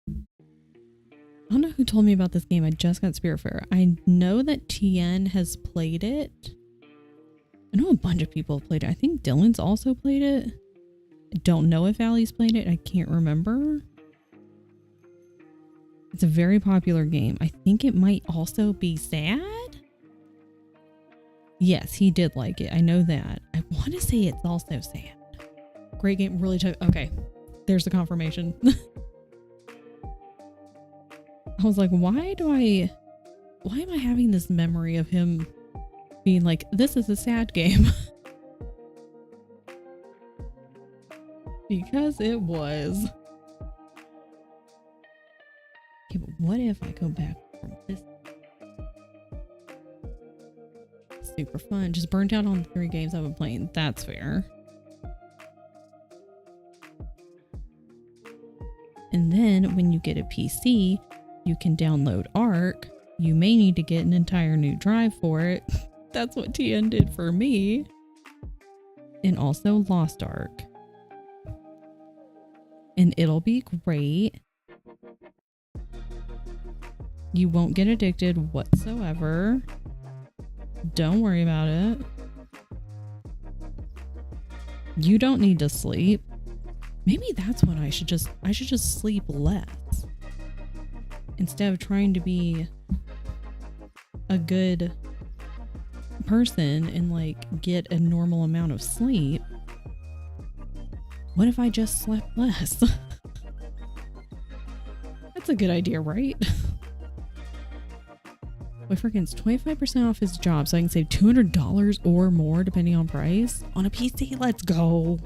I don't know who told me about this game. I just got Spiritfarer. I know that TN has played it. I know a bunch of people have played it. I think Dylan's also played it. I don't know if Allie's played it. I can't remember. It's a very popular game. I think it might also be sad. Yes, he did like it. I know that. I want to say it's also sad. Great game. Really took. Okay. There's the confirmation. I was like, why am I having this memory of him being like, this is a sad game? Because it was. Okay, but what if I go back from this? Super fun. Just burnt out on 3 games I've been playing. That's fair. And then when you get a PC, you can download Arc. You may need to get an entire new drive for it. That's what TN did for me. And also Lost Ark. And it'll be great. You won't get addicted whatsoever. Don't worry about it. You don't need to sleep. Maybe that's what I should just sleep less. Instead of trying to be a good person and like get a normal amount of sleep. What if I just slept less? That's a good idea, right? Boyfriend's 25% off his job, so I can save $200 or more depending on price on a PC. Let's go.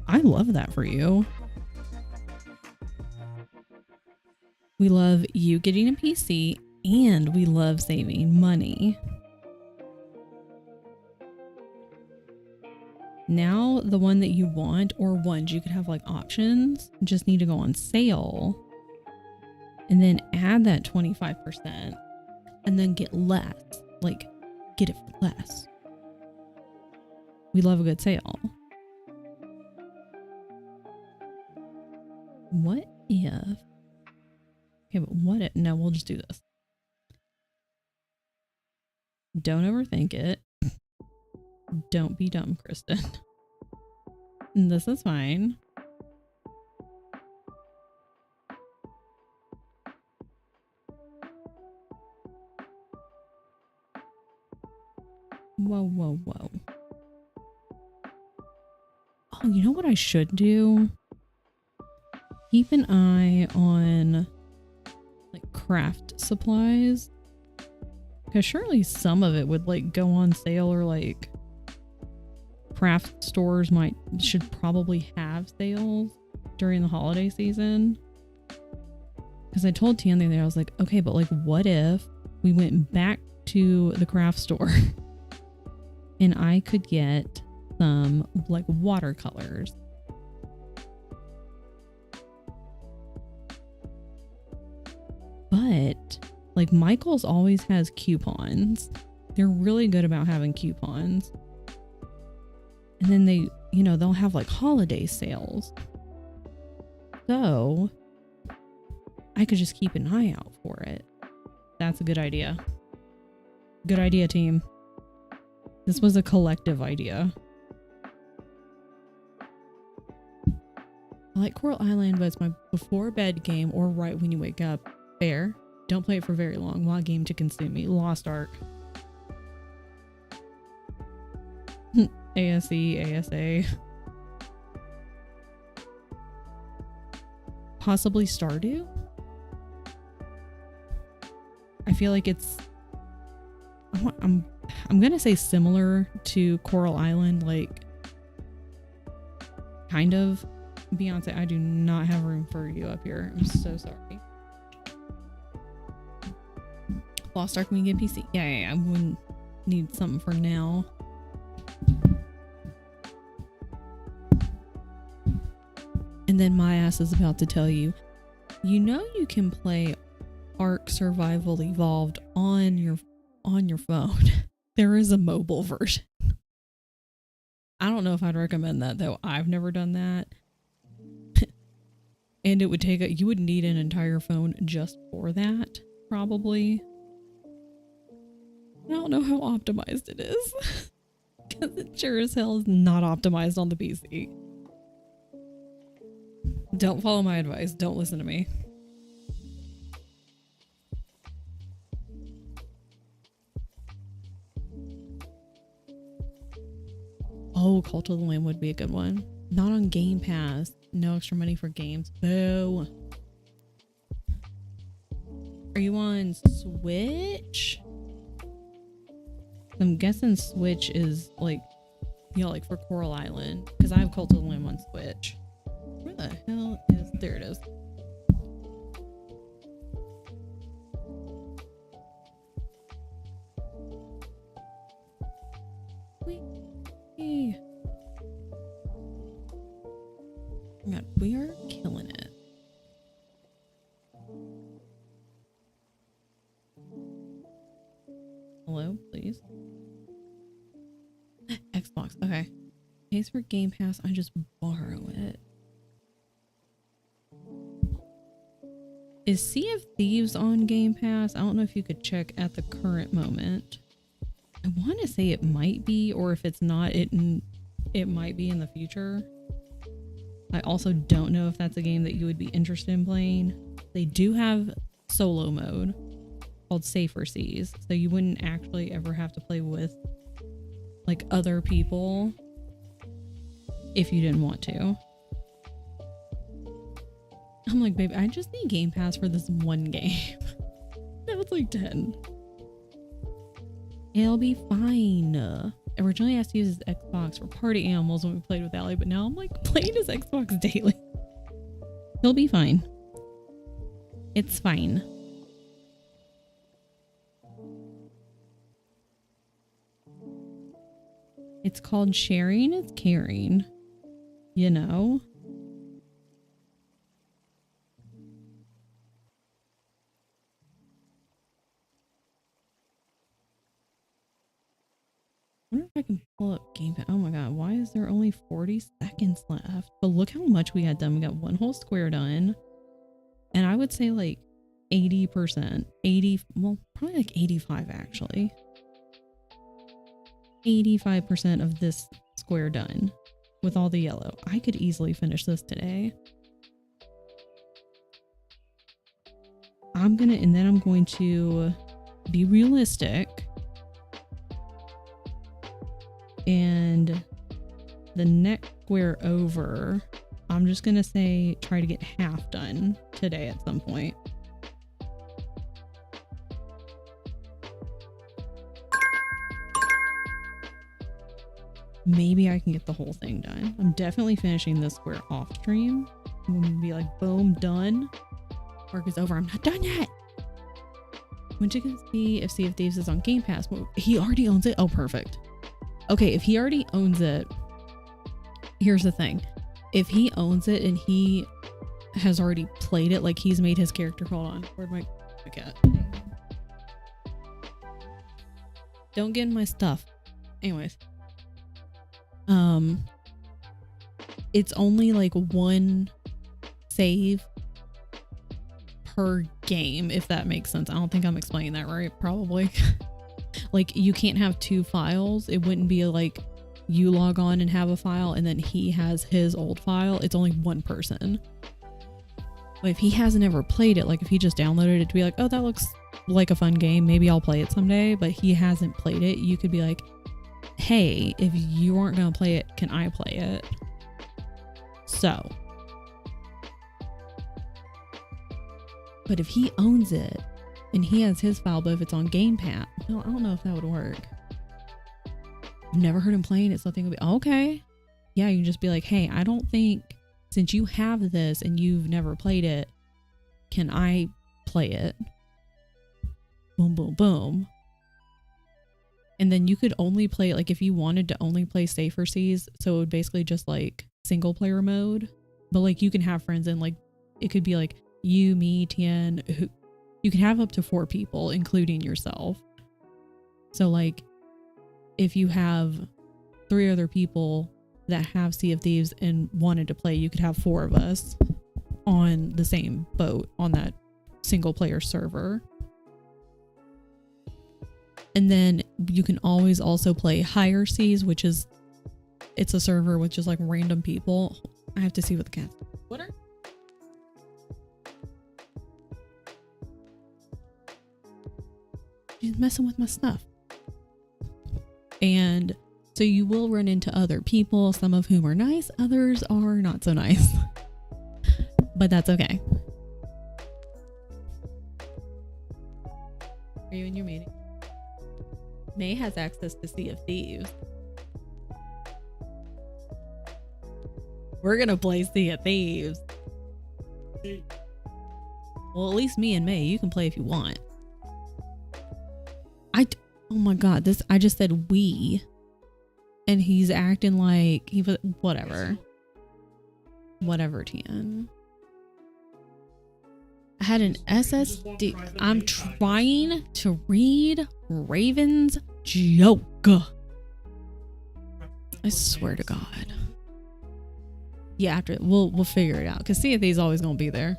I love that for you. We love you getting a PC and we love saving money. Now the one that you want, or ones you could have like options, just need to go on sale and then add that 25% and then get less, like get it for less. We love a good sale. What if, okay, but what if, no, we'll just do this. Don't overthink it. Don't be dumb, Kristen. This is fine. Whoa, whoa, whoa. Oh, you know what I should do? Keep an eye on like craft supplies. Because surely some of it would like go on sale, or like craft stores should probably have sales during the holiday season. Because I told Tian the other day, I was like, okay, but like what if we went back to the craft store and I could get some like watercolors. But like Michael's always has coupons. They're really good about having coupons. And then they, you know, they'll have like holiday sales. So I could just keep an eye out for it. That's a good idea. Good idea, team. This was a collective idea. I like Coral Island, but it's my before bed game or right when you wake up. Fair. Don't play it for very long. Want a game to consume me. Lost Ark. ASE, ASA. Possibly Stardew? I feel like it's... I'm gonna say similar to Coral Island, like... Kind of. Beyonce, I do not have room for you up here. I'm so sorry. Lost Ark Weekend PC. Yeah, I wouldn't need something for now. And then my ass is about to tell you, you know you can play Ark Survival Evolved on your phone. There is a mobile version. I don't know if I'd recommend that though. I've never done that. And it would take you would need an entire phone just for that, probably. I don't know how optimized it is. Because it sure as hell is not optimized on the PC. Don't follow my advice. Don't listen to me. Oh, Cult of the Lamb would be a good one. Not on Game Pass. No extra money for games. Boo. Are you on Switch? I'm guessing Switch is like, you know, like for Coral Island. Because I have Cult of the Lamb on Switch. Where the hell is... There it is. Whee! Oh my god, we are killing it. Hello, please. Xbox, okay. Pays for Game Pass, I just borrow it. Is Sea of Thieves on Game Pass? I don't know if you could check at the current moment. I want to say it might be, or if it's not, it might be in the future. I also don't know if that's a game that you would be interested in playing. They do have solo mode called Safer Seas, so you wouldn't actually ever have to play with like other people if you didn't want to. I'm like, babe, I just need Game Pass for this one game. Now it's like 10. It'll be fine. Originally I asked to use his Xbox for party animals when we played with Allie, but now I'm like playing his Xbox daily. He'll be fine. It's fine. It's called sharing is caring. You know? I wonder if I can pull up Game Pass. Oh my god, why is there only 40 seconds left? But look how much we had done. We got one whole square done. And I would say like 80%. 80, well, probably like 85 actually. 85% of this square done with all the yellow. I could easily finish this today. And then I'm going to be realistic. And the next square over, I'm just gonna say try to get half done today at some point. Maybe I can get the whole thing done. I'm definitely finishing this square off stream. I'm gonna be like, boom, done. Work is over. I'm not done yet. When you can see if Sea of Thieves is on Game Pass, he already owns it. Oh, perfect. Okay, if he already owns it, here's the thing. If he owns it and he has already played it, like he's made his character, hold on. Where'd my cat? Don't get in my stuff. Anyways. It's only like one save per game, if that makes sense. I don't think I'm explaining that right, probably. Like you can't have two files. It wouldn't be like you log on and have a file and then he has his old file. It's only one person. But if he hasn't ever played it, like if he just downloaded it to be like, oh, that looks like a fun game, maybe I'll play it someday, but he hasn't played it, you could be like, hey, if you aren't gonna play it, can I play it? So, but if he owns it and he has his file, but if it's on Game Pass, well, I don't know if that would work. I've never heard him playing it, so I think it'll be okay. Yeah, you can just be like, hey, I don't think, since you have this and you've never played it, can I play it? boom, boom, boom. And then you could only play, like if you wanted to only play safer seas, so it would basically just like single player mode. But like you can have friends in, like it could be like you, me, Tien, who you can have up to 4 people, including yourself. So like if you have 3 other people that have Sea of Thieves and wanted to play, you could have 4 of us on the same boat on that single player server. And then you can always also play Higher Seas, which is, it's a server with just like random people. I have to see what the cat. What are? She's messing with my stuff. And so you will run into other people, some of whom are nice, others are not so nice. But that's okay. Are you in your meeting? May has access to Sea of Thieves. We're gonna play Sea of Thieves. Well, at least me and May, you can play if you want. Oh my god, I just said we. And he's acting like he was, whatever. Whatever, Tien. I had an SSD. I'm trying to read Raven's joke. I swear to God. Yeah, after we'll figure it out. Because Sea of Thieves always gonna be there.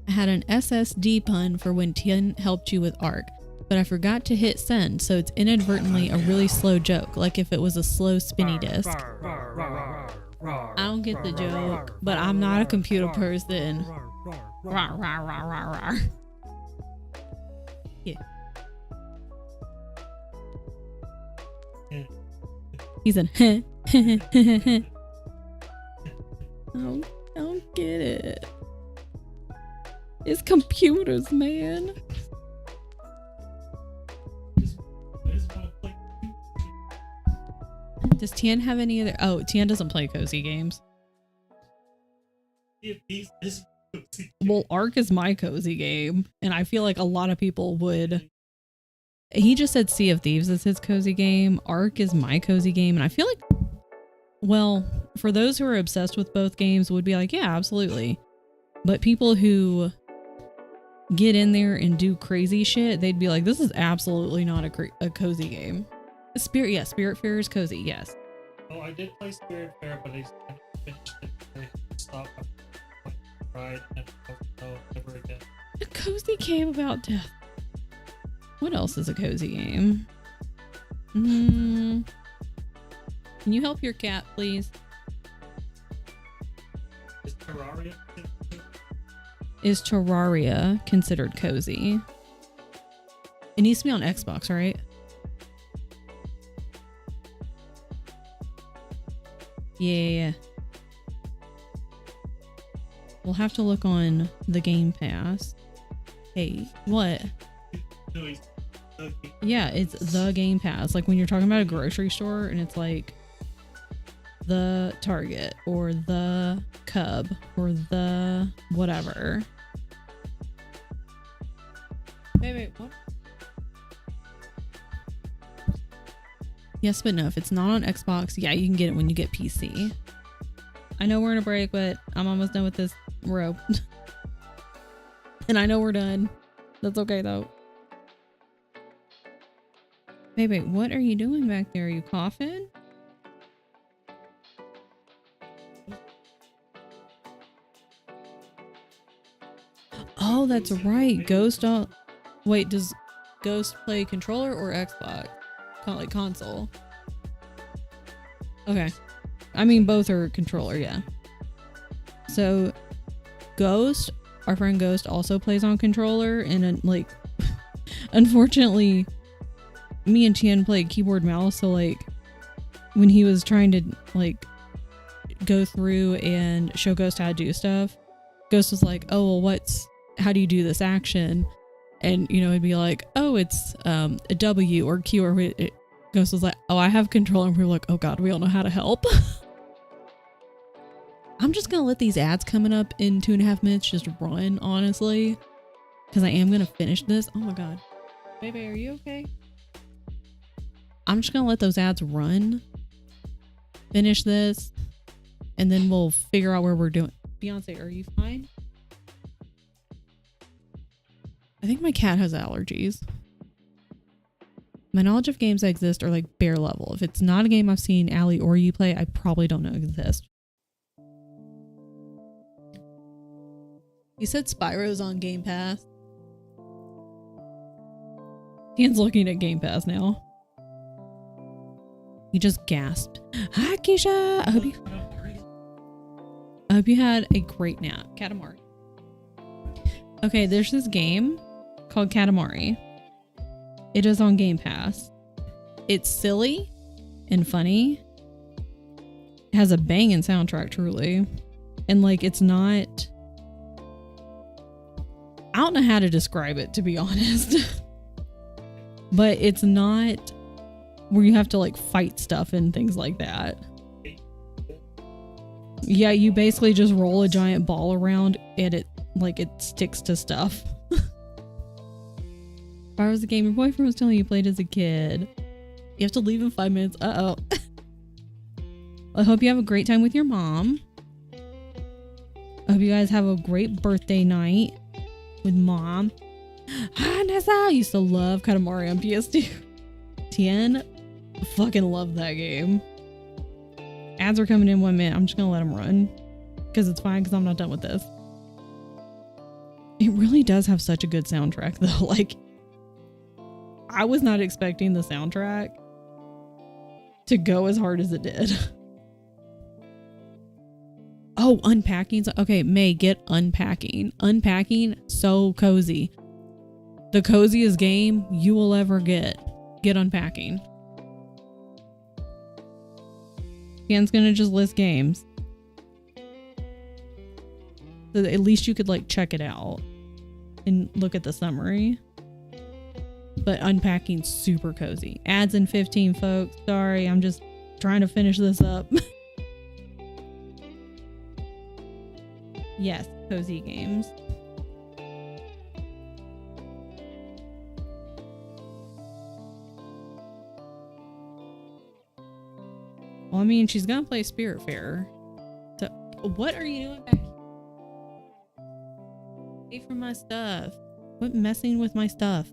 I had an SSD pun for when Tien helped you with ARC, but I forgot to hit send, so it's inadvertently a really slow joke, like if it was a slow spinny disc. I don't get the joke, but I'm not a computer person. Yeah. He's in I don't get it. It's computers, man. Does Tien have any other? Oh, Tien doesn't play cozy games. Well, ARC is my cozy game, and I feel like a lot of people would. He just said Sea of Thieves is his cozy game. ARC is my cozy game, and I feel like, well, for those who are obsessed with both games, would be like, yeah, absolutely. But people who get in there and do crazy shit, they'd be like, this is absolutely not a cozy game. Spiritfarer is cozy, yes. Oh, I did play Spiritfarer, but I finished it. I stopped. Right, and never again. A cozy game about death. What else is a cozy game? Can you help your cat, please? Is Terraria? Is Terraria considered cozy? It needs to be on Xbox, right? Yeah. We'll have to look on the Game Pass. Hey, what? Yeah, it's the Game Pass. Like when you're talking about a grocery store and it's like the Target or the Cub or the whatever. Wait, what? Yes, but no. If it's not on Xbox, yeah, you can get it when you get PC. I know we're in a break, but I'm almost done with this rope. And I know we're done. That's okay, though. Wait, what are you doing back there? Are you coughing? Oh, that's right. Ghost... Wait, does Ghost play controller or Xbox? Like console. Okay. I mean, both are controller, yeah. So, Ghost, our friend Ghost also plays on controller, and like, unfortunately, me and Tien played keyboard mouse, so like, when he was trying to like, go through and show Ghost how to do stuff, Ghost was like, oh, well, how do you do this action? And, you know, it'd be like, oh, it's a W or Q, or Ghost was like, oh, I have control. And we were like, oh God, we don't know how to help. I'm just going to let these ads coming up in 2.5 minutes just run, honestly. because I am gonna finish this. Oh my god, baby, are you okay? I'm just gonna let those ads run, finish this, and then we'll figure out where we're doing. Beyonce, are you fine? I think my cat has allergies. My knowledge of games that exist are like bare level. If it's not a game I've seen Allie or you play, I probably don't know exist. You said Spyro's on Game Pass. Ian's looking at Game Pass now. He just gasped. Hi, Keisha. I hope you had a great nap. Katamari. Okay, there's this game called Katamari. It is on Game Pass. It's silly and funny. It has a banging soundtrack, truly. And like, it's not... I don't know how to describe it, to be honest. But it's not where you have to like fight stuff and things like that. Yeah, you basically just roll a giant ball around and it sticks to stuff. If I was a game your boyfriend was telling you played as a kid, you have to leave in 5 minutes. Uh-oh. I hope you have a great time with your mom. I hope you guys have a great birthday night with mom. Hi, Nessa. I used to love Katamari on PS2. Tien, fucking love that game. Ads are coming in 1 minute. I'm just gonna let them run because it's fine because I'm not done with this. It really does have such a good soundtrack though. Like, I was not expecting the soundtrack to go as hard as it did. Oh, unpacking. Okay, May, get unpacking. Unpacking, so cozy. The coziest game you will ever get. Get unpacking. Ian's gonna just list games. So that at least you could like check it out and look at the summary. But unpacking's super cozy. Ads in 15, folks. Sorry, I'm just trying to finish this up. Yes, cozy games. Well, I mean, she's gonna play Spiritfarer. So, what are you doing back here? Pay for my stuff. Quit messing with my stuff.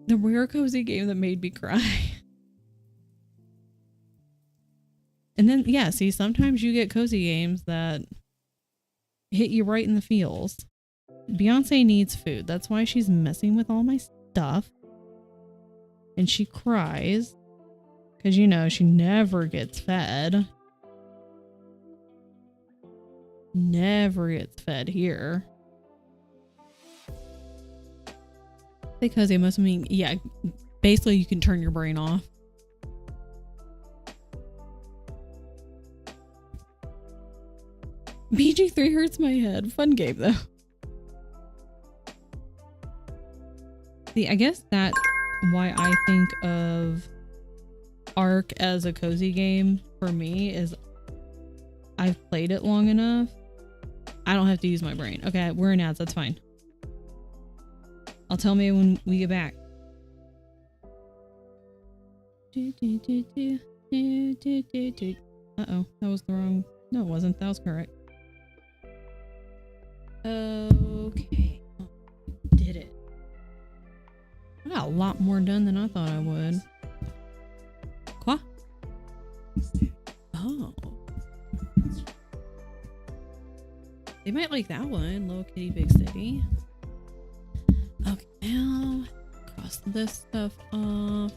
The rare cozy game that made me cry. And then, yeah, see, sometimes you get cozy games that hit you right in the feels. Beyonce needs food. That's why she's messing with all my stuff. And she cries. Because, you know, she never gets fed. Never gets fed here. Because it must mean, yeah, basically you can turn your brain off. BG3 hurts my head. Fun game though. See, I guess that's why I think of Ark as a cozy game for me is I've played it long enough. I don't have to use my brain. Okay, we're in ads. That's fine. I'll tell me when we get back. Uh-oh, that was the wrong... No, it wasn't. That was correct. Okay. Oh, did it. I got a lot more done than I thought I would. Quoi? Oh. They might like that one. Little Kitty Big City. Okay, now cross this stuff off.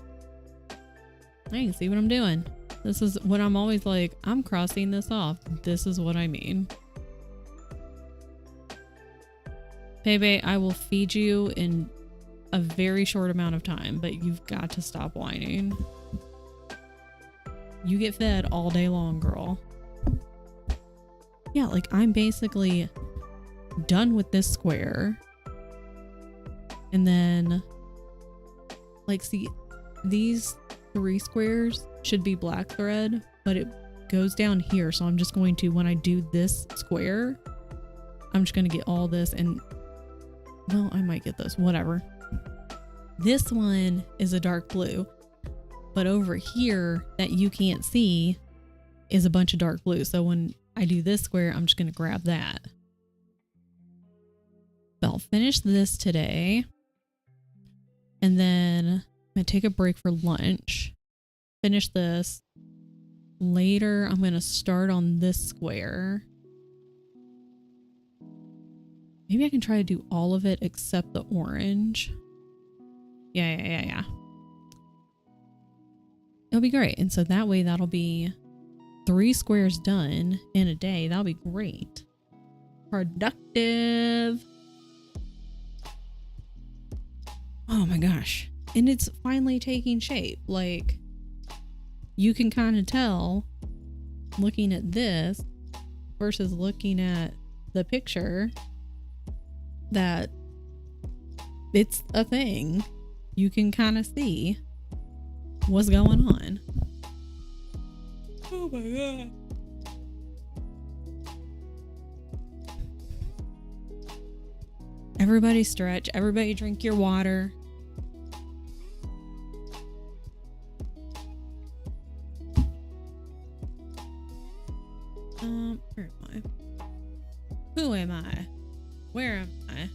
I can see what I'm doing. This is when I'm always like, I'm crossing this off. This is what I mean. Bebe, I will feed you in a very short amount of time, but you've got to stop whining. You get fed all day long, girl. Yeah, like I'm basically done with this square. And then, like, see, these 3 squares should be black thread, but it goes down here. So I'm just going to, when I do this square, I'm just going to get all this and well, I might get those, whatever. This one is a dark blue, but over here that you can't see is a bunch of dark blue. So when I do this square, I'm just going to grab that. So I'll finish this today. And then I'm going to take a break for lunch. Finish this. Later, I'm going to start on this square. Maybe I can try to do all of it except the orange. Yeah. It'll be great. And so that way that'll be 3 squares done in a day. That'll be great. Productive. Oh my gosh. And it's finally taking shape. Like, you can kind of tell looking at this versus looking at the picture that it's a thing. You can kind of see what's going on. Oh my god. Everybody stretch. Everybody drink your water. Where am I? Who am I? Where am I?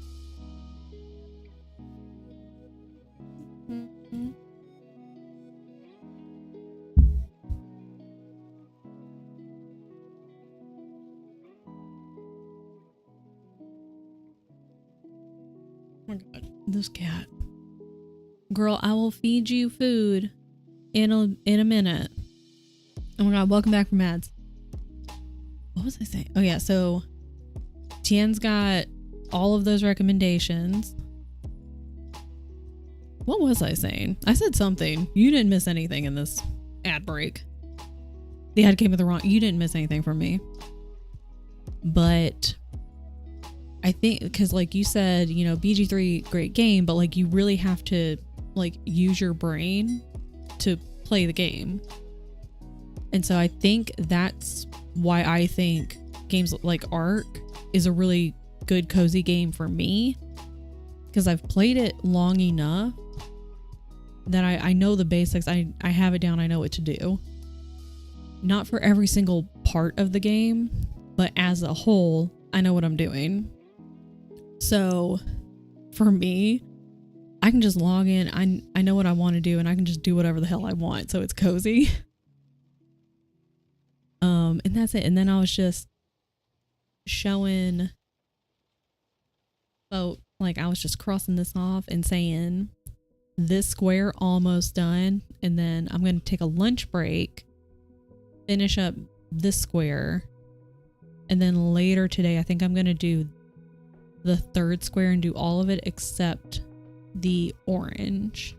Oh my god, this cat. Girl, I will feed you food in a minute. Oh my god, welcome back from ads. What was I saying? Oh yeah, so Tien's got all of those recommendations. What was I saying? I said something. You didn't miss anything in this ad break. The ad came at the wrong... You didn't miss anything from me. But I think, because like you said, you know, BG3, great game, but like you really have to like use your brain to play the game. And so I think that's why I think games like Ark is a really good cozy game for me, because I've played it long enough that I know the basics. I have it down. I know what to do. Not for every single part of the game, but as a whole, I know what I'm doing. So for me, I can just log in. I know what I want to do, and I can just do whatever the hell I want. So it's cozy. And that's it. And then I was just showing, like I was just crossing this off and saying this square almost done. And then I'm going to take a lunch break, finish up this square. And then later today, I think I'm going to do the 3rd square and do all of it except the orange.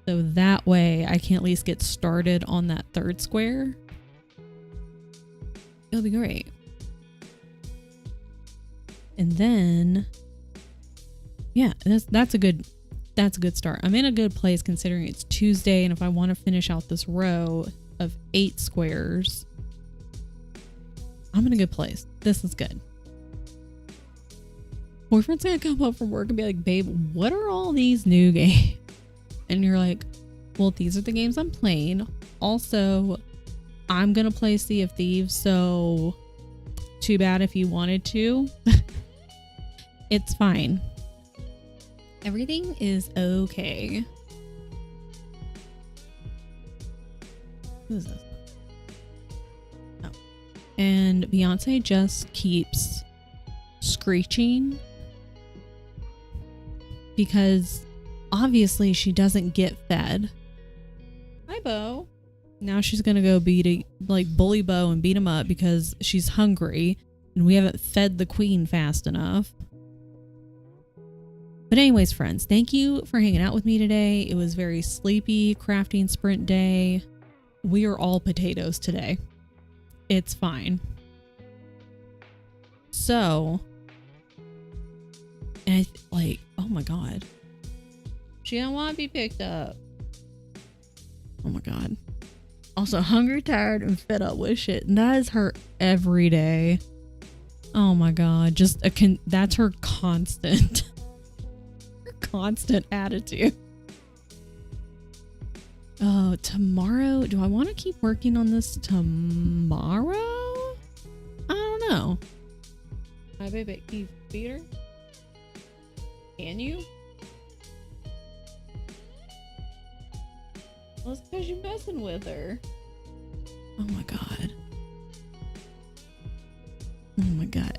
So that way I can at least get started on that 3rd square. It'll be great. And then, yeah, that's a good start. I'm in a good place considering it's Tuesday, and if I want to finish out this row of 8 squares, I'm in a good place. This is good. Boyfriend's gonna come home from work and be like, babe, what are all these new games? And you're like, well, these are the games I'm playing. Also, I'm gonna play Sea of Thieves, so too bad if you wanted to. It's fine. Everything is okay. Who is this? Oh. And Beyonce just keeps screeching because obviously she doesn't get fed. Hi, Bo. Now she's gonna go bully Bo and beat him up because she's hungry and we haven't fed the queen fast enough. But anyways, friends, thank you for hanging out with me today. It was very sleepy crafting sprint day. We are all potatoes today. It's fine. So, and oh my god. She don't want to be picked up. Oh my god. Also hungry, tired, and fed up with shit. And that is her every day. Oh my god, just that's her constant her constant attitude. Oh, tomorrow, do I want to keep working on this tomorrow? I don't know. Hi baby, can you feed her? Can you? Well, it's because you're messing with her. Oh my god. Oh my god.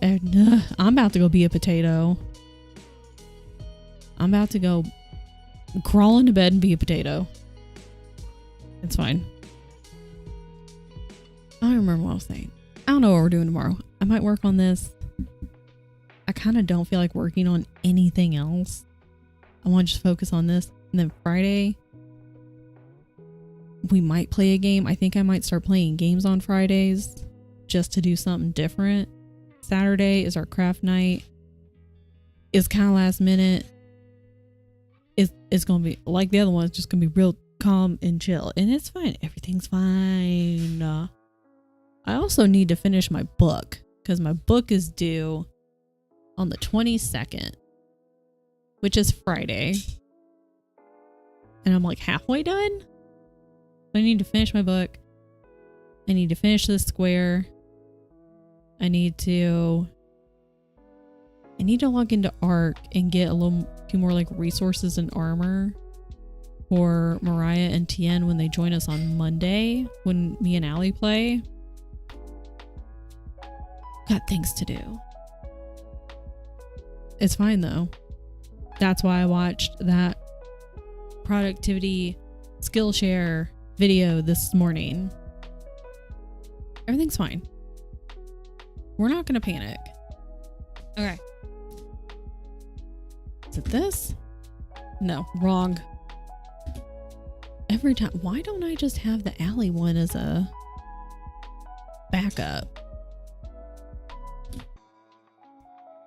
I'm about to go be a potato. I'm about to go crawl into bed and be a potato. It's fine. I don't remember what I was saying. I don't know what we're doing tomorrow. I might work on this. I kind of don't feel like working on anything else. I want to just focus on this. And then Friday, we might play a game. I think I might start playing games on Fridays just to do something different. Saturday is our craft night. It's kind of last minute. It's going to be like the other one. It's just going to be real calm and chill. And it's fine. Everything's fine. I also need to finish my book because my book is due on the 22nd, which is Friday. And I'm like halfway done. I need to finish my book. I need to finish this square. I need to log into Arc and get a few more like resources and armor for Mariah and Tien when they join us on Monday when me and Allie play. Got things to do. It's fine though. That's why I watched that productivity Skillshare video this morning. Everything's fine. We're not gonna panic. Okay. Is it this? No, wrong. Every time. Why don't I just have the Alley one as a backup?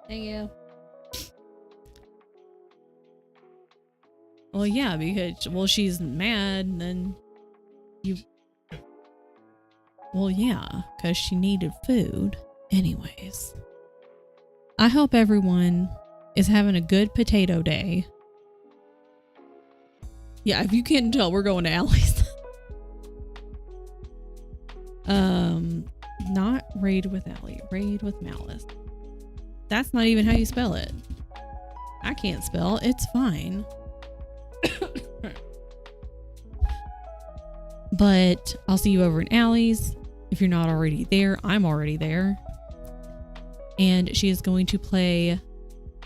Thank you. Well, yeah, because, well, she's mad, and then you... Well, yeah, because she needed food. Anyways. I hope everyone is having a good potato day. Yeah, if you can't tell, we're going to Allie's. Not Raid with Allie. Raid with Malice. That's not even how you spell it. I can't spell. It's fine. But I'll see you over in Allie's. If you're not already there, I'm already there. And she is going to play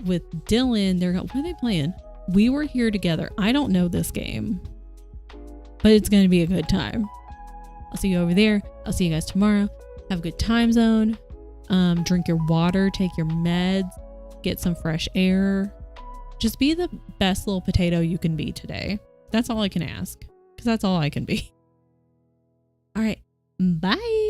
with Dylan. What are they playing? We Were Here Together. I don't know this game, but it's going to be a good time. I'll see you over there. I'll see you guys tomorrow. Have a good time zone. Drink your water, take your meds, get some fresh air. Just be the best little potato you can be today. That's all I can ask, because that's all I can be. All right. Bye.